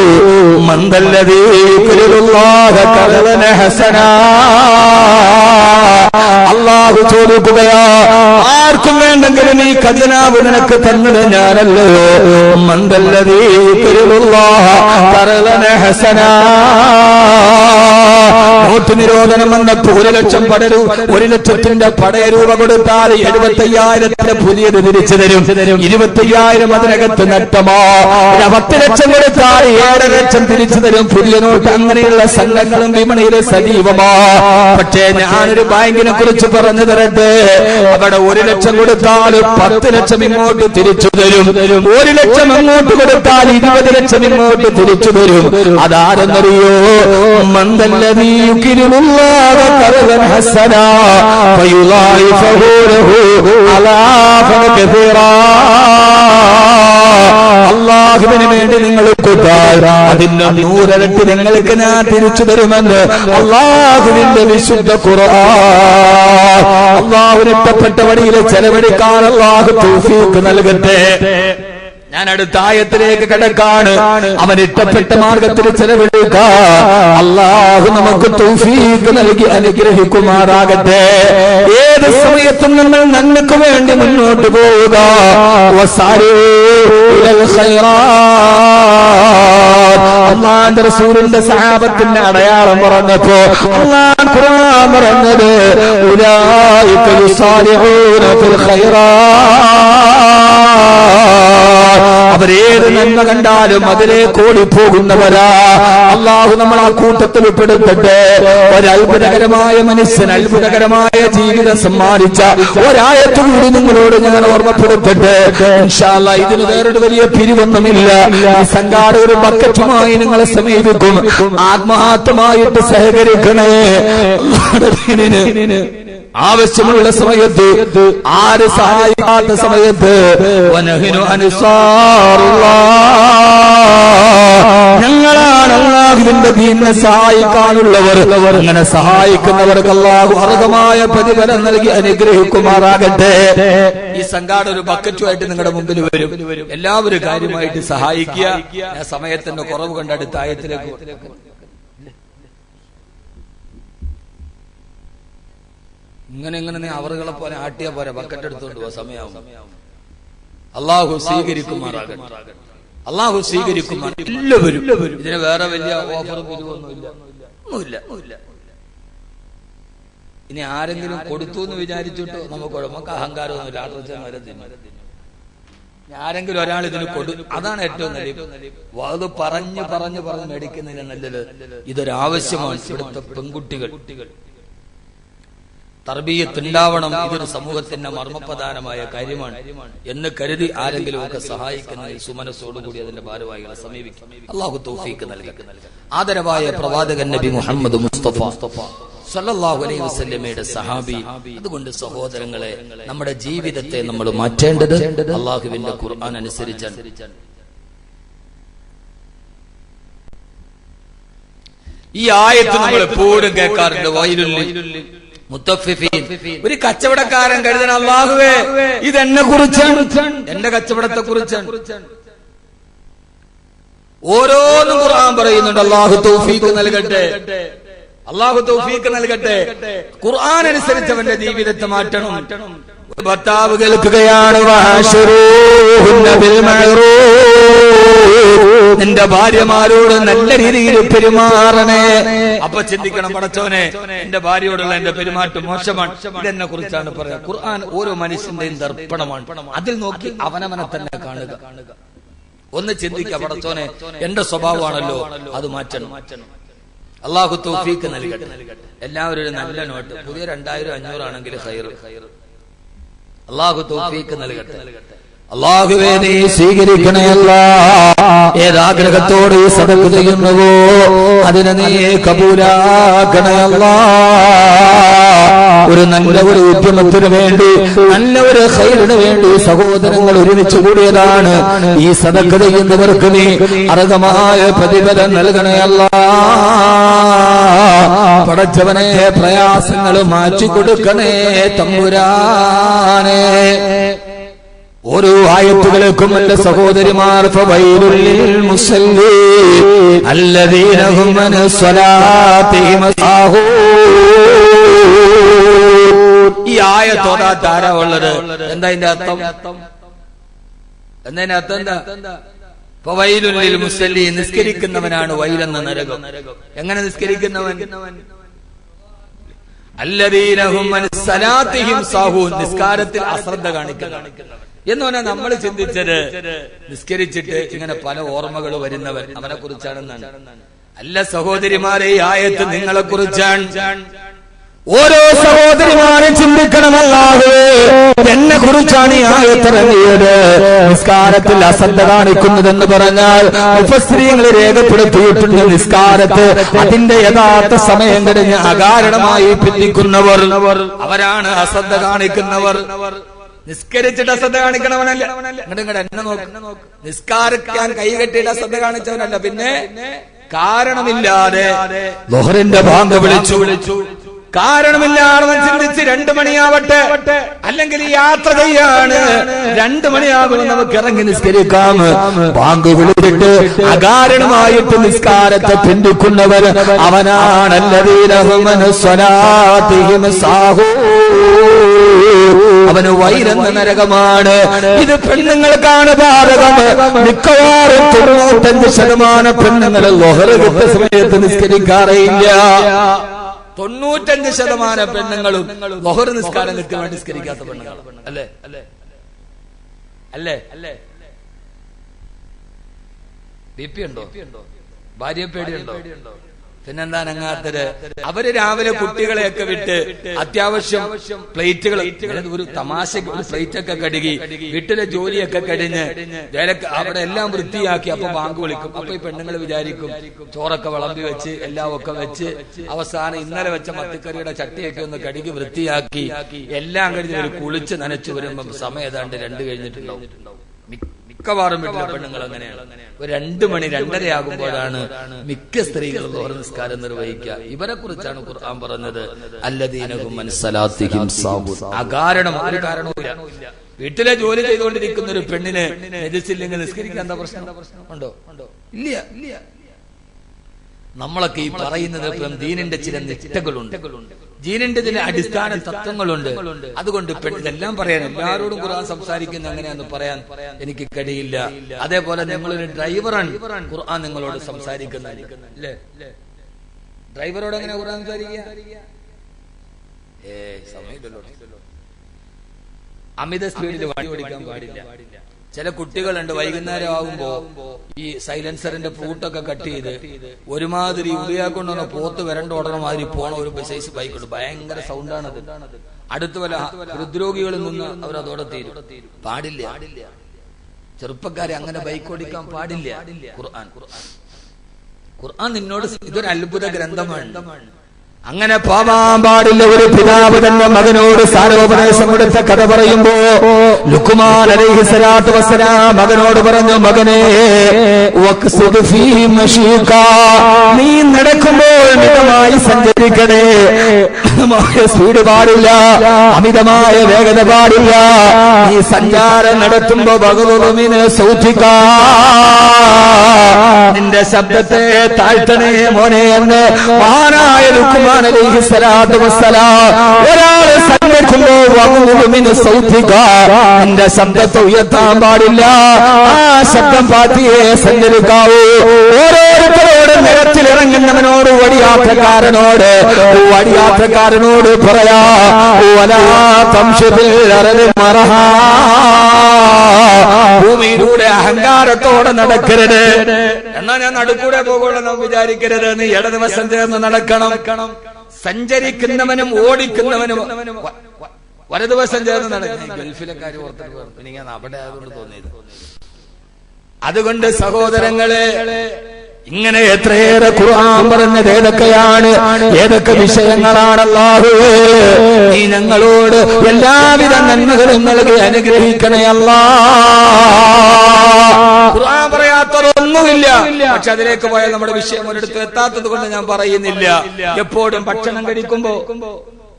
മന്ദല്ലദീ യുക്രിലുല്ലാഹ ഖർളൻ ഹസനാ. അല്ലാഹു ചോദിക്കുകയാ, ആർക്കും വേണ്ടെങ്കിലും ഈ ഖജനാവ് നിനക്ക് തന്നത് ഞാനല്ലോ. മന്ദല്ലദീ യുക്രിലുല്ലാഹ ഖർളൻ ഹസനാ. നോട്ട് നിരോധനം വന്നപ്പോൾ 1,00,000 പടയ രൂപ കൊടുത്താൽ 75,000 പുതിയത് തിരിച്ചു തരും. 25,000 അതിനകത്ത് നഷ്ടമോ. 10 ലക്ഷം കൊടുത്താൽ 7 ലക്ഷം തിരിച്ചു തരും പുതിയ നോട്ട്. അങ്ങനെയുള്ള സംഘങ്ങളും വിപണിയിൽ സജീവമോ. പക്ഷേ ഞാനൊരു ബാങ്കിനെ കുറിച്ച് പറഞ്ഞു തരട്ടെ. അവിടെ 1 ലക്ഷം കൊടുത്താൽ 10 ലക്ഷം ഇങ്ങോട്ട് തിരിച്ചു തരും. 1 ലക്ഷം അങ്ങോട്ട് കൊടുത്താൽ 20 ലക്ഷം ഇങ്ങോട്ട് തിരിച്ചു തരും. അതാരെന്നറിയോ? മന്ദല്ലദീ യുക്രിലുല്ലാഹ ഖർളൻ ഹസനാ ഫയുളായിഫഹു ലഹു അലാഫൻ കസീറാ. അല്ലാഹുവിന് വേണ്ടി നിങ്ങൾ കൊടുത്താൽ അതിന്റെ 100 ഇരട്ടി നിങ്ങൾക്ക് ഞാൻ തിരിച്ചു തരുമെന്ന് അല്ലാഹുവിന്റെ വിശുദ്ധ ഖുർആൻ. അല്ലാഹുവിന് ഇഷ്ടപ്പെട്ട വഴിയിൽ ചെലവഴിക്കാൻ അല്ലാഹു തൗഫീഖ് നൽകട്ടെ. ഞാൻ അടുത്ത ആയത്തിലേക്ക് കടക്കാണ്. അവൻ ഇഷ്ടപ്പെട്ട മാർഗത്തിൽ ചെലവഴിക്കാൻ അല്ലാഹു നമുക്ക് തൗഫീഖ് നൽകി അനുഗ്രഹിക്കുമാറാകട്ടെ. ഏത് സമയത്തും നമ്മൾ നന്മയ്ക്ക് വേണ്ടി മുന്നോട്ട് പോവുക. അല്ലാഹുവിന്റെ റസൂലിന്റെ സഹാബത്തിന്റെ അടയാളം പറഞ്ഞപ്പോ അല്ലാഹു ഖുർആൻ പറഞ്ഞത് ഉലൈക യുസാരിഊന ഫിൽ ഖൈറാത്ത്. അവരേത് നന്മ കണ്ടാലും അതിലേക്ക് ഓടിപ്പോകുന്നവരാ. അല്ലാഹു നമ്മൾ ആ കൂട്ടത്തിൽ ഉൾപ്പെടുത്തട്ടെ. ഒരത്ഭുതകരമായ മനുഷ്യൻ, അത്ഭുതകരമായ ജീവിതം സമ്മാനിച്ച ഒരായത്ത് കൂടി നിങ്ങളോട് ഞാൻ ഓർമ്മപ്പെടുത്തട്ടെ. ഇൻഷാ അല്ലാഹ് ഇതിന് വേറൊരു വലിയ പിരിവൊന്നുമില്ല. ഈ സംഘാടക ഒരു ബക്കറ്റുമായി നിങ്ങളെ സമീപിക്കും. ആത്മാർത്ഥമായിട്ട് സഹകരിക്കണേ. ആവശ്യമുള്ള സമയത്ത്, ആര് സഹായിക്കാത്ത സമയത്ത് ഞങ്ങളാണ് അല്ലാഹുവിന്റെ ദീനിനെ സഹായിക്കാനുള്ളവർ. അങ്ങനെ സഹായിക്കുന്നവർക്ക് അല്ലാഹു അർഹമായ പ്രതിഫലം നൽകി അനുഗ്രഹിക്കുമാറാകട്ടെ. ഈ സംഘാടന ഒരു ബക്കറ്റുമായിട്ട് നിങ്ങളുടെ മുമ്പിൽ വരും. എല്ലാവരും കാര്യമായിട്ട് സഹായിക്കുക. ഞാൻ സമയത്തിന്റെ കുറവ് കണ്ട് അടുത്ത ആയത്തിലേക്ക് ഇങ്ങനെ നീ അവറുകളെ പോലെ ആട്ടിയ പോലെ ബക്കറ്റ് എടുത്തുകൊണ്ട് പോവാ. സമയമാവും. അല്ലാഹു സ്വീകരിക്കുമാറാകട്ടെ. അല്ലാഹു സ്വീകരിക്കുമാർ. എല്ലാവരും ഇതിന് വേറെ വലിയ ഓഫറും ഒന്നുമില്ല. ഇനി ആരെങ്കിലും കൊടുത്തു എന്ന് വിചാരിച്ചിട്ട് നമുക്ക് അഹങ്കാരമൊന്നുമില്ല. ആരെങ്കിലും ഒരാൾ ഇതിന് അതാണ് ഏറ്റവും നല്ലത്. അത് പറഞ്ഞു മേടിക്കുന്നതിന് നല്ലത്. ഇതൊരാവശ്യമാണ്. ഇവിടുത്തെ പെൺകുട്ടികൾ തർബീയത്ത് ഉണ്ടാവണം. ഇതൊരു സമൂഹത്തിന്റെ മർമ്മപ്രധാനമായ കാര്യമാണ് എന്ന് കരുതി ആരെങ്കിലും ഒക്കെ സഹായിക്കുന്നതിൽ സുമനസ്സോടുകൂടി അതിന്റെ ഭാരവാഹികളെ സമീപിക്കും. അല്ലാഹു തൗഫീഖ് നൽകട്ടെ. ആദരവായ പ്രവാചകൻ നബി മുഹമ്മദ് മുസ്തഫ സല്ലല്ലാഹു അലൈഹി വസല്ലമയുടെ സഹാബി. അതുകൊണ്ട് സഹോദരങ്ങളെ, നമ്മുടെ ജീവിതത്തെ നമ്മൾ മാറ്റേണ്ടത് അല്ലാഹുവിന്റെ ഖുർആൻ അനുസരിച്ചാണ്. ഈ ആയത്ത് നമ്മൾ എപ്പോഴും കേൾക്കാറുണ്ട്. വൈലുൽ മുത്തഫിഫീൻ. ഒരു കച്ചവടക്കാരൻ കരുതണം, അല്ലാഹുവേ ഇതെന്നെ കുറിച്ചാണ്, എന്റെ കച്ചവടത്തെ കുറിച്ചാണ്. ഓരോന്നും ഖുർആൻ പറയുന്നുണ്ട്. അല്ലാഹു തൗഫീഖ് നൽകട്ടെ. അല്ലാഹു തൗഫീഖ് നൽകട്ടെ. ഖുർആൻ അനുസരിച്ച് അവന്റെ ജീവിതത്തെ മാറ്റണം. ഭർത്താവ് കേൾക്കുകയാണ്, നിന്റെ ഭാര്യമാരോട് നല്ല രീതിയിൽ പെരുമാറണേ. അപ്പൊ ചിന്തിക്കണം, പടച്ചോനെ എന്റെ ഭാര്യയോടുള്ള എന്റെ പെരുമാറ്റം മോശമാണ്, ഇതെന്നെ കുറിച്ചാണ് പറയുക. ഖുർആൻ ഓരോ മനുഷ്യന്റെയും ദർപ്പണമാണ്. അതിൽ നോക്കി അവനവനെ തന്നെ കാണുക. ഒന്ന് ചിന്തിക്കുക, പടച്ചോനെ എന്റെ സ്വഭാവമാണല്ലോ, അത് മാറ്റണം. അല്ലാഹു തൗഫീഖ് നൽകട്ടെ. എല്ലാവരും ഒരു നല്ല നോട്ട്, പുതിയ 2000 500 ആണെങ്കിൽ ഖൈർ. അല്ലാഹു തൗഫീഖ് നൽകട്ടെ. അല്ലാഹുവേ നീ സ്വീകരിക്കണേ. ഏതാഗ്രഹത്തോടെ ഈ സദഖ ചെയ്യുന്നുവോ അതിനെ നീ കബൂലാക്കണേ അല്ലാഹ്. ഒരു നല്ല ഒരു ഉദ്യമത്തിന് വേണ്ടി, നല്ല ഒരു ഖൈറിന് വേണ്ടി സഹോദരങ്ങൾ ഒരുമിച്ച് കൂടിയതാണ്. ഈ സദഖ ചെയ്യുന്നവർക്ക് നീ അർഹമായ പ്രതിഫലം നൽകണേ അല്ലാഹ്. പടച്ചവനെ പ്രയാസങ്ങൾ മാറ്റി കൊടുക്കണേ തമ്പുരാനെ. ഓരോ ആയത്തുകൾക്കും എന്റെ സഹോദരിമാർ ഫവൈലുൽ ലിൽ മുസല്ലീൻ അല്ലദീന ഹും അൻ സ്വലാത്തിഹിം സാഹൂൻ. ഈ ആയത്തോടാ ധാരാളമുള്ളത്. എന്താ ഇതിന്റെ അർത്ഥം? എന്താ എന്താ? ഫവൈലുൽ ലിൽ മുസല്ലീൻ, നിസ്കരിക്കുന്നവനാണ് വൈലെന്ന നരകം. എങ്ങനെ നിസ്കരിക്കുന്നവൻ? അല്ലദീന ഹും അൻ സ്വലാത്തിഹിം സാഹൂൻ, നിസ്കാരത്തിൽ അശ്രദ്ധ കാണിക്കുന്നവൻ എന്ന് പറഞ്ഞാൽ നമ്മൾ ചിന്തിച്ചത് നിസ്കരിച്ചിട്ട് ഇങ്ങനെ പല ഓർമ്മകൾ വരുന്നവൻ അവനെ കുറിച്ചാണെന്നാണ്. അല്ല സഹോദരിമാരെ, ഈ ആയത്ത് നിങ്ങളെ കുറിച്ചാണ്. ഓരോ സഹോദരിമാരും ചിന്തിക്കണമല്ലാതെ എന്നെ കുറിച്ചാണ് ഈ ആയത്തിറങ്ങിയത്. നിസ്കാരത്തിൽ അശ്രദ്ധ കാണിക്കുന്നതെന്ന് പറഞ്ഞാൽ മുഫസ്സിരീങ്ങൾ രേഖപ്പെടുത്തിയിട്ടുണ്ട്. നിസ്കാരത്ത് അതിന്റെ യഥാർത്ഥ സമയം കഴിഞ്ഞ് അകാരണമായി പിന്തിക്കുന്നവർ അവരാണ് അശ്രദ്ധ കാണിക്കുന്നവർ. നിസ്കരിച്ചിട്ട് അശ്രദ്ധ കാണിക്കണവനല്ല. ഇങ്ങോട്ട് എന്നെ നോക്ക്. നിസ്കാരിക്കാൻ കൈകെട്ടിയിട്ട് അശ്രദ്ധ കാണിച്ചവനല്ല. പിന്നെ കാരണമില്ലാതെ ളുഹറിന്റെ ബാങ്ക് വിളിച്ചു കാരണമില്ലാതെ ചിന്തിച്ച് 2 മണിയാവട്ടെ, അല്ലെങ്കിൽ യാത്ര ചെയ്യാണ് 2 മണിയാകുമ്പോൾ നമുക്ക് ഇറങ്ങി നിസ്കരിക്കാം. ബാങ്ക് വിളിച്ചിട്ട് അകാരണമായിട്ട് നിസ്കാരത്തെ പിന്തുക്കുന്നവർ അവനാണ് അല്ലദീന ഹും അൻ സ്വലാത്തിഹിം സാഹൂൻ. അവന് വൈരെന്ന നരകമാണ്. ഇത് പെണ്ണുങ്ങൾക്കാണ് ബാധകം. മിക്കവാറും 95% പെണ്ണുങ്ങൾ ളുഹർ കിട്ടിയ സമയത്ത് നിസ്കരിക്കാറില്ല. 95% പെണ്ണുങ്ങളും ളുഹർ നിസ്കാരം കിട്ടാൻ വേണ്ടി നിസ്കരിക്കാത്ത പെണ്ണുങ്ങൾ അല്ലേ? BP ഉണ്ടോ? ഭാര്യ പേടിയുണ്ടോ? പിന്നെന്താ അനങ്ങാത്തത്? അവര് രാവിലെ കുട്ടികളെയൊക്കെ വിട്ട് അത്യാവശ്യം പ്ലേറ്റുകൾ, ഒരു തമാശക്ക് ഒരു പ്ലേറ്റൊക്കെ കഴുകി വീട്ടിലെ ജോലിയൊക്കെ കഴിഞ്ഞ് അവിടെ എല്ലാം വൃത്തിയാക്കി അപ്പൊ ബാങ്ക് വിളിക്കും. അപ്പൊ ഈ പെണ്ണുങ്ങൾ വിചാരിക്കും ചോറൊക്കെ വിളമ്പി വെച്ച് എല്ലാം ഒക്കെ വെച്ച് അവസാനം ഇന്നലെ വെച്ച മത്തിക്കറിയുടെ ചട്ടിയൊക്കെ ഒന്ന് കഴുകി വൃത്തിയാക്കി എല്ലാം കഴിഞ്ഞ് ഒരു കുളിച്ച് നനച്ചു വരുമ്പോ സമയം ഏതാണ്ട് 2 കഴിഞ്ഞിട്ടുണ്ടാവും. മിക്കവാറും വീട്ടിലെ പെണ്ണുങ്ങൾ അങ്ങനെയാണ്. ഒരു 2 മണി 2:30 ആകുമ്പോഴാണ് മിക്ക സ്ത്രീകൾ ളുഹർ നിസ്കാരം നിർവഹിക്കുക. ഇവരെ കുറിച്ചാണ് ഖുർആൻ പറഞ്ഞത് അല്ലദീന ഹും അൻ സ്വലാത്തിഹിം സാഹൂൻ. അകാരണം, ഒരു കാരണവുമില്ല. വീട്ടിലെ ജോലി ചെയ്തുകൊണ്ടിരിക്കുന്ന ഒരു പെണ്ണിന് നജസില്ലെങ്കിൽ നിസ്കരിക്കാൻ എന്താ പ്രശ്നം ഉണ്ടോ? ഇല്ല. നമ്മളൊക്കെ ഈ പറയുന്നത് ദീനിന്റെ ചില നിഷ്ഠകളുണ്ട്, ദീനിന്റെ ചില അടിസ്ഥാന തത്വങ്ങളുണ്ട്. അതുകൊണ്ട് ഇതെല്ലാം പറയാൻ എല്ലാവരോടും ഖുർആൻ സംസാരിക്കുന്ന എങ്ങനെയാന്ന് പറയാൻ എനിക്ക് കഴിയില്ല. അതേപോലെ നിങ്ങളൊരു ഡ്രൈവറാണ്, ഖുർആൻ നിങ്ങളോട് സംസാരിക്കുന്നല്ലേ? ഡ്രൈവറോട് എങ്ങനെ ഖുർആൻ സംസാരിക്കുക? സമയമില്ലല്ലോ. അമിത സ്പീഡിൽ വണ്ടി ഓടിക്കാൻ പാടില്ല. ചില കുട്ടികളുണ്ട് വൈകുന്നേരം ആകുമ്പോ ഈ സൈലൻസറിന്റെ ഫ്രൂട്ടൊക്കെ കട്ട് ചെയ്ത് ഒരുമാതിരി ഉളിയാക്കൊണ്ടോ പോത്ത് വരണ്ടോടണ മാതിരി പോണ ഒരു സൈസ് ബൈക്കുണ്ട്. ഭയങ്കര സൗണ്ടാണത്. അടുത്ത് വല്ല ഹൃദ്രോഗികളിൽ നിന്ന് അവരതോടെ തീരും. പാടില്ല. ചെറുപ്പക്കാരെ അങ്ങനെ ബൈക്ക് ഓടിക്കാൻ പാടില്ല. ഖുർആൻ നിന്നോട് ഇതൊരു അത്ഭുത ഗ്രന്ഥമാണ്. അങ്ങനെ പോവാൻ പാടില്ല. ഒരു പിതാവ് തന്നെ മകനോട് സാരോപദേശം കൊടുത്ത കഥ പറയുമ്പോ ലുക്മാൻ അലൈഹിസ്സലാത്തു വസ്സലാം മകനോട് പറഞ്ഞു, മകനെ നീ നടക്കുമ്പോൾ മിതമായി സഞ്ചരിക്കണേ. അമിതമായ സ്പീഡ് പാടില്ല, അമിതമായ വേഗത പാടില്ല. ഈ സഞ്ചാരം നടത്തുമ്പോ ബഹുവിനെ സൂക്ഷിക്കാ, നിന്റെ ശബ്ദത്തെ താഴ്ത്തണേ മോനെ എന്ന് മഹാനായ ലുക്മാൻ അലൈഹിസ്സലാത്തു വസ്സലാം ഒരാളെ സഞ്ചരിക്കുമ്പോ ബഹുവിനെ സൂക്ഷിക്കാ, നിന്റെ ശബ്ദത്തെ ഉയർത്താൻ പാടില്ല. ആ ശബ്ദം പാട്ടിയെ സഞ്ചരിക്കാവൂ. ഓരോരുത്തരോട് നിരത്തിലിറങ്ങുന്നവനോട് വടിയാത്രക്കാരനോട് പറയാ, ഭൂമിയിലൂടെ അഹങ്കാരത്തോടെ നടക്കരുത്. എന്നാ ഞാൻ നടുക്കൂടെ പോകുള്ളൂ നാം വിചാരിക്കരുത്. നീ ഇടതുവശം ചേർന്ന് നടക്കണം. സഞ്ചരിക്കുന്നവനും ഓടിക്കുന്നവനും വലതുവശം ചേർന്ന് നടക്കണം. ഗൾഫിലെ കാര്യം ഓർത്തിട്ട് അവിടെ ആയതുകൊണ്ട് തോന്നിയത്. അതുകൊണ്ട് സഹോദരങ്ങളെ, ഇങ്ങനെ എത്രയേറെ ഖുർആൻ പറഞ്ഞത് ഏതൊക്കെയാണ്, ഏതൊക്കെ വിഷയങ്ങളാണ്. അല്ലാഹുവേ, നീ ഞങ്ങളോട് എല്ലാവിധ നന്മകളും നൽകി അനുഗ്രഹിക്കണേ അല്ലാഹ്. ഖുർആൻ പറയാത്തതൊന്നുമില്ല. പക്ഷെ അതിലേക്ക് പോയാൽ നമ്മുടെ വിഷയം ഒരിടത്ത് എത്താത്തത് കൊണ്ട് ഞാൻ പറയുന്നില്ല. എപ്പോഴും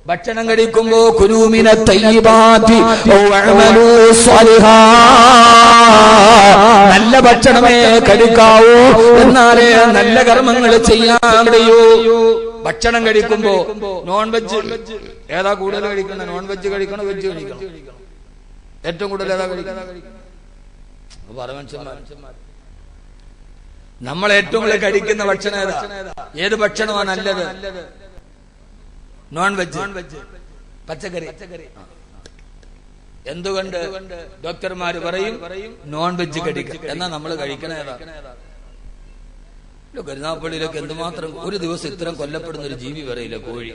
ഭക്ഷണം കഴിക്കുമ്പോ കുലൂ മിന തയ്യിബാതി വഅമലൂ സ്വാലിഹാ, നല്ല ഭക്ഷണമേ കഴിക്കാവൂ, എന്നാലേ നല്ല കർമ്മങ്ങൾ ചെയ്യാൻ കഴിയൂ. ഭക്ഷണം കഴിക്കുമ്പോ നോൺ വെജ് ഏതാ കൂടുതൽ കഴിക്കണം? നോൺ വെജ് കഴിക്കണോ വെജ് കഴിക്കണം? ഏറ്റവും കൂടുതൽ ഏതാ കഴിക്കണം? നമ്മൾ ഏറ്റവും കൂടുതൽ കഴിക്കുന്ന ഭക്ഷണം ഏതാ? ഏത് ഭക്ഷണമാണ് നല്ലത്? നോൺ വെജ്, പച്ചക്കറി. എന്തുകൊണ്ട്? ഡോക്ടർമാര് പറയും നോൺ വെജ് കഴിക്കുക. എന്നാ നമ്മൾ കഴിക്കണ ഏതാ? കരുനാഗപ്പള്ളിയിലൊക്കെ എന്തുമാത്രം ഒരു ദിവസം ഇത്രയും കൊല്ലപ്പെടുന്ന ഒരു ജീവി പറയില്ല, കോഴി.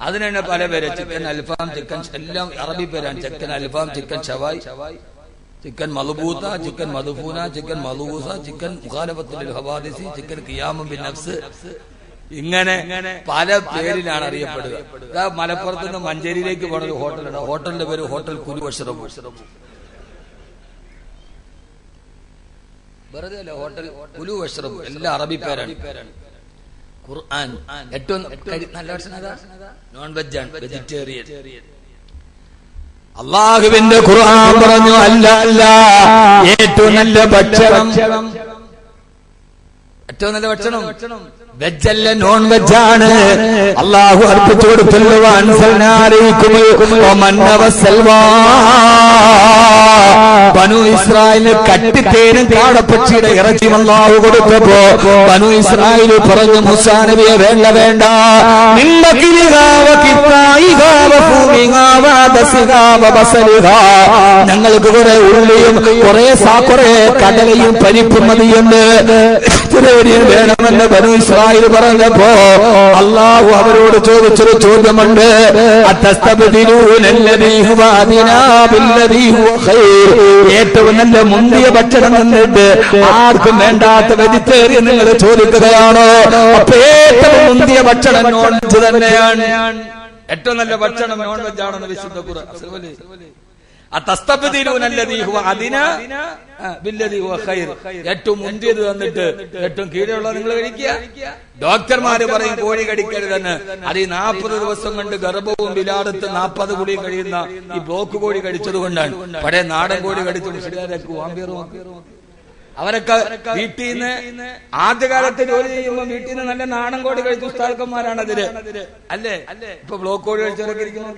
അതിന് തന്നെ പല പേര്, ചിക്കൻ അൽഫാം, ചിക്കൻ എല്ലാം അറബി പേരാണ്. ചിക്കൻ അൽഫാം, ചിക്കൻ ഷവായ്, ചിക്കൻ മദ്ബൂത്ത, ചിക്കൻ മദ്ഫൂന, ചിക്കൻ മദ്ബൂസ, ചിക്കൻ മുഖാലഫത്തുൽ ഹവാദിസി, ചിക്കൻ ഖിയാമും ബിൻ നഫ്സ്, ഇങ്ങനെ പല പേരിലാണ് അറിയപ്പെടുക. മലപ്പുറത്ത് നിന്ന് മഞ്ചേരിയിലേക്ക് പോണ ഒരു ഹോട്ടലുണ്ട്. ഹോട്ടലിന്റെ പേര് ഹോട്ടൽ കുലു വഷ്റബു. വെറുതെ അല്ല, ഹോട്ടൽ കുലു വഷ്റബു, എല്ലാം അറബി പേരാണ്. ഖുർആൻ ഏറ്റവും നല്ല ഭക്ഷണം നോൺ വെജാണ്, വെജിറ്റേറിയൻ. അള്ളാഹുവിന്റെ ഖുർആൻ പറഞ്ഞു, അല്ല ഏറ്റവും നല്ല ഭക്ഷണം, ഏറ്റവും നല്ല ഭക്ഷണം വെജല്ല, നോൺ വെജാണ്. അള്ളാഹു അർപ്പിച്ചു കൊടുത്തല്ലോ, ബനു ഇസ്രായേലിന് കട്ടിത്തേനും കാടപ്പക്ഷിയുടെ ഇറച്ചി അള്ളാഹു കൊടുത്തപ്പോ ബനു ഇസ്രായേൽ പറഞ്ഞു, മൂസാ നബിയെ വേണ്ട, ഞങ്ങൾക്ക് കുറെ ഉള്ളിയും കുറെ കടലയും പരിപ്പും മതിയുണ്ട്, വേണമെന്ന് ബനു ഇസ്രായേൽ പറഞ്ഞപ്പോ അള്ളാഹു അവരോട് ചോദിച്ചൊരു ചോദ്യമുണ്ട്, ഏറ്റവും നല്ല മുന്തിയ ഭക്ഷണം എന്നിട്ട് ആർക്കും വേണ്ടാത്ത വെജിറ്റേറിയൻ നിങ്ങൾ ചോദിക്കുകയാണോ? അപ്പൊ ഏറ്റവും മുന്തിയ ഭക്ഷണം നോൺ വെജ് തന്നെയാണ്. ഏറ്റവും നല്ല ഭക്ഷണം നോൺ വെജ് ആണെന്ന് വിശുദ്ധ ഖുർആൻ. ഏറ്റവും മുന്തിയത് തന്നിട്ട് ഏറ്റവും കീഴെയുള്ള നിങ്ങൾ കഴിക്കുക. ഡോക്ടർമാര് പറയും കോഴി കഴിക്കരുതെന്ന്. അത് ഈ 40 ദിവസം കൊണ്ട് ഗർഭവും വിലാടത്ത് 40 കുളിയും കഴിയുന്ന ഈ ബ്ലോക്ക് കോഴി കഴിച്ചത് കൊണ്ടാണ്. പഴയ നാടൻ കോഴി കഴിച്ചു അവരൊക്കെ വീട്ടിൽ നിന്ന് ആദ്യകാലത്ത് ജോലി ചെയ്യുമ്പോൾ വീട്ടിൽ നിന്ന് നല്ല നാടൻ കോഴി കഴിച്ച ഉസ്താദന്മാരാണ് അതില്, അല്ലേ? ഇപ്പൊ ബ്ലോക്ക് കോഴി കഴിച്ചവരൊക്കെ ഇരിക്കുന്നു.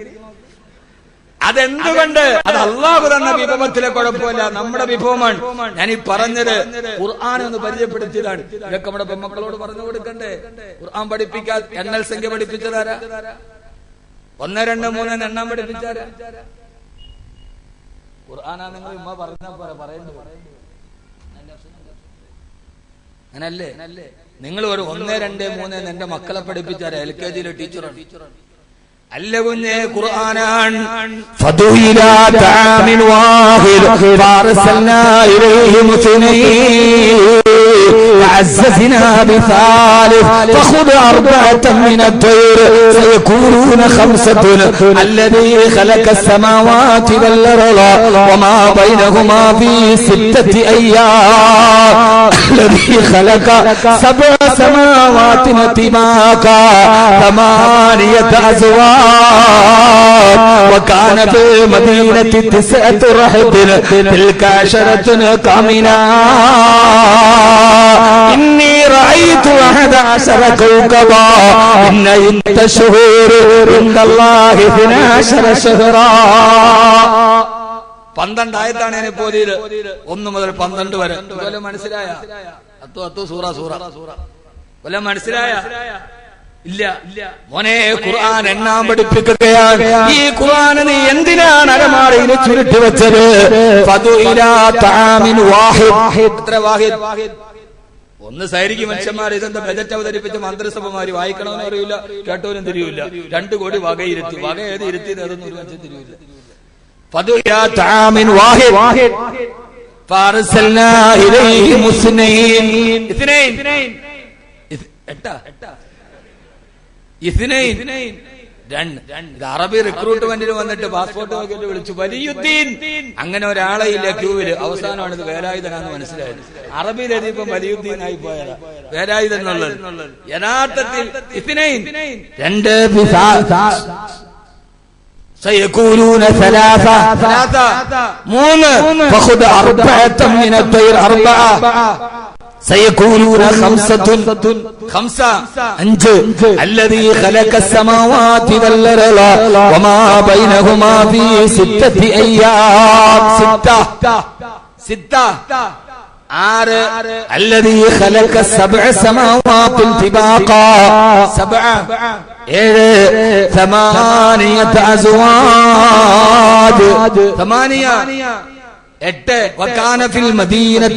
അതെന്തുകൊണ്ട്? അത് അള്ളാഹു തന്ന വിഭവത്തിലെ കുഴപ്പമില്ല, നമ്മുടെ വിഭവമാണ്. ഞാൻ ഈ പറഞ്ഞത് ഖുർആൻ ഒന്ന് പരിചയപ്പെടുത്തിയതാണ്. ഇതൊക്കെ നമ്മുടെ പെൺമക്കളോട് പറഞ്ഞു കൊടുക്കണ്ടേ? ഖുർആൻ പഠിപ്പിക്കാൻ എണ്ണൽ സംഖ്യ പഠിപ്പിച്ചതാരാ? 1, 2, 3 എണ്ണം പഠിപ്പിച്ചാരാ? ഖുർആനാ. നിങ്ങൾ ഉമ്മ പറഞ്ഞ പറയുന്നു അങ്ങനല്ലേ? നിങ്ങൾ ഒരു 1, 2, 3 എന്റെ മക്കളെ പഠിപ്പിച്ചാരാ? LKG ടീച്ചറാണ്. അല്ല കുഞ്ഞേ, ഖുർആനാണ്. ഫദുഇലാ തആമിൻ വാഹിദ് ഫഅർസൽനാ ഇലൈഹിം ഇത്നൈൻ വഅസ്സസ്നാ ബിസാലിസ് ഫഖുദ് അർബഅതൻ മിന الطير سيكونون خمسة الذي خلق السماوات والأرض وما بينهما في 6 أيام الذي خلق 7 سماوات طباقا 8 أزواج وكان في المدينة 9 رهط تلك 10 كاملة إني رأيت 11 كوكبا إن عدة الشهور عند الله 12 شهرا. 12 ആയത്താണ് ഞാൻ ഇപ്പോൾ 1 മുതൽ 12 വരെ. വല്ല മനസ്സിലായ? അത്തു സൂറ വല്ല മനസ്സിലായ? ഇല്ല മോനെ, ഖുർആൻ എണ്ണാൻ പഠിപ്പിക്കുകയാണ്. ഈ ഖുർആൻ നീ എന്തിനാണ് അലമാരയിൽ ചുരുട്ടി വെച്ചത്? ഫദുഇലാ തആമിൻ വാഹിദ്. എത്ര വാഹിദ്? ഒന്ന് സൈനിക മനുഷ്യന്മാർ ഇതെന്താ ബജറ്റ് അവതരിപ്പിച്ച മന്ത്രിസഭമാര് വായിക്കണമെന്ന് അറിയില്ല, കേട്ടവനും തിരിയൂല. 2 കോടി വകയിരുത്തി, വക ഏത് ഇരുത്തിയത് അതൊന്നും ഒരു മനുഷ്യൻ തിരിയൂല. ഫദുഇലാ തആമിൻ വാഹിദ്. ഫഅർസൽനാ ഇലൈഹിം ഇസ്നൈൻ രണ്ട് അറബി റിക്രൂട്ട്മെന്റിന് വന്നിട്ട് പാസ്പോർട്ട് നോക്കിയിട്ട് വിളിച്ചു വലിയുദ്ദീൻ. അങ്ങനെ ഒരാളെ ഇല്ല ക്യൂവില്. അവസാനമാണ് ഇത് വേലായുധനാന്ന് മനസ്സിലായത്. അറബിയിൽ എഴുതിയപ്പം വലിയുദ്ദീൻ ആയി പോയതാ വേലായുധൻ എന്നുള്ളത്. യഥാർത്ഥത്തിൽ ഇസ്നൈൻ രണ്ട്. سيكونون ثلاثة മൂന്ന്. فخذ أربعة من الطير أربعة. سيكونون خمسة خمسة അഞ്ച്. الذي خلق السماوات والأرض وما بينهما في 6 أيام. ستة ആറ്. الذي خلق 7 سماوات طباقا. 7 ഏഴ്. 8 أزواج. 8. وكان في المدينة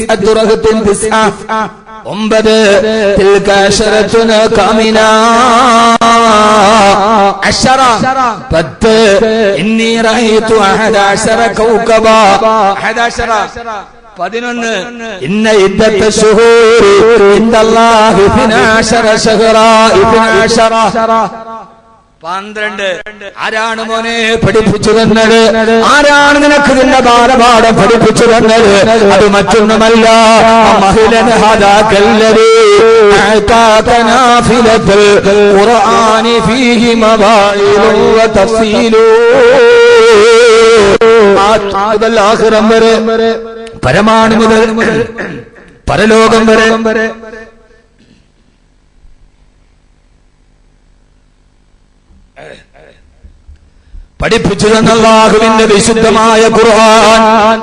9 رهط 9. 9. تلك 10 كاملة. 10. 10. إني رأيت 11 كوكبا. 11. 11. إن عدة الشهور عند الله 12 شهرا. 12. 12. ആരാണ് മോനെ പഠിപ്പിച്ചു തന്നത്? ആരാണ് നിനക്ക് നിന്റെ ബാലപാഠം പഠിപ്പിച്ചു തന്നത്? അത് മറ്റൊന്നുമല്ല, മഹിലൻ ഹദാകല്ലദീ അഅതാക നാഫിലത്തുൽ ഖുർആനി ഫീഹി മവാഇദു വ തഫ്സീലു. ആദൽ ആഖിറം വരെ, പരമാണു മുതൽ പരലോകം വരെ പഠിപ്പിച്ചു തന്ന അല്ലാഹുവിന്റെ വിശുദ്ധമായ ഖുർആൻ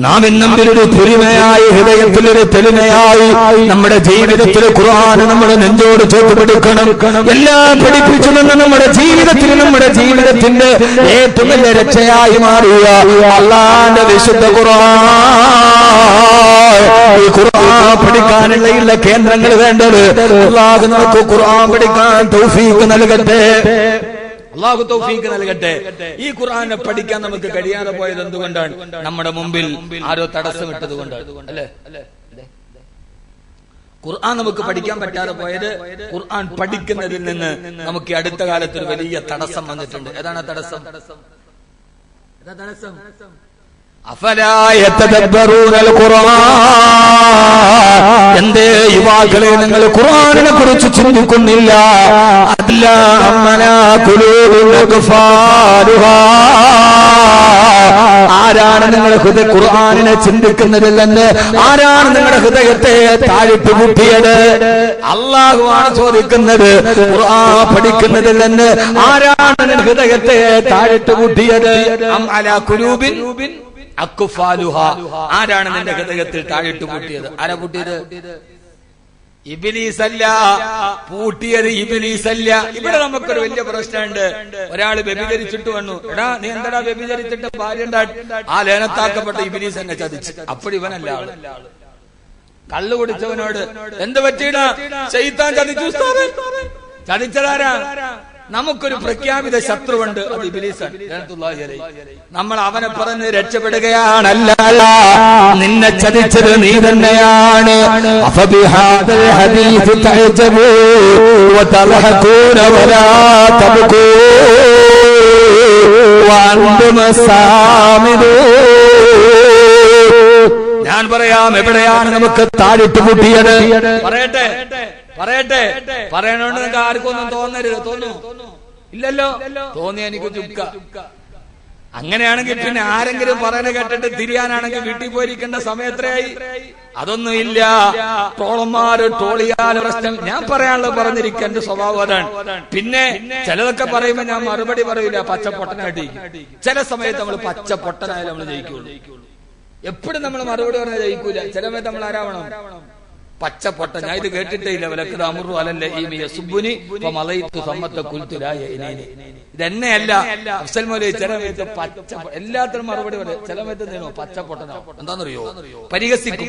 നാം എന്നും ഒരു പുരിമയായി, ഹൃദയത്തിലൊരു തെളിമയായി നമ്മുടെ ജീവിതത്തിൽ ഖുർആൻ നമ്മുടെ നെഞ്ചോട് ചേർത്ത് പിടിക്കണം. എല്ലാം പഠിപ്പിച്ചു തന്ന നമ്മുടെ ജീവിതത്തിന്റെ ഏറ്റവും വലിയ രക്ഷയായി മാറിയ അല്ലാഹുവിന്റെ വിശുദ്ധ ഖുർആൻ. ഈ ഖുർആൻ പഠിക്കാനുള്ള കേന്ദ്രങ്ങൾ വേണ്ടത്. അല്ലാഹു നമുക്ക് ഖുർആൻ പഠിക്കാൻ തൗഫീഖ് നൽകട്ടെ. അല്ലാഹു തൗഫീഖ് നൽകട്ടെ. ഈ ഖുർആനെ പഠിക്കാൻ നമുക്ക് കഴിയാതെ പോയത് എന്തുകൊണ്ടാണ്? നമ്മുടെ മുമ്പിൽ ആരോ തടസ്സമിട്ടത് കൊണ്ടാണ്, അല്ലേ? ഖുർആൻ നമുക്ക് പഠിക്കാൻ പറ്റാതെ പോയത് ഖുർആൻ പഠിക്കുന്നതിൽ നിന്ന് നമുക്ക് അടുത്ത കാലത്ത് ഒരു വലിയ തടസ്സം വന്നിട്ടുണ്ട്. ഏതാണ് തടസ്സം? അഫലാ യതദബ്ബറൂനൽ ഖുർആൻ. എന്തേ യുവാക്കളെ നിങ്ങൾ ഖുർആനിനെ കുറിച്ച് ചിന്തിക്കുന്നില്ല? അല്ലാ അമ്മനാ ഖുലൂബുൽ അഖ്ഫാലുഹാ. ആരാണ് നിങ്ങളുടെ ഹൃദയ ഖുർആനിനെ ചിന്തിക്കുന്നതില്ലെന്ന്? ആരാണ് നിങ്ങളുടെ ഹൃദയത്തെ താഴിട്ട് മുട്ടിയത്? അല്ലാഹുവാണ് ചോദിക്കുന്നത്. ഖുർആൻ പഠിക്കുന്നതില്ലെന്ന് ആരാണ് നിങ്ങളുടെ ഹൃദയത്തെ താഴിട്ട് മുട്ടിയത്? അം അലാ ഖുലൂബിൻ അഖ്ഫാലുഹാ. ആരാണ് നിന്റെ ഹൃദയത്തിൽ താഴിട്ട് പൂട്ടിയത്? ആരാ പൂട്ടിയത്? ഇബ്ലീസല്ല. പൂട്ടിയത് ഇബ്ലീസല്ല. ഇവിടെ നമുക്കൊരു വലിയ പ്രശ്നമുണ്ട്. ഒരാൾ വ്യഭിചരിച്ചിട്ട് വന്നു. എടാ നീ എന്താടാ വ്യഭിചരിച്ചിട്ട് ഭാര്യ ആ ലേനത്താക്കപ്പെട്ട ഇബ്ലീസ് എന്നെ ചതിച്ചു. അപ്പോഴിവനല്ല ആള്. കള്ളു കുടിച്ചവനോട് എന്ത് പറ്റിയിടാ? ശൈത്താൻ ചതിച്ചു. ചതിച്ചതാരാ? നമുക്കൊരു പ്രഖ്യാപിത ശത്രുവുണ്ട്, അത് ഇബ്ലീസാണ്. നമ്മൾ അവനെ പറഞ്ഞ് രക്ഷപ്പെടുകയാണല്ല, നിന്നെ ചതിച്ചത് നീ തന്നെയാണ്. അഫബിഹാദൽ ഹദീസ് തഅജബൂ വതൽഹഖൂന വലാ തബ്കൂ വഅൻതും സാമിദൂൻ. ഞാൻ പറയാം എവിടെയാണ് നമുക്ക് താഴിട്ട് മുട്ടിയത്. പറയട്ടെ പറയണോണ്ട് നിങ്ങൾക്ക് ആർക്കും ഒന്നും തോന്നരുത്. ഇല്ലല്ലോ? തോന്നി എനിക്ക് ചുക്ക. അങ്ങനെയാണെങ്കിൽ പിന്നെ ആരെങ്കിലും പറയുന്നത് കേട്ടിട്ട് തിരിയാനാണെങ്കിൽ വീട്ടിൽ പോയിരിക്കേണ്ട സമയത്രയായി. അതൊന്നും ഇല്ല. ട്രോളന്മാര് ട്രോളിയാൽ പ്രശ്നം. ഞാൻ പറയാനുള്ളത് പറഞ്ഞിരിക്കുക. എന്റെ സ്വഭാവം അതാണ്. പിന്നെ ചിലതൊക്കെ പറയുമ്പോ ഞാൻ മറുപടി പറയില്ല, പച്ചപ്പൊട്ടനായിട്ട്. ചില സമയത്ത് നമ്മൾ പച്ചപ്പൊട്ടനായാലും നമ്മൾ ജയിക്കുള്ളൂ. എപ്പോഴും നമ്മൾ മറുപടി പറഞ്ഞാൽ ജയിക്കൂല. ചില സമയത്ത് നമ്മൾ ആരാവണം? പച്ചപ്പൊട്ട. ഞാൻ ഇത് കേട്ടിട്ടേ ഇല്ല. വിലക്ക് അമറു അലല്ലേ ഈ സുബുനി ഇതെന്നെയല്ല. അഫ്സൽ മൗലവി ചില സമയത്ത് എല്ലാത്തിനും മറുപടി പറയും. ചില സമയത്ത് പച്ചപ്പൊട്ടനാവും. എന്താണെന്നറിയോ? പരിഹസിക്കും.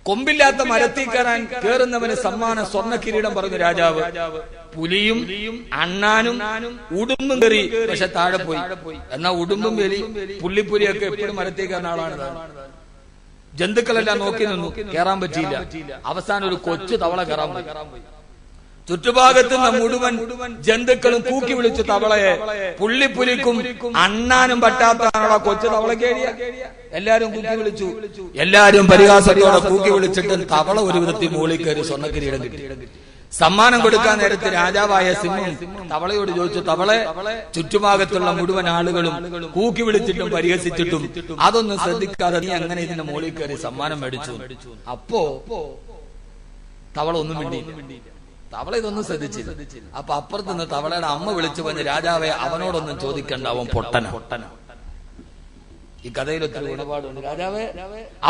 കൊമ്പില്ലാത്ത മരത്തിൽ കയറാൻ കേറുന്നവന് സമ്മാനം സ്വർണ്ണ കിരീടം പറഞ്ഞു രാജാവ്. പുലിയും അണ്ണാനും ഉടുമ്പും കയറി, പക്ഷെ താഴെ പോയി. എന്നാ ഉടുമ്പും വലി പുള്ളിപ്പുലിയൊക്കെ എപ്പോഴും മരത്തിൽ കയറുന്ന ആളാണ്. ജന്തുക്കളെല്ലാം നോക്കി നിന്നു, കയറാൻ പറ്റിയില്ല. അവസാനം ഒരു കൊച്ചു തവള കയറാൻ പോയി. ചുറ്റുഭാഗത്തുനിന്ന് മുഴുവൻ ജന്തുക്കളും കൂക്കി വിളിച്ചു തവളയെ. പുള്ളിപ്പുലിക്കും അണ്ണാനും പറ്റാത്തതാണോ കൊച്ചു തവളയ്ക്ക്. എല്ലാരും കൂക്കി വിളിച്ചു. എല്ലാരും പരിഹാസത്തോടെ കൂക്കി വിളിച്ചിട്ട് തവള ഒരു വിധത്തിൽ മുകളിൽ കയറി സ്വർണ്ണ കിരീടം കിട്ടി. സമ്മാനം കൊടുക്കാൻ നേരത്ത് രാജാവായ സിംഹം തവളയോട് ചോദിച്ചു, തവളെ, ചുറ്റുഭാഗത്തുള്ള മുഴുവൻ ആളുകളും കൂക്കി വിളിച്ചിട്ടും പരിഹസിച്ചിട്ടും അതൊന്നും ശ്രദ്ധിക്കാതെ നീ അങ്ങനെ ഇതിന്റെ മുകളിൽ കയറി സമ്മാനം മേടിച്ചു. അപ്പോ തവള ഒന്നും മിണ്ടിയില്ല. തവള ഇതൊന്നും ശ്രദ്ധിച്ചില്ല. അപ്പൊ അപ്പുറത്ത് നിന്ന് തവളയുടെ അമ്മ വിളിച്ചു പറഞ്ഞ്, രാജാവെ അവനോടൊന്നും ചോദിക്കണ്ട, അവൻ പൊട്ടന. ഈ കഥയിൽ ഒത്തിരി ഗുണപാടുണ്ട്. രാജാവേ,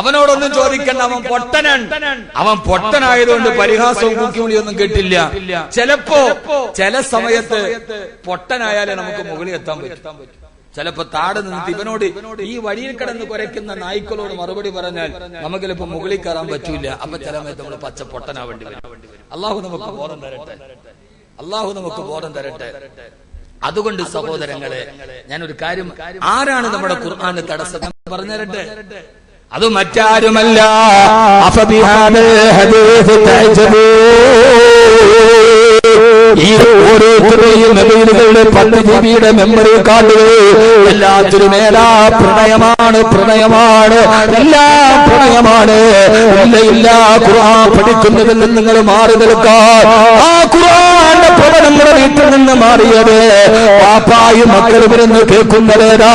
അവനോടൊന്നും ചോദിക്കണ്ട, അവൻ പൊട്ടനാണ്. അവൻ പൊട്ടനായതുകൊണ്ട് പരിഹാസവും കൂക്കിവിളിയൊന്നും കേട്ടില്ല. ചിലപ്പോ ചില സമയത്ത് പൊട്ടനായാലേ നമുക്ക് മുകളിൽ എത്താൻ പറ്റും. ചിലപ്പോ താഴെ നിന്ന് ഇവനോട് ഈ വഴിയിൽ കിടന്ന് കുരയ്ക്കുന്ന നായ്ക്കളോട് മറുപടി പറഞ്ഞാൽ നമുക്ക് ചിലപ്പോ മുകളിൽ കയറാൻ പറ്റൂല. അപ്പൊ ചില സമയത്ത് നമ്മൾ പച്ച പൊട്ടനാവേണ്ടി വരും. അള്ളാഹു നമുക്ക് ബോധം തരട്ടെ. അള്ളാഹു നമുക്ക് ബോധം തരട്ടെ. അതുകൊണ്ട് സഹോദരങ്ങളെ, ഞാനൊരു കാര്യം, ആരാണ് നമ്മുടെ ഖുർആന് തടസ്സം പറഞ്ഞു തരട്ടെ. അത് മറ്റാരുമല്ല, ഈ ഓരോരുത്തരുടെയും മൊബൈലുകളുടെ 10 GB മെമ്മറി കാർഡുകൾ എല്ലാത്തിനും മേലാ പ്രണയമാണ്, പ്രണയമാണ്, എല്ലാം പ്രണയമാണ്. ഇല്ല, ഖുർആൻ പഠിക്കുന്നതിൽ നിന്ന് നിങ്ങൾ മാറി നിൽക്കാൻ. ആ ഖുർആന്റെ പഠനം നമ്മുടെ വീട്ടിൽ നിന്ന് മാറിയത് പാപ്പായും മക്കളും ഇരുന്ന് കേൾക്കുന്നതേതാ?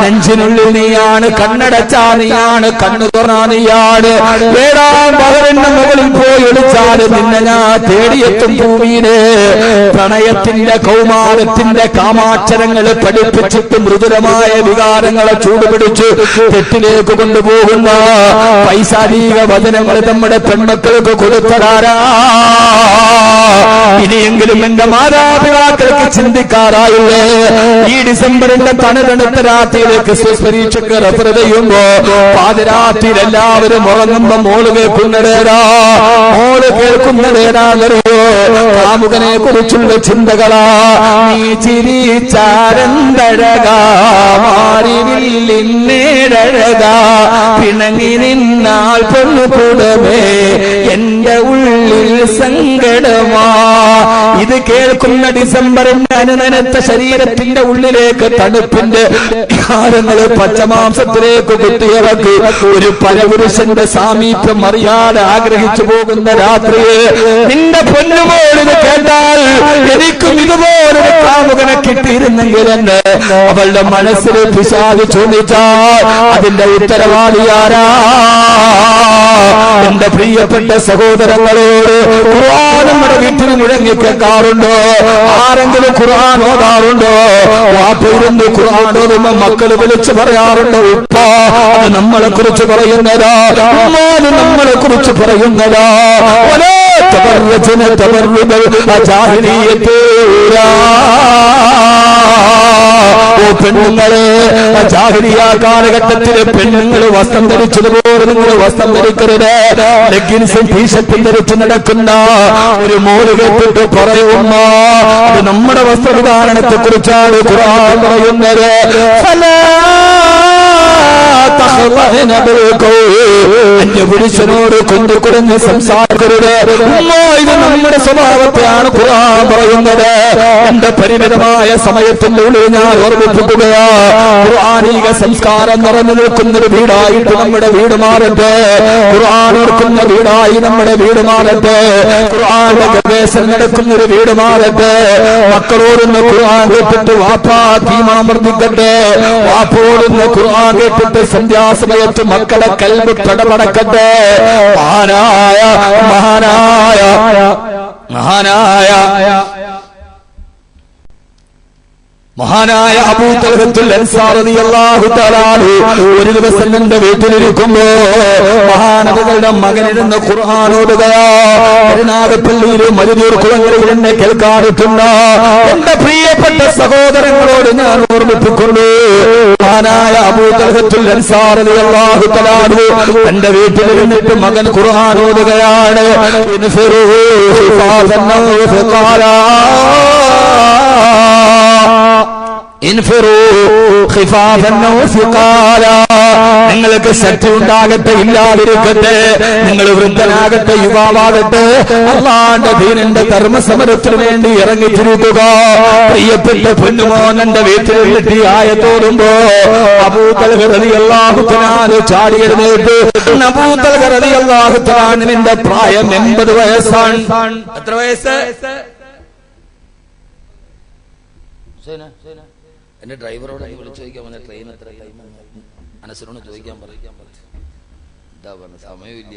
നെഞ്ചിനുള്ളിൽ നീയാണ്, കണ്ണടച്ചാ നീയാണ്, കണ്ണു തുറന്നാ നീയാണ്. വേടാൻ പകരന്റെ മുകളിൽ പോയി ഒളിച്ചാൽ നിന്നെ ഞാൻ തേടിയെത്തും ഭൂമിയിലെ. പ്രണയത്തിന്റെ കൗമാരത്തിന്റെ കാമാക്ഷരങ്ങൾ പഠിപ്പിച്ചിട്ട് മൃദുലമായ വികാരങ്ങളെ ചൂടുപിടിച്ച് തെറ്റിലേക്ക് കൊണ്ടുപോകുന്ന പൈശാചിക വചനങ്ങൾ നമ്മുടെ പെൺമക്കൾക്ക് കൊടുത്തതാരാ? ഇനിയെങ്കിലും എന്റെ മാതാപിതാക്കൾക്ക് ചിന്തിക്കാറായില്ലേ? ഈ ഡിസംബറിന്റെ തണുതണുത്ത രാത്രിയിലേക്ക് പരീക്ഷയ്ക്ക് റഫർ ചെയ്യുമ്പോ പാതിരാത്രിയിൽ എല്ലാവരും ഉറങ്ങുമ്പോ മോള് കേൾക്കുന്നതേരാ? മോള് കേൾക്കുന്നതേരാന്നറിയോ? കാമുകനെ കുറിച്ചുള്ള ചിന്തകളാ. നീ ചിരിച്ചാരന്തഴകാ, മാറിവില്ലിന്നേഴഴകാ, പിണങ്ങി നിന്നാൽ പൊന്നുകൂടമേ എന്റെ ഉള്ളിൽ സങ്കടമാ. ഇത് കേൾക്കുന്ന ഡിസംബറിന്റെ അനുനനത്ത ശരീരത്തിന്റെ ഉള്ളിലേക്ക് തണുപ്പിന്റെ വികാരങ്ങൾ പച്ചമാംസത്തിലേക്ക് കുത്തിയിറക്കി ഒരു പരപുരുഷന്റെ സാമീപ്യം അറിയാതെ ആഗ്രഹിച്ചു പോകുന്ന രാത്രിയെ നിന്റെ പൊന്നുമോളിത് കേട്ടാൽ എനിക്കും ഇതുപോലൊരു കാമുകനെ കിട്ടിയിരുന്നെങ്കിൽ എന്ന് അവളുടെ മനസ്സിൽ പിശാച് ചോദിച്ചാൽ അതിന്റെ ഉത്തരവാദിയാരാ? എന്റെ പ്രിയപ്പെട്ട സഹോദരങ്ങളോട്, ഖുർആൻ നമ്മുടെ വീട്ടിൽ മുഴങ്ങി കേൾക്കാറുണ്ടോ? ആരെങ്കിലും ഖുർആൻ ഓതാറുണ്ടോ? വാപ്പയിരുന്ന് ഖുർആൻ ഓതുമ്പോ മക്കൾ വിളിച്ചു പറയാറുണ്ടോ? ഉപ്പ, അത് നമ്മളെ കുറിച്ച് പറയുന്നതാ, നമ്മളെ കുറിച്ച് പറയുന്നതാ. ഓ പെണ്ണുങ്ങളെ, ജാഹിലിയ്യ കാലഘട്ടത്തിലെ പെണ്ണുങ്ങൾ വസ്ത്രം ധരിച്ചതുപോലെ നിങ്ങൾ വസ്ത്രം ധരിക്കരുത്. ലെഗിൻസും ടീഷർട്ടും ധരിച്ച് നടക്കുന്ന ഒരു മോര് കേട്ടിട്ട് പറയുന്ന അത് നമ്മുടെ വസ്ത്രധാരണത്തെ കുറിച്ചാണ് ഖുർആൻ പറയുന്നത്. അന്യപുരുഷനോട് കൊണ്ടുകുടഞ്ഞ് സംസാരിക്കരുത്. ഇത് നമ്മുടെ സ്വഭാവത്തെയാണ് ഖുർആൻ പറയുന്നത്. എന്റെ പരിമിതമായ സമയത്തിന്റെ ഉള്ളിൽ ഞാൻ ഓർമ്മിപ്പിക്കുകയാ, ഖുർആനിക സംസ്കാരം നിറഞ്ഞു നിൽക്കുന്നൊരു വീടായിട്ട് നമ്മുടെ വീട് മാറട്ടെ. ഖുർആൻ ഓർക്കുന്ന വീടായി നമ്മുടെ വീട് മാറട്ടെ. ഖുർആന്റെ ഗവേഷണം നടക്കുന്നൊരു വീട് മാറട്ടെ. മക്കളോടുന്ന ഖുർആൻ കേട്ടിട്ട് വാപ്പാ തീമാമർദ്ദിക്കട്ടെ. വാപ്പോടുന്ന ഖുർആൻ കേട്ടിട്ട് സന്ധ്യാസമയത്ത് മക്കളെ കൽബ് പടപടക്കട്ടെ. മഹാനായ മഹാനായ മഹാനായ മഹാനായ അബൂ തൽഹത്തുൽ അൻസാരി റളിയല്ലാഹു തആല ഒരു ദിവസം എന്റെ വീട്ടിലിരിക്കുമ്പോ മഹാനബികളുടെ മകനിരുന്ന് ഖുർആൻ ഓതുകയാ. പെരുന്നാഗപ്പള്ളിയിൽ മരുതൂർ കുളങ്ങളിൽ എന്നെ കേൾക്കാറുണ്ട്. എന്റെ പ്രിയപ്പെട്ട സഹോദരങ്ങളോട് ഞാൻ ഓർമ്മിപ്പിക്കുന്നു, മഹാനായ അബൂ തൽഹത്തുൽ അൻസാരി റളിയല്ലാഹു തആല എന്റെ വീട്ടിലിരുന്നിട്ട് മകൻ ഖുർആൻ ഓതുകയാണ്. ഇൻഫിറൂ ഖിഫാഫൻ വഖാലാ നിങ്ങൾക്ക് ശക്തി ഉണ്ടാകട്ടെ ഇല്ലാതിരിക്കട്ടെ, നിങ്ങൾ വൃദ്ധനാകട്ടെ യുവാവാകട്ടെ, അല്ലാഹുവിന്റെ ദീനിന്റെ ധർമ്മസമരത്തിന് വേണ്ടി ഇറങ്ങിത്തിരിക്കുക. പ്രിയപ്പെട്ട പൊന്നുമോൻ എന്റെ വീട്ടിൽ ഈ ആയത്തോടുമ്പോ അബൂ തൽഹ റളിയല്ലാഹു തആല ചാടി എഴുന്നേറ്റ്. അബൂ തൽഹ റളിയല്ലാഹു തആലയുടെ പ്രായം 80 വയസ്സാണ്. എത്ര വയസ്സ്? എന്റെ ഡ്രൈവറോട് വിളിച്ചു ചോദിക്കാൻ പറഞ്ഞ ട്രെയിൻ എത്ര ടൈം അനസിനോട് ചോദിക്കാൻ പറയാൻ എന്താ പറഞ്ഞ സമയമില്ല.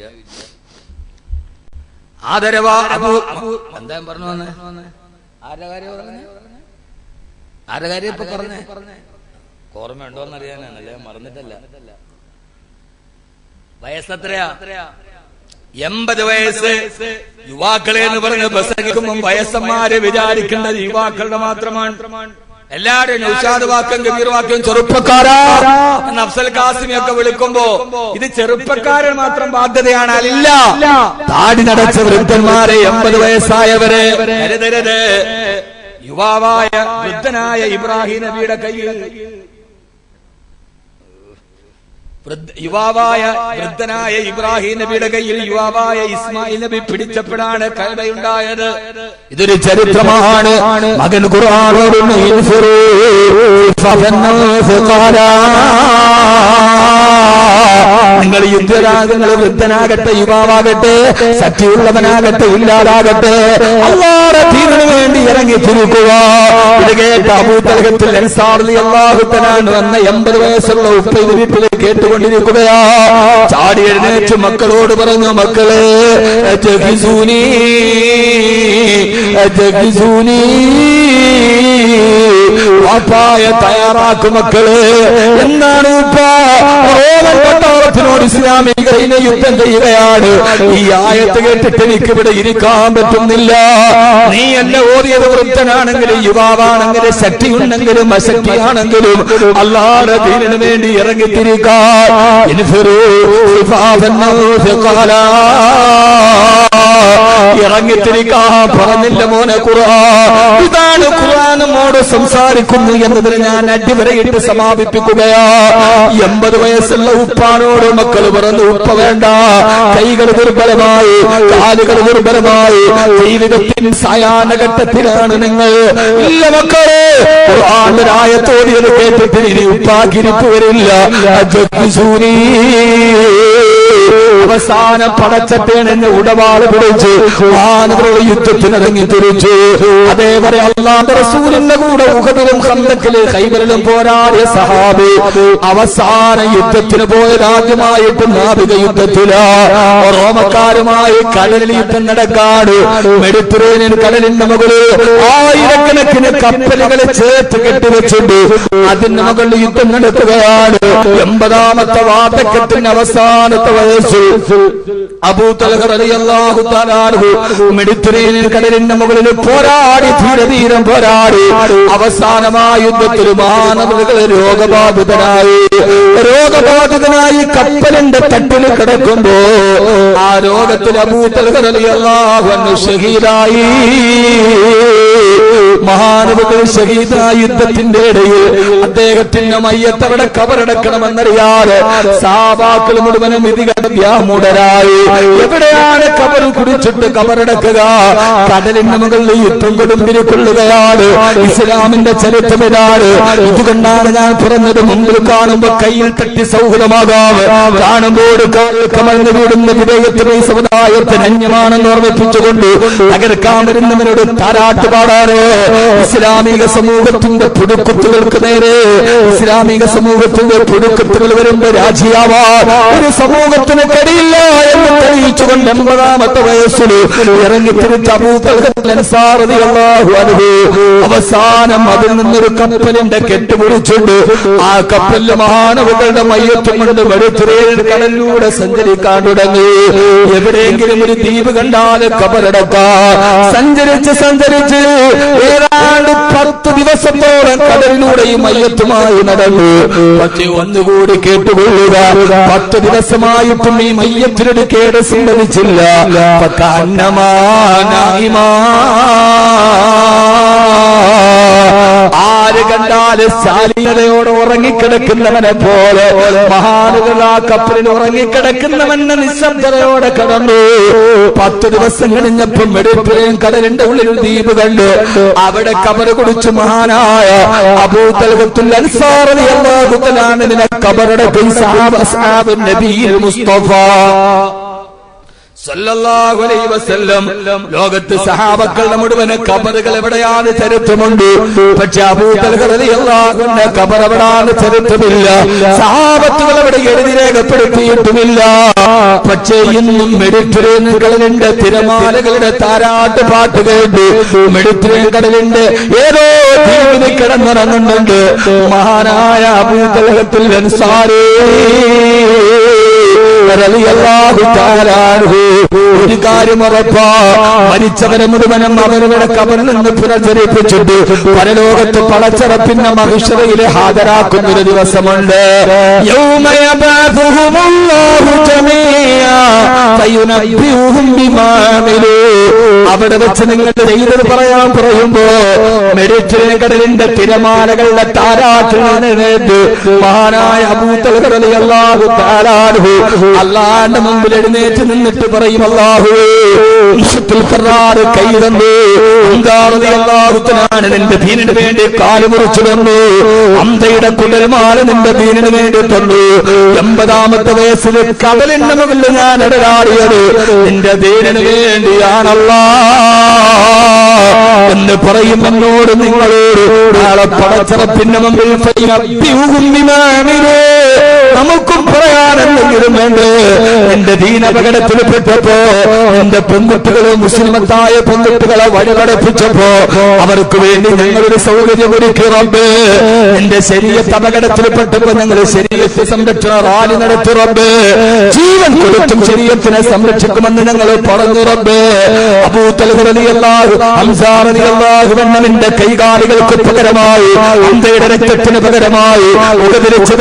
ആദരവാ എന്താ പറഞ്ഞു വന്നേ? ആരുടെ കാര്യം ഇപ്പൊ പറഞ്ഞേ? ഓർമ്മ ഉണ്ടോന്നറിയാനല്ലേ, മറന്നിട്ടല്ല. വയസ്സെത്രയാ? 80 വയസ്സ്. യുവാക്കളെ എന്ന് പറഞ്ഞ ബസ്സടിക്കുമ്പം വയസ്സന്മാരെ വിചാരിക്കേണ്ടത് യുവാക്കളുടെ മാത്രമാണ്. എല്ലാവരും നൗഷാദ് വാക്കും കബീർ വാക്കും ചെറുപ്പക്കാരാ എന്ന് അഫ്സൽ കാസിമിയൊക്കെ വിളിക്കുമ്പോ ഇത് ചെറുപ്പക്കാരൻ മാത്രം ബാധ്യതയാണ്. അല്ല, താടി നടച്ച വൃദ്ധന്മാരെ 80 വയസ്സായവരെ യുവാവായ വൃദ്ധനായ ഇബ്രാഹിം നബിയുടെ കയ്യിൽ വൃദ്ധനായ ഇബ്രാഹിം നബിയുടെ കയ്യിൽ യുവാവായ ഇസ്മായിൽ നബി പിടിച്ചപ്പോഴാണ് കഅബയുണ്ടായത്. ഇതൊരു ചരിത്രമാണ്. മകൻ ഖുർആനോടുന്നു നിങ്ങൾ യുദ്ധരാഗങ്ങൾ വൃദ്ധനാകട്ടെ യുവാവാകട്ടെ ശക്തിയുള്ളവനാകട്ടെ ഇല്ലാതാകട്ടെ അല്ലാഹുവിന്റെ ദീനിനു വേണ്ടി ഇറങ്ങി തിരിക്കുക. ഇത് കേട്ട അബൂ തൽഹത്തുൽ അൻസാരി റളിയല്ലാഹു തആല വന്ന 80 വയസ്സുള്ള ഉപ്പ വീട്ടിൽ കേട്ടുകൊണ്ടിരിക്കുകയാ. ചാടി എഴുന്നേറ്റ് മക്കളോട് പറഞ്ഞു, മക്കളെ അജഗിസൂനി അജഗിസൂനി, വാപ്പായ തയ്യാറാക്കും മക്കളെ. എന്നാണ് ഉപ്പ? റോമൻ പട്ടാളത്തിനോട് ഇസ്ലാമിക യുദ്ധം ചെയ്യുകയാണ്. ഈ ആയത്ത് കേട്ടിട്ട് എനിക്ക് ഇവിടെ ഇരിക്കാൻ പറ്റുന്നില്ല. നീ എന്നെ ഓതിയത് വൃദ്ധനാണെങ്കിലും യുവാവാണെങ്കിലും ശക്തിയുണ്ടെങ്കിലും അശക്തിയാണെങ്കിലും അല്ലാഹുവിന്റെ ദീനിനു വേണ്ടി ഇറങ്ങിത്തിരിക്കാൻ ഇറങ്ങിത്തിരിക്കാൻ പറഞ്ഞില്ല മോനെ ഖുർആൻ. ഇതാണ് ഖുർആൻ നമ്മോട് സംസാരിക്കുന്നു എന്നതിന് ഞാൻ അടിവരയിട്ട് സമാപിപ്പിക്കുകയാ. 80 വയസ്സുള്ള ഉപ്പാനോട് മക്കൾ പറഞ്ഞു, ഉപ്പ വേണ്ട, കൈകൾ ദുർബലമായി, കാലുകൾ ദുർബലമായി, ജീവിതത്തിന് സായാഹ്നഘട്ടത്തിലാണ് നിങ്ങൾ. ഇല്ല മക്കളെ, ഖുർആന്റെ ആയത്തോടിയത് കേട്ടിട്ട് ഇനി ഉപ്പാക്കിരിപ്പ് വരില്ല. അവസാനം പടച്ചട്ടേണെന്ന് ഉടവാള് പിടിച്ച് മാനവരുടെ യുദ്ധത്തിനിറങ്ങി തിരിച്ചു. അതേപോലെ അല്ലാഹുവിന്റെ റസൂലിന്റെ കൂടെ ഉഹദിലും ഖന്തക്കിലും ഖൈബറിലും പോരാടിയ സഹാബി അവസാന യുദ്ധത്തിന് പോയത് ആദ്യമായിട്ട് നാവിക യുദ്ധത്തിലാ. റോമക്കാരുമായി കടലിൽ യുദ്ധം നടക്കാട്. മെഡിറ്ററേനിയൻ കടലിന്റെ മുകളിൽ ആയിരക്കണക്കിന് കപ്പലുകളെ ചേർത്ത് കെട്ടിവെച്ചുണ്ട്. അതിന്റെ മുകളിൽ യുദ്ധം നടക്കുകയാണ്. 80ാമത്തെ വാർദ്ധക്യത്തിന്റെ അവസാനത്തെ വയസ്സിൽ അബൂ തൽഹ റളിയല്ലാഹു തആല മെഡിറ്ററേനിയൻ കടലിന്റെ മുകളിൽ പോരാടി ധീരധീരം പോരാടി അവസാനമായ യുദ്ധത്തിൽ മാനവകൾ രോഗബാധിതനായി കപ്പലിന്റെ തട്ടിൽ കിടക്കുമ്പോ ആ രോഗത്തിൽ അബൂ തൽഹ റളിയല്ലാഹു അൻഹു ഷഹീദായി. മഹാനവകൾ ഷഹീദായ യുദ്ധത്തിന്റെ ഇടയിൽ അദ്ദേഹത്തിന്റെ മയ്യത്ത് അവിടെ കബറടക്കണമെന്നറിയാതെ സഹാബാക്കൾ മുഴുവനും വ്യാമൂഢരായി. എവിടെയാണ് കബർ കുടിച്ചിട്ട് കബറടക്കുക? കടലിന്റെ മുകളിൽ യുദ്ധം കൊടുമ്പിരിക്കൊള്ളുകയാണ്. ഇസ്ലാമിന്റെ ചരിത്രം ഇതാണ്. ഇതുകൊണ്ടാണ് ഞാൻ പറഞ്ഞത്, മുമ്പിൽ കാണുമ്പോ കയ്യിൽ തട്ടി സൗഹൃദമാകാം, കാണുമ്പോൾ കമഴ്ന്നു കൂടുന്ന വിധേയത്തിന് ഈ സമുദായത്തിന് അന്യമാണെന്ന് ഓർമ്മിപ്പിച്ചുകൊണ്ട് തകർക്കാൻ വരുന്നവരോട് താരാട്ട് പാടാറ്. ഇസ്ലാമിക സമൂഹത്തിന്റെ പുടുക്കുത്തുകൾക്ക് നേരെ, ഇസ്ലാമിക സമൂഹത്തിന്റെ പുടുക്കുത്തുകൾ വരുമ്പോ രാജിയാവാൻ ഒരു സമൂഹത്തിന് കഴിയില്ല എന്ന് തെളിയിച്ചുകൊണ്ട് 80ാമത്തെ വയസ്സിൽ ഇറങ്ങി തിരിച്ച് അബൂ തൽഹ അൻസാരി റളിയല്ലാഹു അൻഹു അവസാനം അതിൽ നിന്നൊരു കപ്പലിന്റെ കെട്ടുമുറിച്ചുണ്ട്. ആ കപ്പലിൽ മഹാനവകളുടെ മയ്യത്തും കൊണ്ട് വെളുത്തുറയിൽ കടലിലൂടെ സഞ്ചരിക്കാൻ തുടങ്ങി. എവിടെയെങ്കിലും ഒരു ദ്വീപ് കണ്ടാൽ കബറടക്കാം. സഞ്ചരിച്ച് ഏതാണ്ട് 10 ദിവസത്തോളം കടലിലൂടെ ഈ മയ്യത്തുമായി നടന്നു. പക്ഷേ ഒന്നുകൂടി കേട്ടുകൊള്ളുക, 10 ദിവസമായിട്ടും ഈ മയ്യത്തിനൊരു കേട് സംഭവിച്ചില്ല. ആര് കണ്ടാല് ശാലീനതയോടെ ഉറങ്ങിക്കിടക്കുന്നവനെ പോലെ മഹാനുകൾ ആ കപ്പലിൽ ഉറങ്ങിക്കിടക്കുന്നവനെ നിശബ്ദതയോടെ കടന്നു. 10 ദിവസം കഴിഞ്ഞപ്പം മെഡിറ്ററേനിയൻ കടലിന്റെ ഉള്ളിൽ ദ്വീപ് കണ്ടു. അവിടെ കബറ് കുടിച്ചു മഹാനായ അബൂ തൽഹത്തുൽ അൻസാരി റളിയല്ലാഹു തആല അൻഹുവിനെ കബറടക്കി. സഹാബ നബിയിൽ മുസ്തഫ സല്ലല്ലാഹു അലൈഹി വസല്ലം ലോകത്ത് സഹാബക്കളുടെ മുഴുവൻ കബറുകൾ എവിടെയാണ് ചരിത്രമുണ്ട്. പക്ഷെ അബൂ തൽഹ റളിയല്ലാഹു അൻഹു കബർ എവിടെയാണ് ചരിത്രമില്ല. സഹാബത്തുകൾ അവിടെ എഴുതി രേഖപ്പെടുത്തിയിട്ടുമില്ല. പക്ഷേ ഇന്നും മെഡിറ്ററേനിയൻ കടലിന്റെ തിരമാലകളുടെ താരാട്ട് പാട്ട് കേട്ട് മെഡിറ്ററേനിയൻ കടലിന്റെ ഏതോ ദ്വീപിൽ കിടന്നിറങ്ങുന്നുണ്ട് മഹാനായ അബൂ തൽഹത്തുൽ അൻസാരി റളിയല്ലാഹു തആല അൻഹു. ഒരു കാര്യം ഉറപ്പാ, മരിച്ചവരെ മുഴുവനും അവരുടെ കബറിൽ നിന്ന് പുനർജനിപ്പിച്ചിട്ട് പരലോകത്ത് പടച്ചറപ്പിന്റെ മഹിഷറയിലെ ഹാജരാക്കുന്ന ഒരു ദിവസമുണ്ട്. യൗമ യബഅസുഹുമുല്ലാഹു ജമീഅ ഫയുനബ്ബിഉഹും ബിമാ അമിലൂ. അവിടെ വെച്ച് നിങ്ങൾ ചെയ്തത് പറയാൻ പറയുമ്പോ മെഡിറ്ററേനിയൻ കടലിന്റെ തിരമാലകളുടെ താരാട്ടിൽ നിന്ന് മഹാനായ അബൂ തൽഹ റളിയല്ലാഹു തആല അൻഹു അല്ലാഹുവിന്റെ മുമ്പിൽ എഴുന്നേറ്റ് നിന്നിട്ട് പറയും, അല്ലാഹുവേ കൈ തന്നു, നിന്റെ ദീനിന് വേണ്ടി കാല് മുറിച്ചു തന്നു, അന്തയുടെ കുടൽമാല നിന്റെ ദീനിന് വേണ്ടി തന്നു. 80ാമത്തെ വയസ്സിൽ കടലിന്റെ മുകളിൽ ഞാൻ ഇടരാടിയത് നിന്റെ ദീനിന് വേണ്ടിയാണല്ലാ എന്ന് പറയും. എന്നോട് നിങ്ങളോട് നാളെ പടച്ചറപ്പിന്റെ മുമ്പിൽ നമുക്കും പറയാനെന്തെങ്കിലും വേണ്ടേ? എന്റെ ദീൻ അപകടത്തിൽപ്പെട്ടപ്പോ എന്റെ പെൺകുട്ടികളെ മുസ്ലിമത്തായ പെൺകുട്ടികളെ വഴിപഠിപ്പിച്ചപ്പോ അവർക്ക് വേണ്ടി ഞങ്ങളൊരു സൗകര്യം ഒരുക്കി റബ്ബേ. എന്റെ ശരീരത്തെ അപകടത്തിൽപ്പെട്ടപ്പോ ഞങ്ങൾ ശരീരത്തെ സംരക്ഷണ റാലി നടത്തി റബ്ബേ. ജീവൻ കൊടുത്തും ശരീരത്തിനെ സംരക്ഷിക്കുമെന്ന് ഞങ്ങൾ പറഞ്ഞു റബ്ബേ. അബൂ തൽഹ റളിയല്ലാഹു അൻസാരി റളിയല്ലാഹു അൻഹുവിന്റെ കൈകാലുകൾക്ക് പകരമായി, അന്തയുടെ രക്തത്തിന് പകരമായി, ഉപകരിച്ച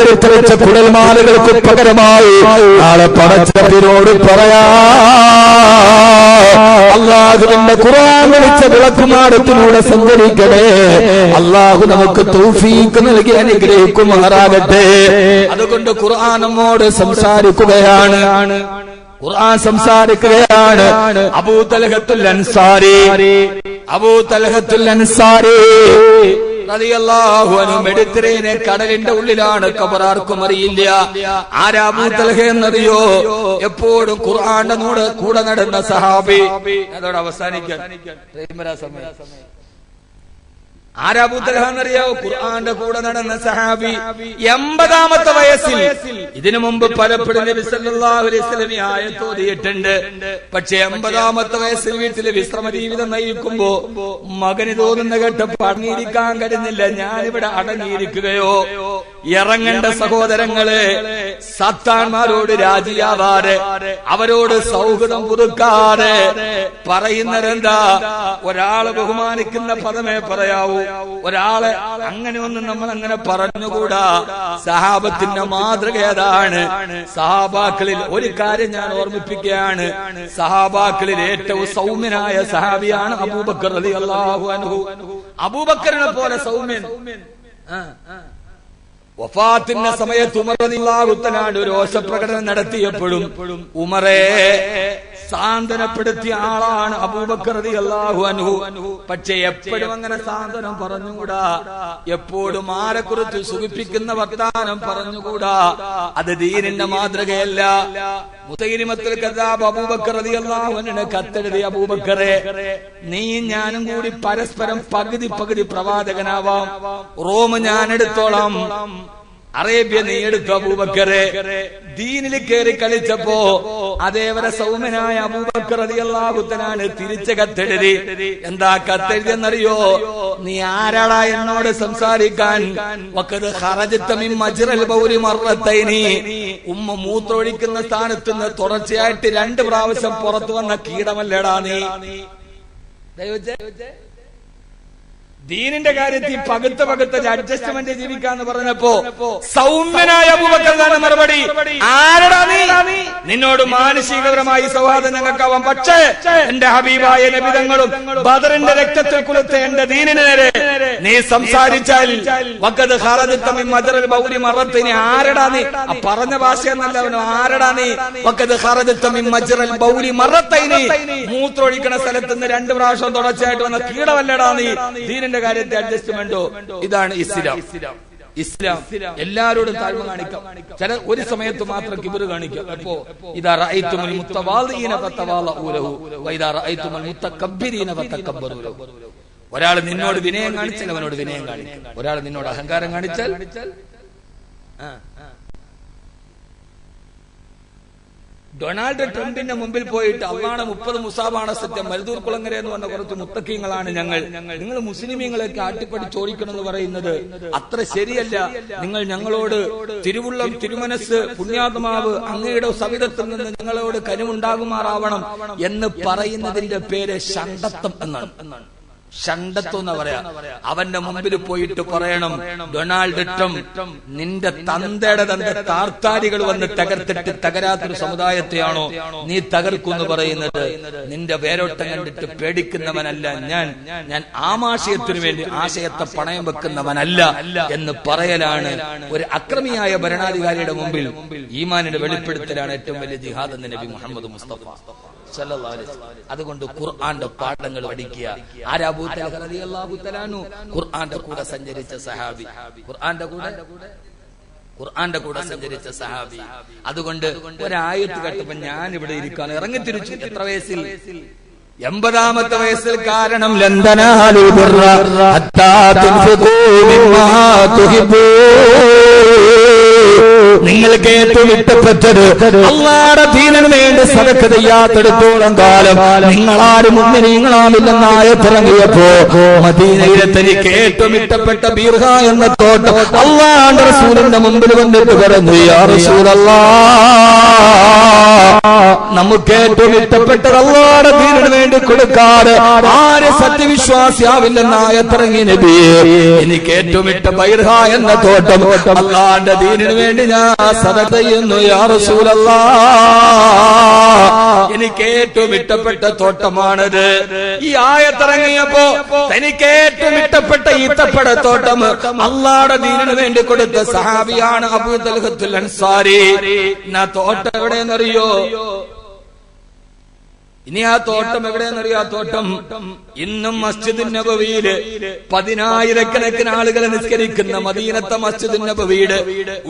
കുടൽമാലകൾക്ക് പകരമായി നാളെ പടച്ചവരോട് പറയാ, അല്ലാഹുവിന്റെ ഖുർആൻ വിളിച്ച വിളക്കുമാടത്തിലൂടെ സഞ്ചരിക്കണേ. അല്ലാഹു നമുക്ക് തൗഫീഖ് നൽകി അനുഗ്രഹിക്കുമാറാകട്ടെ. അതുകൊണ്ട് ഖുർആൻ നമ്മോട് സംസാരിക്കുകയാണ്. ഖുർആൻ സംസാരിക്കുകയാണ്. അബൂ തൽഹത്തുൽ അൻസാരി റളിയല്ലാഹു അൻഹു മെഡിറ്ററേനിയൻ കടലിന്റെ ഉള്ളിലാണ്. കബറാർക്കും അറിയില്ല. ആരാ അബൂ തൽഹ എന്നറിയോ? എപ്പോഴും ഖുർആന്റെ കൂടെ നടന്ന സഹാബി. അതോടെ അവസാനിക്കാൻ ആരാ അബൂ തൽഹ എന്നറിയാവോ? ഖുർആന്റെ കൂടെ നടന്ന സഹാബി. 80ാമത്തെ വയസ്സിൽ, ഇതിനു മുമ്പ് പലപ്പോഴും നബി സല്ലല്ലാഹു അലൈഹി വസല്ലം ആയത്ത് ഓതിയിട്ടുണ്ട്. പക്ഷെ 80ാമത്തെ വയസ്സിൽ വീട്ടില് വിശ്രമ ജീവിതം നയിക്കുമ്പോ മകന് തോന്നുന്ന കേട്ടപ്പോ അടങ്ങിയിരിക്കാൻ കഴിഞ്ഞില്ല. ഞാനിവിടെ അടങ്ങിയിരിക്കുകയോ? ഇറങ്ങേണ്ട സഹോദരങ്ങളെ, സത്താന്മാരോട് രാജിയാവാതെ, അവരോട് സൗഹൃദം പുതുക്കാതെ പറയുന്നതെന്താ? ഒരാളെ ബഹുമാനിക്കുന്ന പദമേ പറയാവൂ. ഒരാളെ അങ്ങനെ ഒന്നും നമ്മൾ അങ്ങനെ പറഞ്ഞുകൂടാ. സഹാബത്തിന്റെ മാതൃക ഏതാണ്? സഹാബാക്കളിൽ ഒരു കാര്യം ഞാൻ ഓർമ്മിപ്പിക്കുകയാണ്. സഹാബാക്കളിൽ ഏറ്റവും സൗമ്യനായ സഹാബിയാണ് അബൂബക്കർ റളിയല്ലാഹു അൻഹു. അബൂബക്കറിനെ പോലെ സൗമ്യൻ. വഫാത്തിന്റെ സമയത്ത് ഉമർ റളിയല്ലാഹു തആല ഒരു രോഷപ്രകടനം നടത്തിയപ്പോഴും ഉമറെ സാന്ത്വനപ്പെടുത്തിയ ആളാണ് അബൂബക്കർ റളിയല്ലാഹു അൻഹു. പക്ഷെ എപ്പോഴും അങ്ങനെ സാന്ത്വനം പറഞ്ഞുകൂടാ. എപ്പോഴും ആരെക്കുറിച്ച് സുഖിപ്പിക്കുന്ന വർത്താനം പറഞ്ഞുകൂടാ. അത് ദീനിന്റെ മാതൃകയല്ല. മുസൈലിമത്തുൽ കദ്ദാബ് അബൂബക്കർ റളിയല്ലാഹു അൻഹുവിനെ കത്തെഴുതി, അബൂബക്കറെ, നീ ഞാനും കൂടി പരസ്പരം പകുതി പകുതി പ്രവാചകനാവാം. റോം ഞാൻ എടുത്തോളാം, അറേബ്യ നീ എടുത്തു അബൂബക്കറെ. ദീനിൽ കയറി കളിച്ചപ്പോ അതേവരെ സൗമ്യനായ അബൂബക്കർ റളിയല്ലാഹു തആല തിരിച്ച കത്തെഴുതി. എന്താ കത്തെഴുതിയെന്നറിയോ? നീ ആരാടാ എന്നോട് സംസാരിക്കാൻ? വഖദ് ഖറജത മിൻ മജ്റൽ ബൗലി മർറത്തൈനി. ഉമ്മ മൂത്രൊഴിക്കുന്ന സ്ഥാനത്ത് നിന്ന് തുടർച്ചയായിട്ട് 2 പ്രാവശ്യം പുറത്തു വന്ന കീടമല്ലേടാ നീ? ദീനിന്റെ കാര്യത്തിൽ പകുത്ത അഡ്ജസ്റ്റ്മെന്റ് ജീവിക്കാന്ന് പറഞ്ഞപ്പോ സൗമ്യനായ അബൂബക്കർ മറുപടി, ആരടാ നീ? നിന്നോട് മാനസികപരമായി സൗഹാർദ്ദം ഞങ്ങൾക്കാവാം, പക്ഷേ എന്റെ ഹബീബായ നബിതങ്ങളും ബദറിന്റെ രക്തത്തിൽ കുളിച്ച എന്റെ ദീനിന് നേരെ നീ സംസാരിച്ചാൽ വഖദ് ഖറജത മിൻ മജ്റൽ ബൗലി മറത്തൈനി. ആരടാ നീ? പറഞ്ഞ ഭാഷ എന്നല്ല, ആരടാ നീ? വഖദ് ഖറജത മിൻ മജ്റൽ ബൗലി മറത്തൈനി. മൂത്രൊഴിക്കണ സ്ഥലത്ത് നിന്ന് 2 പ്രാവശ്യം തുടർച്ചയായിട്ട് വന്ന കീടമല്ലടാ നീ? ദീനിന്റെ കാര്യത്തെ അഡ്ജസ്റ്റ്മെന്റോ? ഇതാണ് ഇസ്ലാം. ഇസ്ലാം എല്ലാരോടും താഴ്മ കാണിക്കാം. ചില ഒരു സമയത്ത് മാത്രം കിബിർ കാണിക്കാം. അപ്പോ ഇദാ റഅയ്തുൽ മുത്തവാദിഈന ഫതവാലഉ ലഹു വഇദാ റഅയ്തുൽ മുതകബ്ബിരീന ഫതകബ്ബറു ലഹു. ഒരാൾ നിന്നോട് വിനയം കാണിച്ചാൽ അവനോട് വിനയം കാണിക്കും. ഒരാൾ നിന്നോട് അഹങ്കാരം കാണിച്ചാൽ ഡൊണാൾഡ് ട്രംപിന്റെ മുമ്പിൽ പോയിട്ട് അള്ളാണ് 30 മുസാബാണ് സത്യം, മരുതൂർ കുളങ്ങര എന്ന് പറഞ്ഞ കുറച്ച് മുത്തക്കീങ്ങളാണ് ഞങ്ങൾ, നിങ്ങൾ മുസ്ലിമീങ്ങളൊക്കെ ആട്ടിപ്പടിച്ചോടിക്കണമെന്ന് പറയുന്നത് അത്ര ശരിയല്ല. നിങ്ങൾ ഞങ്ങളോട് തിരുവുള്ളം തിരുമനസ് പുണ്യാത്മാവ് അങ്ങയുടെ സവിധത്തിൽ നിന്ന് നിങ്ങളോട് കനിവുണ്ടാകുമാറാവണം എന്ന് പറയുന്നതിന്റെ പേര് ഷണ്ടത്വം എന്നാണ്. ഷണ്ടത്വം എന്ന് പറയാ. അവന്റെ മുമ്പിൽ പോയിട്ട് പറയണം, ഡൊണാൾഡ് ട്രംപ് നിന്റെ തന്തയുടെ താർത്താരികൾ വന്ന് തകർത്തിട്ട് തകരാത്തൊരു സമുദായത്തെയാണോ നീ തകർക്കുമെന്ന് പറയുന്നത്? നിന്റെ വേരോട്ടം കണ്ടിട്ട് പേടിക്കുന്നവനല്ല ഞാൻ ആമാശയത്തിനു വേണ്ടി ആശയത്തെ പണയം വെക്കുന്നവനല്ല എന്ന് പറയലാണ് ഒരു അക്രമിയായ ഭരണാധികാരിയുടെ മുമ്പിൽ ഈമാനിന്റെ വെളിപ്പെടുത്തലാണ് ഏറ്റവും വലിയ ജിഹാദ് എന്ന് നബി മുഹമ്മദ് മുസ്തഫ സല്ലല്ലാഹു അലൈഹി വസല്ലം. അതുകൊണ്ട് ഖുർആന്റെ പാഠങ്ങൾ പഠിക്കുക. ആരാ അബൂ തൽഹ റളിയല്ലാഹു തആല അൻഹു? ഖുർആന്റെ കൂടെ സഞ്ചരിച്ച സഹാബി. ഖുർആന്റെ കൂടെ സഞ്ചരിച്ച സഹാബി. അതുകൊണ്ട് ഒരായത്ത് കേട്ടപ്പോ ഞാൻ ഇവിടെ ഇരിക്കാൻ ഇറങ്ങിത്തിരിച്ചു. എത്ര വയസ്സിൽ? 80ാമത്തെ വയസ്സിൽ. കാരണം ലന്തനാലുൽ ബിർറ ഹത്താ തുൻഫിഖൂ മിമ്മാ തുഹിബ്ബൂ. നിങ്ങൾക്ക് ഏറ്റവും ഇഷ്ടപ്പെട്ടത് അല്ലാഹുവിന്റെ ദീനിന് വേണ്ടി സദഖ ചെയ്യാത്തിടത്തോളം കാലം നിങ്ങളാരും മുഅ്മിനീങ്ങളാവില്ലെന്നായ തുടങ്ങിയപ്പോ മദീനയിലെ തനിക്ക് ഏറ്റവും ഇഷ്ടപ്പെട്ട ബീർഹ എന്ന തോട്ടം അല്ലാഹുവിന്റെ റസൂലിന്റെ മുമ്പിൽ വന്നിട്ട് പറഞ്ഞു, യാ റസൂലല്ലാഹ്, നമുക്ക് ഏറ്റവും ഇഷ്ടപ്പെട്ടത് അല്ലാഹുവിന്റെ ദീനിന് വേണ്ടി കൊടുക്കാതെ ആര് സത്യവിശ്വാസിയാവില്ലെന്നായ തുടങ്ങി നബിയെ, എനിക്ക് ഏറ്റവും ഇഷ്ട ബീർഹ എന്ന തോട്ടം അല്ലാഹുവിന്റെ ദീനിന് വേണ്ടി ഞാൻ സദഖ ചെയ്യുന്നു യാ റസൂലല്ലാഹ്. എനിക്ക് ഏറ്റവും ഇഷ്ടപ്പെട്ട തോട്ടമാണത്. ഈ ആയത്തിറങ്ങിയപ്പോ തനിക്ക് ഏറ്റവും ഇഷ്ടപ്പെട്ട ഈത്തപ്പഴ തോട്ടം അല്ലാഹുവിന്റെ ദീനിന് വേണ്ടി കൊടുത്ത സഹാബിയാണ് അബൂ തൽഹത്തുൽ അൻസാരി. ആ തോട്ടം എവിടെയെന്നറിയോ? ഇനി ആ തോട്ടം എവിടെയെന്നറിയോ? ആ തോട്ടം ഇന്നും മസ്ജിദ് നബവിയില് 10,000-കണക്കിന് ആളുകൾ നിസ്കരിക്കുന്ന മദീനത്തെ മസ്ജിദ് നബവിയുടെ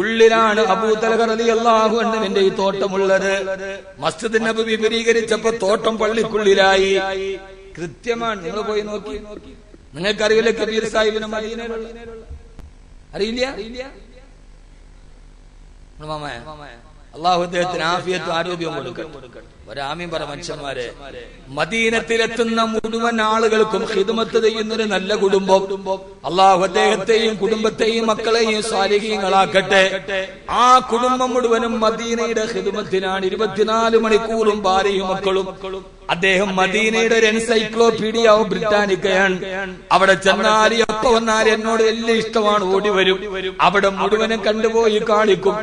ഉള്ളിലാണ് അബൂ തൽഹ റളിയല്ലാഹു അൻഹുവിന്റെ ഈ തോട്ടമുള്ളത്. മസ്ജിദ് നബവി വിപുലീകരിച്ചപ്പോ തോട്ടം പള്ളിക്കുള്ളിലായി. കൃത്യമാണ്. നിങ്ങൾ പോയി നോക്കി. നിങ്ങൾക്കറിയില്ല കബീർ സാഹിബിന് മദീനയിലുള്ള? അറിയില്ല? അള്ളാഹു അദ്ദേഹത്തിന് ആഫിയത്തും ആരോഗ്യവും കൊടുക്കട്ടെ. ഒരാമീൻ പറ മനുഷ്യന്മാരെ. മദീനത്തിലെത്തുന്ന മുഴുവൻ ആളുകൾക്കും ഖിദ്മത്ത് ചെയ്യുന്നൊരു നല്ല കുടുംബം അള്ളാഹു അദ്ദേഹത്തെയും കുടുംബത്തെയും മക്കളെയും സ്വാലിഹീങ്ങളാക്കട്ടെ. ആ കുടുംബം മുഴുവനും മദീനയുടെ ഖിദ്മത്തിനാണ്. 24 മണിക്കൂറും ഭാര്യയും മക്കളും. അദ്ദേഹം മദീനയുടെ ഒരു എൻസൈക്ലോപീഡിയ ഓഫ് ബ്രിട്ടാനിക്കയാണ്. അവിടെ ചെന്നാൽ എപ്പോ വന്നാൽ എന്നോട് വലിയ ഇഷ്ടമാണ്, ഓടി വരും. അവിടെ മുഴുവനും കണ്ടുപോയി കാണിക്കും.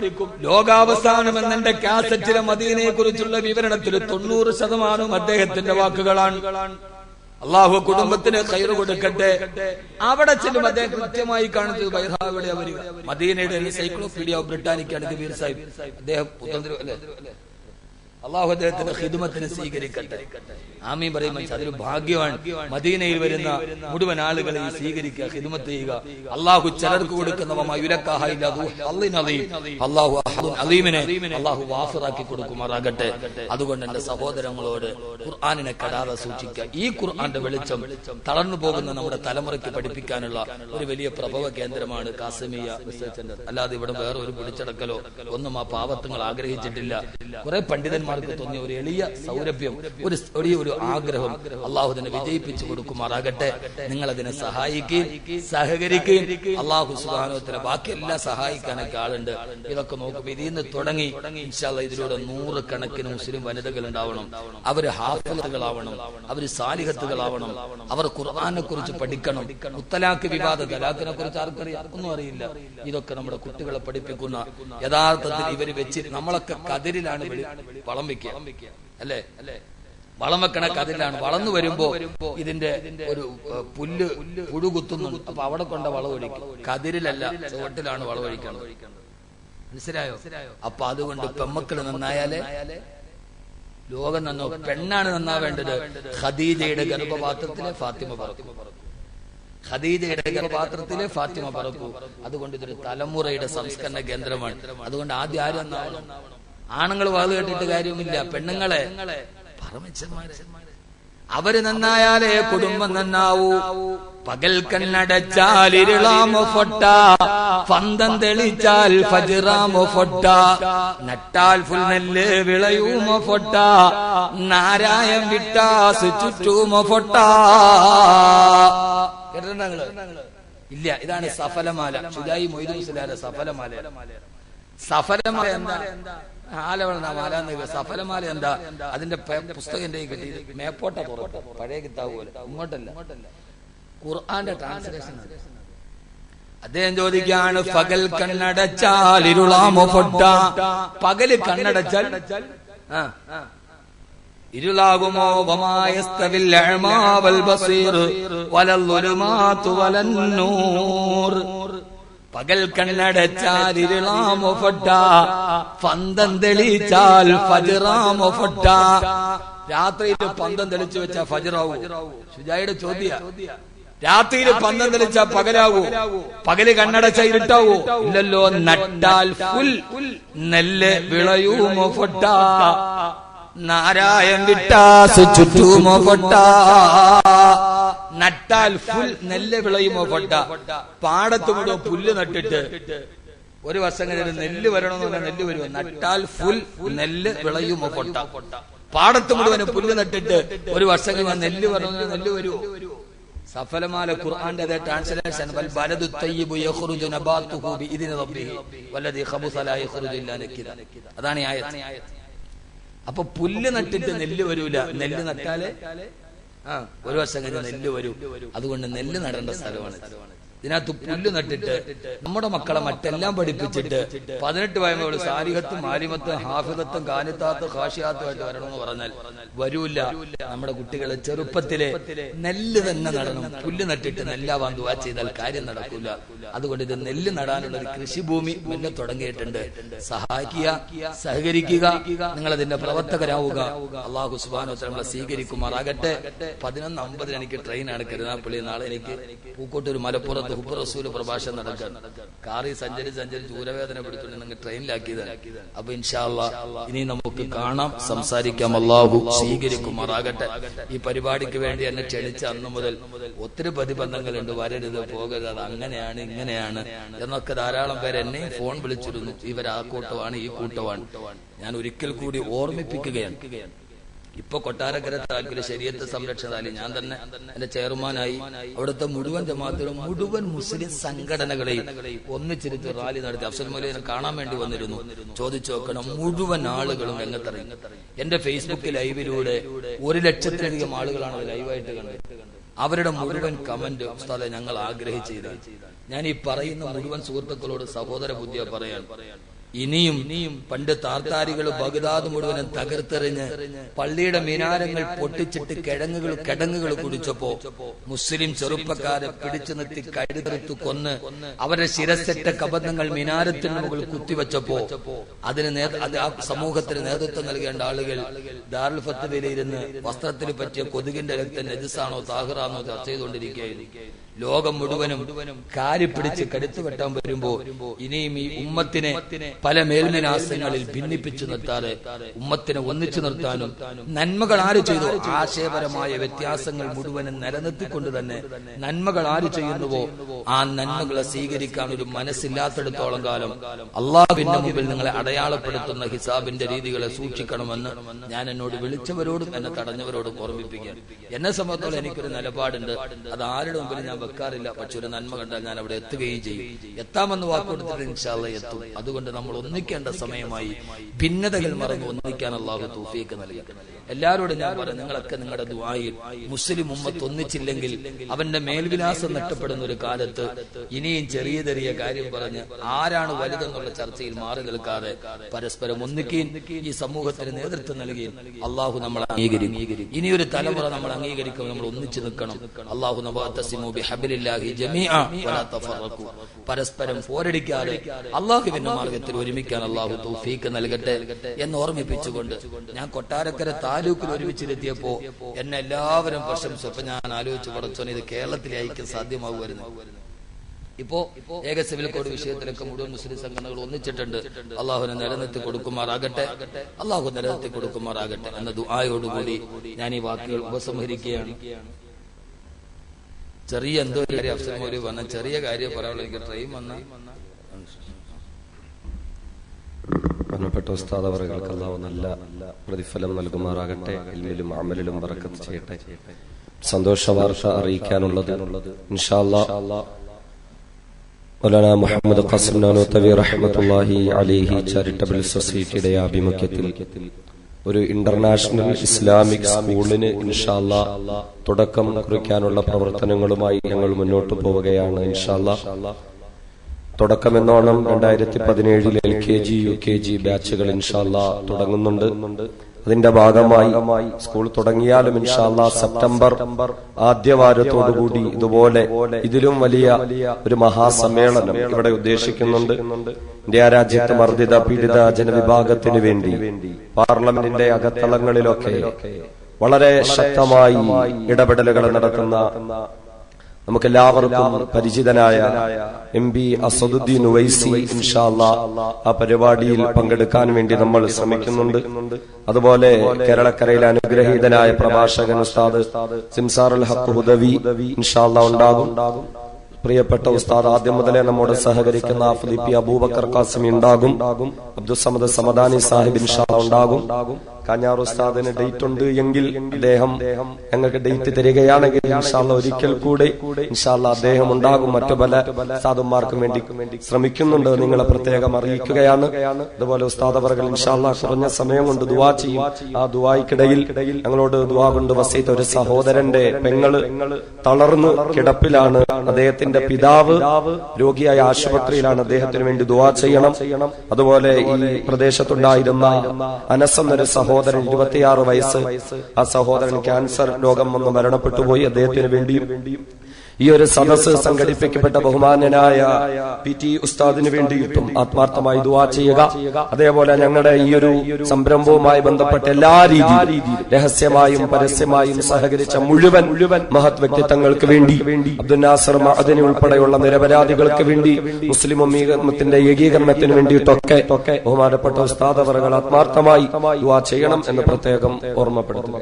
ലോകാവസാനം എന്നെ കാസറ്റിലെ മദീനയെ കുറിച്ചുള്ള വിവരണത്തിൽ 90% അദ്ദേഹത്തിന്റെ വാക്കുകളാണ്. അള്ളാഹു കുടുംബത്തിന് ഖൈർ കൊടുക്കട്ടെ. അവിടെ ചെല്ലും അദ്ദേഹം കൃത്യമായി കാണിച്ചത് ബൈഹാവിടെ വരിക. മദീനയുടെ എൻസൈക്ലോപീഡിയ ഓഫ് ബ്രിട്ടാനിക്കാണ് കബീർ സാഹിബ്. അദ്ദേഹം അള്ളാഹു അദ്ദേഹത്തിന്റെ ഖിദ്മത്തിനെ സ്വീകരിക്കട്ടെ. ആമീൻ പറയുമ്പോൾ അതൊരു ഭാഗ്യമാണ്. മദീനയിൽ വരുന്ന മുഴുവൻ ആളുകളെയും സ്വീകരിക്കുക, ഖിദ്മത്ത് ചെയ്യുക. അള്ളാഹു ചിലർക്ക് അള്ളാഹു അലീമിനെ അള്ളാഹു വാഫിറാക്കി കൊടുക്കുമാറാകട്ടെ. അതുകൊണ്ട് എന്റെ സഹോദരങ്ങളോട് ഖുർആനിനെ കടാതെ സൂക്ഷിക്കുക. ഈ ഖുർആന്റെ വെളിച്ചം തളർന്നു പോകുന്ന നമ്മുടെ തലമുറയ്ക്ക് പഠിപ്പിക്കാനുള്ള ഒരു വലിയ പ്രഭവ കേന്ദ്രമാണ് കാസിമിയ റിസർച്ച് സെന്റർ. അല്ലാതെ ഇവിടെ വേറെ ഒരു പിടിച്ചടക്കലോ ഒന്നും ആ പാവത്തങ്ങൾ ആഗ്രഹിച്ചിട്ടില്ല. കുറെ പണ്ഡിതന്മാർക്ക് തോന്നിയ ഒരു എളിയ സൗരഭ്യം, ഒരു ആഗ്രഹം അള്ളാഹു അതിനെ വിജയിപ്പിച്ചു കൊടുക്കുമാറാകട്ടെ. നിങ്ങൾ അതിനെ സഹായിക്കുകയും സഹകരിക്കുകയും അള്ളാഹു സുബ്ഹാനഹു വ തആല ബാക്കി എല്ലാം സഹായിക്കാനൊക്കെ ആളുണ്ട്. ഇതൊക്കെ നോക്കുമ്പോൾ ഇതിൽ നിന്ന് തുടങ്ങി ഇൻഷാ അല്ലാഹ് ഇതിലൂടെ 100 കണക്കിന് മുസ്ലിം വനിതകൾ ഉണ്ടാവണം. അവര് ഹാഫിളുകളാവണം, അവര് സാലിഹത്തുകളാവണം, അവർ ഖുർആനെ കുറിച്ച് പഠിക്കണം. മുത്തലാഖ് വിവാദ തലാഖിനെ കുറിച്ച് ആർക്കറിയാം? ഒന്നും അറിയില്ല. ഇതൊക്കെ നമ്മുടെ കുട്ടികളെ പഠിപ്പിക്കുന്ന യഥാർത്ഥത്തിൽ ഇവര് വെച്ച് നമ്മളൊക്കെ കതിരിലാണ് വളം വെക്കുക, അല്ലേ? വളം വെക്കണ കതിരിലാണ്. വളർന്നു വരുമ്പോ ഇതിന്റെ ഒരു പുല്ല് പുഴു കുത്തുന്നുണ്ട്. അപ്പൊ അവിടെ കൊണ്ട വളമൊഴിക്കും. കതിരിലല്ല, ചുവട്ടിലാണ് വളമൊഴിക്കണം. മനസ്സിലായോ? അപ്പൊ അതുകൊണ്ട് പെമ്മക്കള് നന്നായാലേ ലോകം നന്നോ. പെണ്ണാണ് നന്നാവേണ്ടത്. ഖദീജയുടെ ഗർഭപാത്രത്തിലെ ഫാത്തിമ പറക്കും. ഖദീജയുടെ ഗർഭപാത്രത്തിലെ ഫാത്തിമ പറക്കൂ. അതുകൊണ്ട് ഇതൊരു തലമുറയുടെ സംസ്കരണ കേന്ദ്രമാണ്. അതുകൊണ്ട് ആദ്യം ആരും നന്നാവണം. ആണുങ്ങൾ വാത് കേട്ടിട്ട് കാര്യമില്ല. പെണ്ണുങ്ങളെ അവര് നന്നായാലേ കുടുംബം നന്നാവൂ. പകൽ കണ്ണടച്ചാൽ ഇരുളാമോ ഫൊട്ട, ഫന്തം തെളിച്ചാൽ ഫജ്റാമോ ഫൊട്ട, നട്ടാൽ ഫുൽ നെല്ല് വിളയുമോ ഫൊട്ട, നാരായം വിട്ടാസ് ചുറ്റുമോ ഫൊട്ട. കേട്ടിട്ടുണ്ടോ? ഇല്ല. ഇതാണ് സഫലമാല. ഷുജായി മൊയ്തു മുസ്ലിയാരുടെ സഫലമാല. സഫലമാല എന്താ? സഫലമാല എന്താ? അതിന്റെ പുസ്തകം എന്റെ കിട്ടി. മേപ്പോട്ട തുറക്കും, പഴയ കിതാബ് പോലെ. ഇങ്ങോട്ടല്ല, ഖുർആന്റെ ട്രാൻസ്ലേഷൻ. അദ്ദേഹം ചോദിക്കാണ്, പകൽ കണ്ണടച്ചാൽ ഇരുളാമോ ഫൊട്ട, പകല് കണ്ണടച്ചാൽ ഇരുളാകുമോ? വമായസ്തവിൽ അഅ്മാ വൽ ബസീർ വലൽ ളുലുമാതു വലൻ നൂർ. പകൽ കണ്ണടച്ചാൽ ഇരുളാമോ ഫൊട്ട, ഫന്തം തെളിച്ചാൽ ഫജ്റാമോ ഫൊട്ട. രാത്രിയിൽ പന്തം തെളിച്ചു വെച്ചാ ഫജ്റാവൂ? ഷുജായിയുടെ ചോദ്യ. രാത്രിയിൽ പന്തം തെളിച്ചാ പകലാവൂ? പകല് കണ്ണടച്ച ഇരുട്ടാവൂ? ഇല്ലല്ലോ. നട്ടാൽ ഫുൽ നെല്ല് വിളയുമോ ഫൊട്ട, നാരായം വിട്ടാസ് ചുറ്റുമോ ഫൊട്ട. നട്ടാൽ ഫുൽ നെല്ല് വിളയുമോ ഫൊട്ട. പാടത്ത് മുഴുവൻ പുല്ല് നട്ടിട്ട് ഒരു വർഷം കഴിഞ്ഞ നെല്ല് വരണമെന്ന് പറഞ്ഞാൽ നെല്ല് വരുമോ? നട്ടാൽ ഫുൽ നെല്ല് വിളയുമോ ഫൊട്ട. പാടത്ത് മുഴുവന് പുല്ല് നട്ടിട്ട് ഒരു വർഷം കഴിഞ്ഞാൽ നെല്ല് വരണമെന്ന് നെല്ല് വരുമോ? സഫലമാല ഖുർആന്റെ അതേ ട്രാൻസ്ലേഷൻ. വൽ ബലദു തയ്യിബു യഖ്റുജു നബാതുഹു ബിഇദ്നി റബ്ബിഹി വല്ലദീ ഖബസ ലാ യഖ്റുജു ഇല്ലാ നകിദ. അതാണ് ഈ ആയത്ത്. അപ്പൊ പുല്ല് നട്ടിട്ട് നെല്ല് വരൂല. നെല്ല് നട്ടാലേ ഒരു വർഷം കഴിഞ്ഞ് നെല്ല് വരൂ. അതുകൊണ്ട് നെല്ല് നടേണ്ട സ്ഥലമാണ്. ഇതിനകത്ത് പുല്ല് നട്ടിട്ട് നമ്മുടെ മക്കളെ മറ്റെല്ലാം പഠിപ്പിച്ചിട്ട് 18 വയസ്സുള്ള സാലിഹത്തും ആലിമത്തും ഹാഫിദത്തും കാനിത്താത്തും ഖാശിയാത്തുമായിട്ട് വരണമെന്ന് പറഞ്ഞാൽ വരൂല്ല. നമ്മുടെ കുട്ടികളെ ചെറുപ്പത്തിലെ നെല്ല് തന്നെ നടണം. പുല്ല് നട്ടിട്ട് നെല്ലാവാൻ ദുആ ചെയ്താൽ കാര്യം നടക്കൂല. അതുകൊണ്ട് ഇത് നെല്ല് നടാനുള്ള ഒരു കൃഷിഭൂമി മെല്ലെ തുടങ്ങിയിട്ടുണ്ട്. സഹായിക്കുക, സഹകരിക്കുക, നിങ്ങൾ അതിന്റെ പ്രവർത്തകരാവുക. അല്ലാഹു സുബ്ഹാനഹു വ തആല നമ്മളെ സ്വീകരിക്കുമാറാകട്ടെ. 11:50 എനിക്ക് ട്രെയിനാണ് കരുനാഗപ്പള്ളി. നാളെ എനിക്ക് പൂക്കോട്ടൂർ മലപ്പുറത്ത് റസൂൽ പ്രഭാഷണം നടക്കാൻ. കാറി സഞ്ചരിച്ച് ദൂരവേദന പിടിച്ചുകൊണ്ട് നിങ്ങൾ ട്രെയിനിലാക്കിയതാണ്. അപ്പൊ ഇൻഷാ അല്ലാഹ് ഇനി നമുക്ക് കാണാം, സംസാരിക്കാം. അല്ലാഹു സ്വീകരിക്കുമാറാകട്ടെ. ഈ പരിപാടിക്ക് വേണ്ടി എന്നെ ക്ഷണിച്ച അന്ന് മുതൽ ഒത്തിരി പ്രതിബന്ധങ്ങളുണ്ട്. വരരുത്, പോകരുത്, അത് അങ്ങനെയാണ് ഇങ്ങനെയാണ് എന്നൊക്കെ ധാരാളം പേര് എന്നെയും ഫോൺ വിളിച്ചിരുന്നു. ഇവർ ആ കൂട്ടമാണ്, ഈ കൂട്ടമാണ്. ഞാൻ ഒരിക്കൽ കൂടി ഓർമ്മിപ്പിക്കുകയാണ്. ഇപ്പൊ കൊട്ടാരക്കര താൽക്കാലിക ശരീഅത്ത് സംരക്ഷണ ഞാൻ തന്നെ എന്റെ ചെയർമാനായി അവിടുത്തെ മുഴുവൻ ജമാഅത്തിലും മുഴുവൻ മുസ്ലിം സംഘടനകളെയും ഒന്നിച്ചിരുത്തി റാലി നടത്തി. അഫ്സൽ മൗലവിനെ കാണാൻ വേണ്ടി വന്നിരുന്നു. ചോദിച്ചു നോക്കണം, മുഴുവൻ ആളുകളും രംഗത്തിറങ്ങി. എന്റെ ഫേസ്ബുക്ക് ലൈവിലൂടെ 1,00,000-ലധികം ആളുകളാണ് ലൈവായിട്ട് കണ്ടത്. അവരുടെ മുഴുവൻ കമന്റ് ഉസ്താദെ ഞങ്ങൾ ആഗ്രഹിച്ചത്. ഞാൻ ഈ പറയുന്ന മുഴുവൻ സുഹൃത്തുക്കളോട് സഹോദര ബുദ്ധിയെ പറയാൻ, ഇനിയും പണ്ട് താർത്താരികൾ ബഗ്ദാദ് മുഴുവനും തകർത്തെറിഞ്ഞ് പള്ളിയുടെ മിനാരങ്ങൾ പൊട്ടിച്ചിട്ട് കിടങ്ങുകൾ കുടിച്ചപ്പോ മുസ്ലിം ചെറുപ്പക്കാരെ പിടിച്ചു നിർത്തി കഴുതെടുത്ത് കൊന്ന് അവരുടെ ശിരസെറ്റ കബന്ധങ്ങൾ മിനാരത്തിന് മുകളിൽ കുത്തിവെച്ചപ്പോ അത് ആ സമൂഹത്തിന് നേതൃത്വം നൽകേണ്ട ആളുകൾ ദാറുൽ ഫത്വയിലിരുന്ന് വസ്ത്രത്തിന് പറ്റിയ കൊതുകിന്റെ രക്തം നജസാണോ താഹിറാണോ ചർച്ച ചെയ്തുകൊണ്ടിരിക്കുകയായിരുന്നു. ലോകം മുഴുവനും കാരിപ്പിടിച്ച് കടുത്തു വെട്ടാൻ വരുമ്പോ ഇനിയും ഈ ഉമ്മത്തിനെ പല മേൽവിലാസങ്ങളിൽ ഭിന്നിപ്പിച്ചു നിർത്താതെ ഉമ്മത്തിനെ ഒന്നിച്ചു നിർത്താനും നന്മകൾ ആര് ചെയ്തു ആശയപരമായ വ്യത്യാസങ്ങൾ മുഴുവനും നിലനിർത്തിക്കൊണ്ട് തന്നെ നന്മകൾ ആര് ചെയ്യുന്നുവോ ആ നന്മകളെ സ്വീകരിക്കാൻ ഒരു മനസ്സില്ലാത്തിടത്തോളം കാലം അള്ളാഹുവിന്റെ മുമ്പിൽ നിങ്ങളെ അടയാളപ്പെടുത്തുന്ന ഹിസാബിന്റെ രീതികളെ സൂക്ഷിക്കണമെന്ന് ഞാൻ എന്നോട് വിളിച്ചവരോടും എന്നെ തടഞ്ഞവരോടും ഓർമ്മിപ്പിക്കുകയാണ്. എന്നെ സംബന്ധിച്ചോളം എനിക്കൊരു നിലപാടുണ്ട്. അത് ആരുടെ മുമ്പിൽ ഞാൻ വെക്കാറില്ല. പക്ഷെ ഒരു നന്മ കണ്ടാൽ ഞാൻ അവിടെ എത്തുകയും ചെയ്യും. എത്താമെന്ന് വാക്കുകൊടുത്തിട്ട് ഇൻഷാ അല്ലാഹ് എത്തും. അതുകൊണ്ട് നമ്മൾ ഒന്നിക്കേണ്ട സമയമായി. ഭിന്നതകൾ മറന്ന് ഒന്നിക്കാൻ അല്ലാഹു തൗഫീഖ് നൽകി. എല്ലാവരോടും ഞാൻ പറഞ്ഞു, നിങ്ങളൊക്കെ നിങ്ങളുടെ ദുആയിൽ മുസ്ലിം ഉമ്മത്ത് ഒന്നിച്ചില്ലെങ്കിൽ അവന്റെ മേൽവിലാസം നഷ്ടപ്പെടുന്ന ഒരു കാലത്ത് ഇനിയും ചെറിയ ചെറിയ കാര്യം പറഞ്ഞ് ആരാണ് വലുതെന്നുള്ള ചർച്ചയിൽ മാറി നിൽക്കാതെ പരസ്പരം ഒന്നിക്കുകയും ഈ സമൂഹത്തിന് നേതൃത്വം നൽകുകയും അല്ലാഹു നമ്മളെ അംഗീകരിക്കും. ഇനിയൊരു തലമുറ നമ്മൾ അംഗീകരിക്കും. നമ്മൾ ഒന്നിച്ചു നിൽക്കണം. അല്ലാഹു നബഅതസിമു ബിഹബ്ലില്ലാഹി ജമീഅ വലാ തഫറഖു. പരസ്പരം പോരടിക്കാതെ അല്ലാഹുവിന്റെ മാർഗ്ഗത്തിൽ ഒരുമിക്കാൻ അല്ലാഹു തൗഫീഖ് നൽകട്ടെ എന്ന് ഓർമ്മിപ്പിച്ചുകൊണ്ട് ഞാൻ കൊട്ടാരക്കര താലൂക്കിൽ ഒരുമിച്ചിലെത്തിയപ്പോ എന്നെ എല്ലാവരും പ്രശംസിച്ചപ്പോ ഞാൻ ആലോചിച്ചു, പടച്ചോനെ ഇത് കേരളത്തിലെ ഐക്യം സാധ്യമാകുമായിരുന്നു. ഇപ്പോ ഏക സിവിൽ കോഡ് വിഷയത്തിലൊക്കെ മുഴുവൻ മുസ്ലിം സംഘടനകൾ ഒന്നിച്ചിട്ടുണ്ട്. അള്ളാഹുവിനെ നിലനിർത്തി കൊടുക്കുമാറാകട്ടെ, അള്ളാഹു നിലനിർത്തി കൊടുക്കുമാറാകട്ടെ എന്ന ദുആയോടുകൂടി ഞാൻ ഈ വാക്കുകൾ ഉപസംഹരിക്കുകയാണ്. ചെറിയ എന്തോ ഒരു കാര്യം അഫ്സൽ വന്ന ചെറിയ കാര്യം പറയാനുള്ള എനിക്ക് ട്രെയിൻ വന്ന ബഹുമാനപ്പെട്ട ഉസ്താദ് അവർക്ക് അല്ലാഹു നല്ല പ്രതിഫലം നൽകുമാറാകട്ടെ, ഇൽമിലും അമലിലും ബറക്കത്ത് ചെയ്യട്ടെ. സന്തോഷ വാർത്ത അറിയിക്കാനുള്ളത് ഇൻഷാ അല്ലാഹ് മൗലാന മുഹമ്മദ് ഖാസിം നാനൂത്തവി റഹ്മത്തുള്ളാഹി അലൈഹി ചാരിറ്റബിൾ സൊസൈറ്റിയുടെ ആഭിമുഖ്യത്തിൽ ഒരു ഇന്റർനാഷണൽ ഇസ്ലാമിക് സ്കൂളിന് ഇൻഷാ അല്ലാഹ് തുടക്കം കുറിക്കാനുള്ള പ്രവർത്തനങ്ങളുമായി ഞങ്ങൾ മുന്നോട്ട് പോവുകയാണ്. ഇൻഷാ അല്ലാഹ് തുടക്കമെന്നോണം 2017 LKG UKG ബാച്ചുകൾ ഇൻഷാ അല്ലാഹ് തുടങ്ങുന്നുണ്ട്. അതിന്റെ ഭാഗമായി സ്കൂൾ തുടങ്ങിയാലും ഇൻഷാ അല്ലാഹ് സെപ്റ്റംബർ ആദ്യവാരത്തോടുകൂടി ഇതുപോലെ ഇതിലും വലിയ ഒരു മഹാസമ്മേളനം ഇവിടെ ഉദ്ദേശിക്കുന്നുണ്ട്. ഇന്ത്യ രാജ്യത്ത് മർദ്ദിത പീഡിത ജനവിഭാഗത്തിന് വേണ്ടി പാർലമെന്റിന്റെ അകത്തളങ്ങളിലൊക്കെ വളരെ ശക്തമായി ഇടപെടലുകൾ നടത്തുന്ന നമുക്കെല്ലാവർക്കും പരിചിതനായ MP അസദുദ്ദീൻ ഉവൈസി ഇൻഷാ അല്ലാഹ് ആ പരിപാടിയിൽ പങ്കെടുക്കാൻ വേണ്ടി നമ്മൾ ശ്രമിക്കുന്നുണ്ട്. അതുപോലെ കേരളക്കരയിലെ അനുഗ്രഹീതനായ പ്രഭാഷകൻ ഉസ്താദ് സിംസാറുൽ ഹഖ് ഹുദവി ഇൻഷാ അല്ലാഹ് ഉണ്ടാകും. പ്രിയപ്പെട്ട ഉസ്താദ് ആദ്യം മുതലേ നമ്മോട് സഹകരിക്കുന്ന ആഫ്ദി പി അബൂബക്കർ ഖാസിമി ഉണ്ടാകും. അബ്ദുസമദ് സമദാനി സാഹിബ് ഇൻഷാ അല്ലാഹ് ഉണ്ടാകും. കാഞ്ഞാർ ഉസ്താദിന് ഡേറ്റ് ഉണ്ട് എങ്കിൽ അദ്ദേഹം ഞങ്ങൾക്ക് ഡേറ്റ് തരികയാണെങ്കിൽ ഇൻഷാ അല്ലാഹ് ഒരിക്കൽ കൂടെ ഇൻഷാ അല്ലാഹ് അദ്ദേഹം ഉണ്ടാകും. മറ്റു പല ഉസ്താദുമാർക്കും വേണ്ടി ശ്രമിക്കുന്നുണ്ട്, നിങ്ങളെ പ്രത്യേകം അറിയിക്കുകയാണ്. അതുപോലെ ഉസ്താദ് അവർകൾ ഇൻഷാ അല്ലാഹ് കുറഞ്ഞ സമയം കൊണ്ട് ദുആ ചെയ്യും. ആ ദുആയ്ക്കിടയിൽ ഞങ്ങളോട് ദുആ കൊണ്ട് വസീത്ത് ഒരു സഹോദരന്റെ പെങ്ങള് തളർന്ന് കിടപ്പിലാണ്. അദ്ദേഹത്തിന്റെ പിതാവ് രോഗിയായ ആശുപത്രിയിലാണ്. അദ്ദേഹത്തിന് വേണ്ടി ദുആ ചെയ്യണം. അതുപോലെ ഈ പ്രദേശത്തുണ്ടായിരുന്ന അനസ് എന്നൊരു സഹോദരൻ 26 വയസ്സ്, ആ സഹോദരൻ ക്യാൻസർ രോഗം വന്ന് മരണപ്പെട്ടുപോയി. അദ്ദേഹത്തിന് വേണ്ടിയും ഈ ഒരു സദസ്സ് സംഘടിപ്പിക്കപ്പെട്ട ബഹുമാന്യനായ PT ഉസ്താദിന് വേണ്ടിയിട്ടും ആത്മാർത്ഥമായി ദുആ ചെയ്യുക. അതേപോലെ ഞങ്ങളുടെ ഈ ഒരു സംരംഭവുമായി ബന്ധപ്പെട്ട എല്ലാ രീതിയിലും രഹസ്യമായും പരസ്യമായും സഹകരിച്ച മുഴുവൻ മഹത് വ്യക്തിത്വങ്ങൾക്ക് വേണ്ടി, അബ്ദുൽ നാസർ മഅദനി ഉൾപ്പെടെയുള്ള നിരപരാധികൾക്ക് വേണ്ടി, മുസ്ലിം ഉമ്മത്തിന്റെ ഏകീകരണത്തിന് വേണ്ടിയിട്ടൊക്കെ ബഹുമാനപ്പെട്ട ഉസ്താദ് അവர்கள் ആത്മാർത്ഥമായി ദുആ ചെയ്യണം എന്ന് പ്രത്യേകം ഓർമ്മപ്പെടുത്തുക.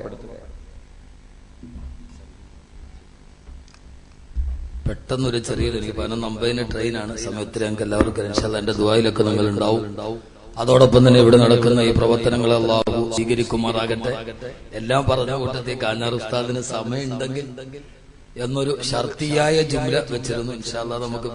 പെട്ടെന്നൊരു ചെറിയൊരു എനിക്ക് 11:50 ട്രെയിനാണ്. സമയത്തിന് ഞങ്ങൾക്ക് എല്ലാവർക്കും ഇൻഷാ അല്ലാഹ് എന്റെ ദുആയിലൊക്കെ നിങ്ങൾ ഉണ്ടാവും. അതോടൊപ്പം തന്നെ ഇവിടെ നടക്കുന്ന ഈ പ്രവർത്തനങ്ങളെ അല്ലാഹു സ്വീകരിക്കുമാറാകട്ടെ. എല്ലാം പറഞ്ഞ കൂട്ടത്തിൽ കാഞ്ഞാർ ഉസ്താദിന് സമയം ഉണ്ടെങ്കിൽ എന്നൊരു ഷർത്തിയായ ജുംല വെച്ചിരുന്നു. ഇൻഷാ അല്ലാഹ് നമുക്ക്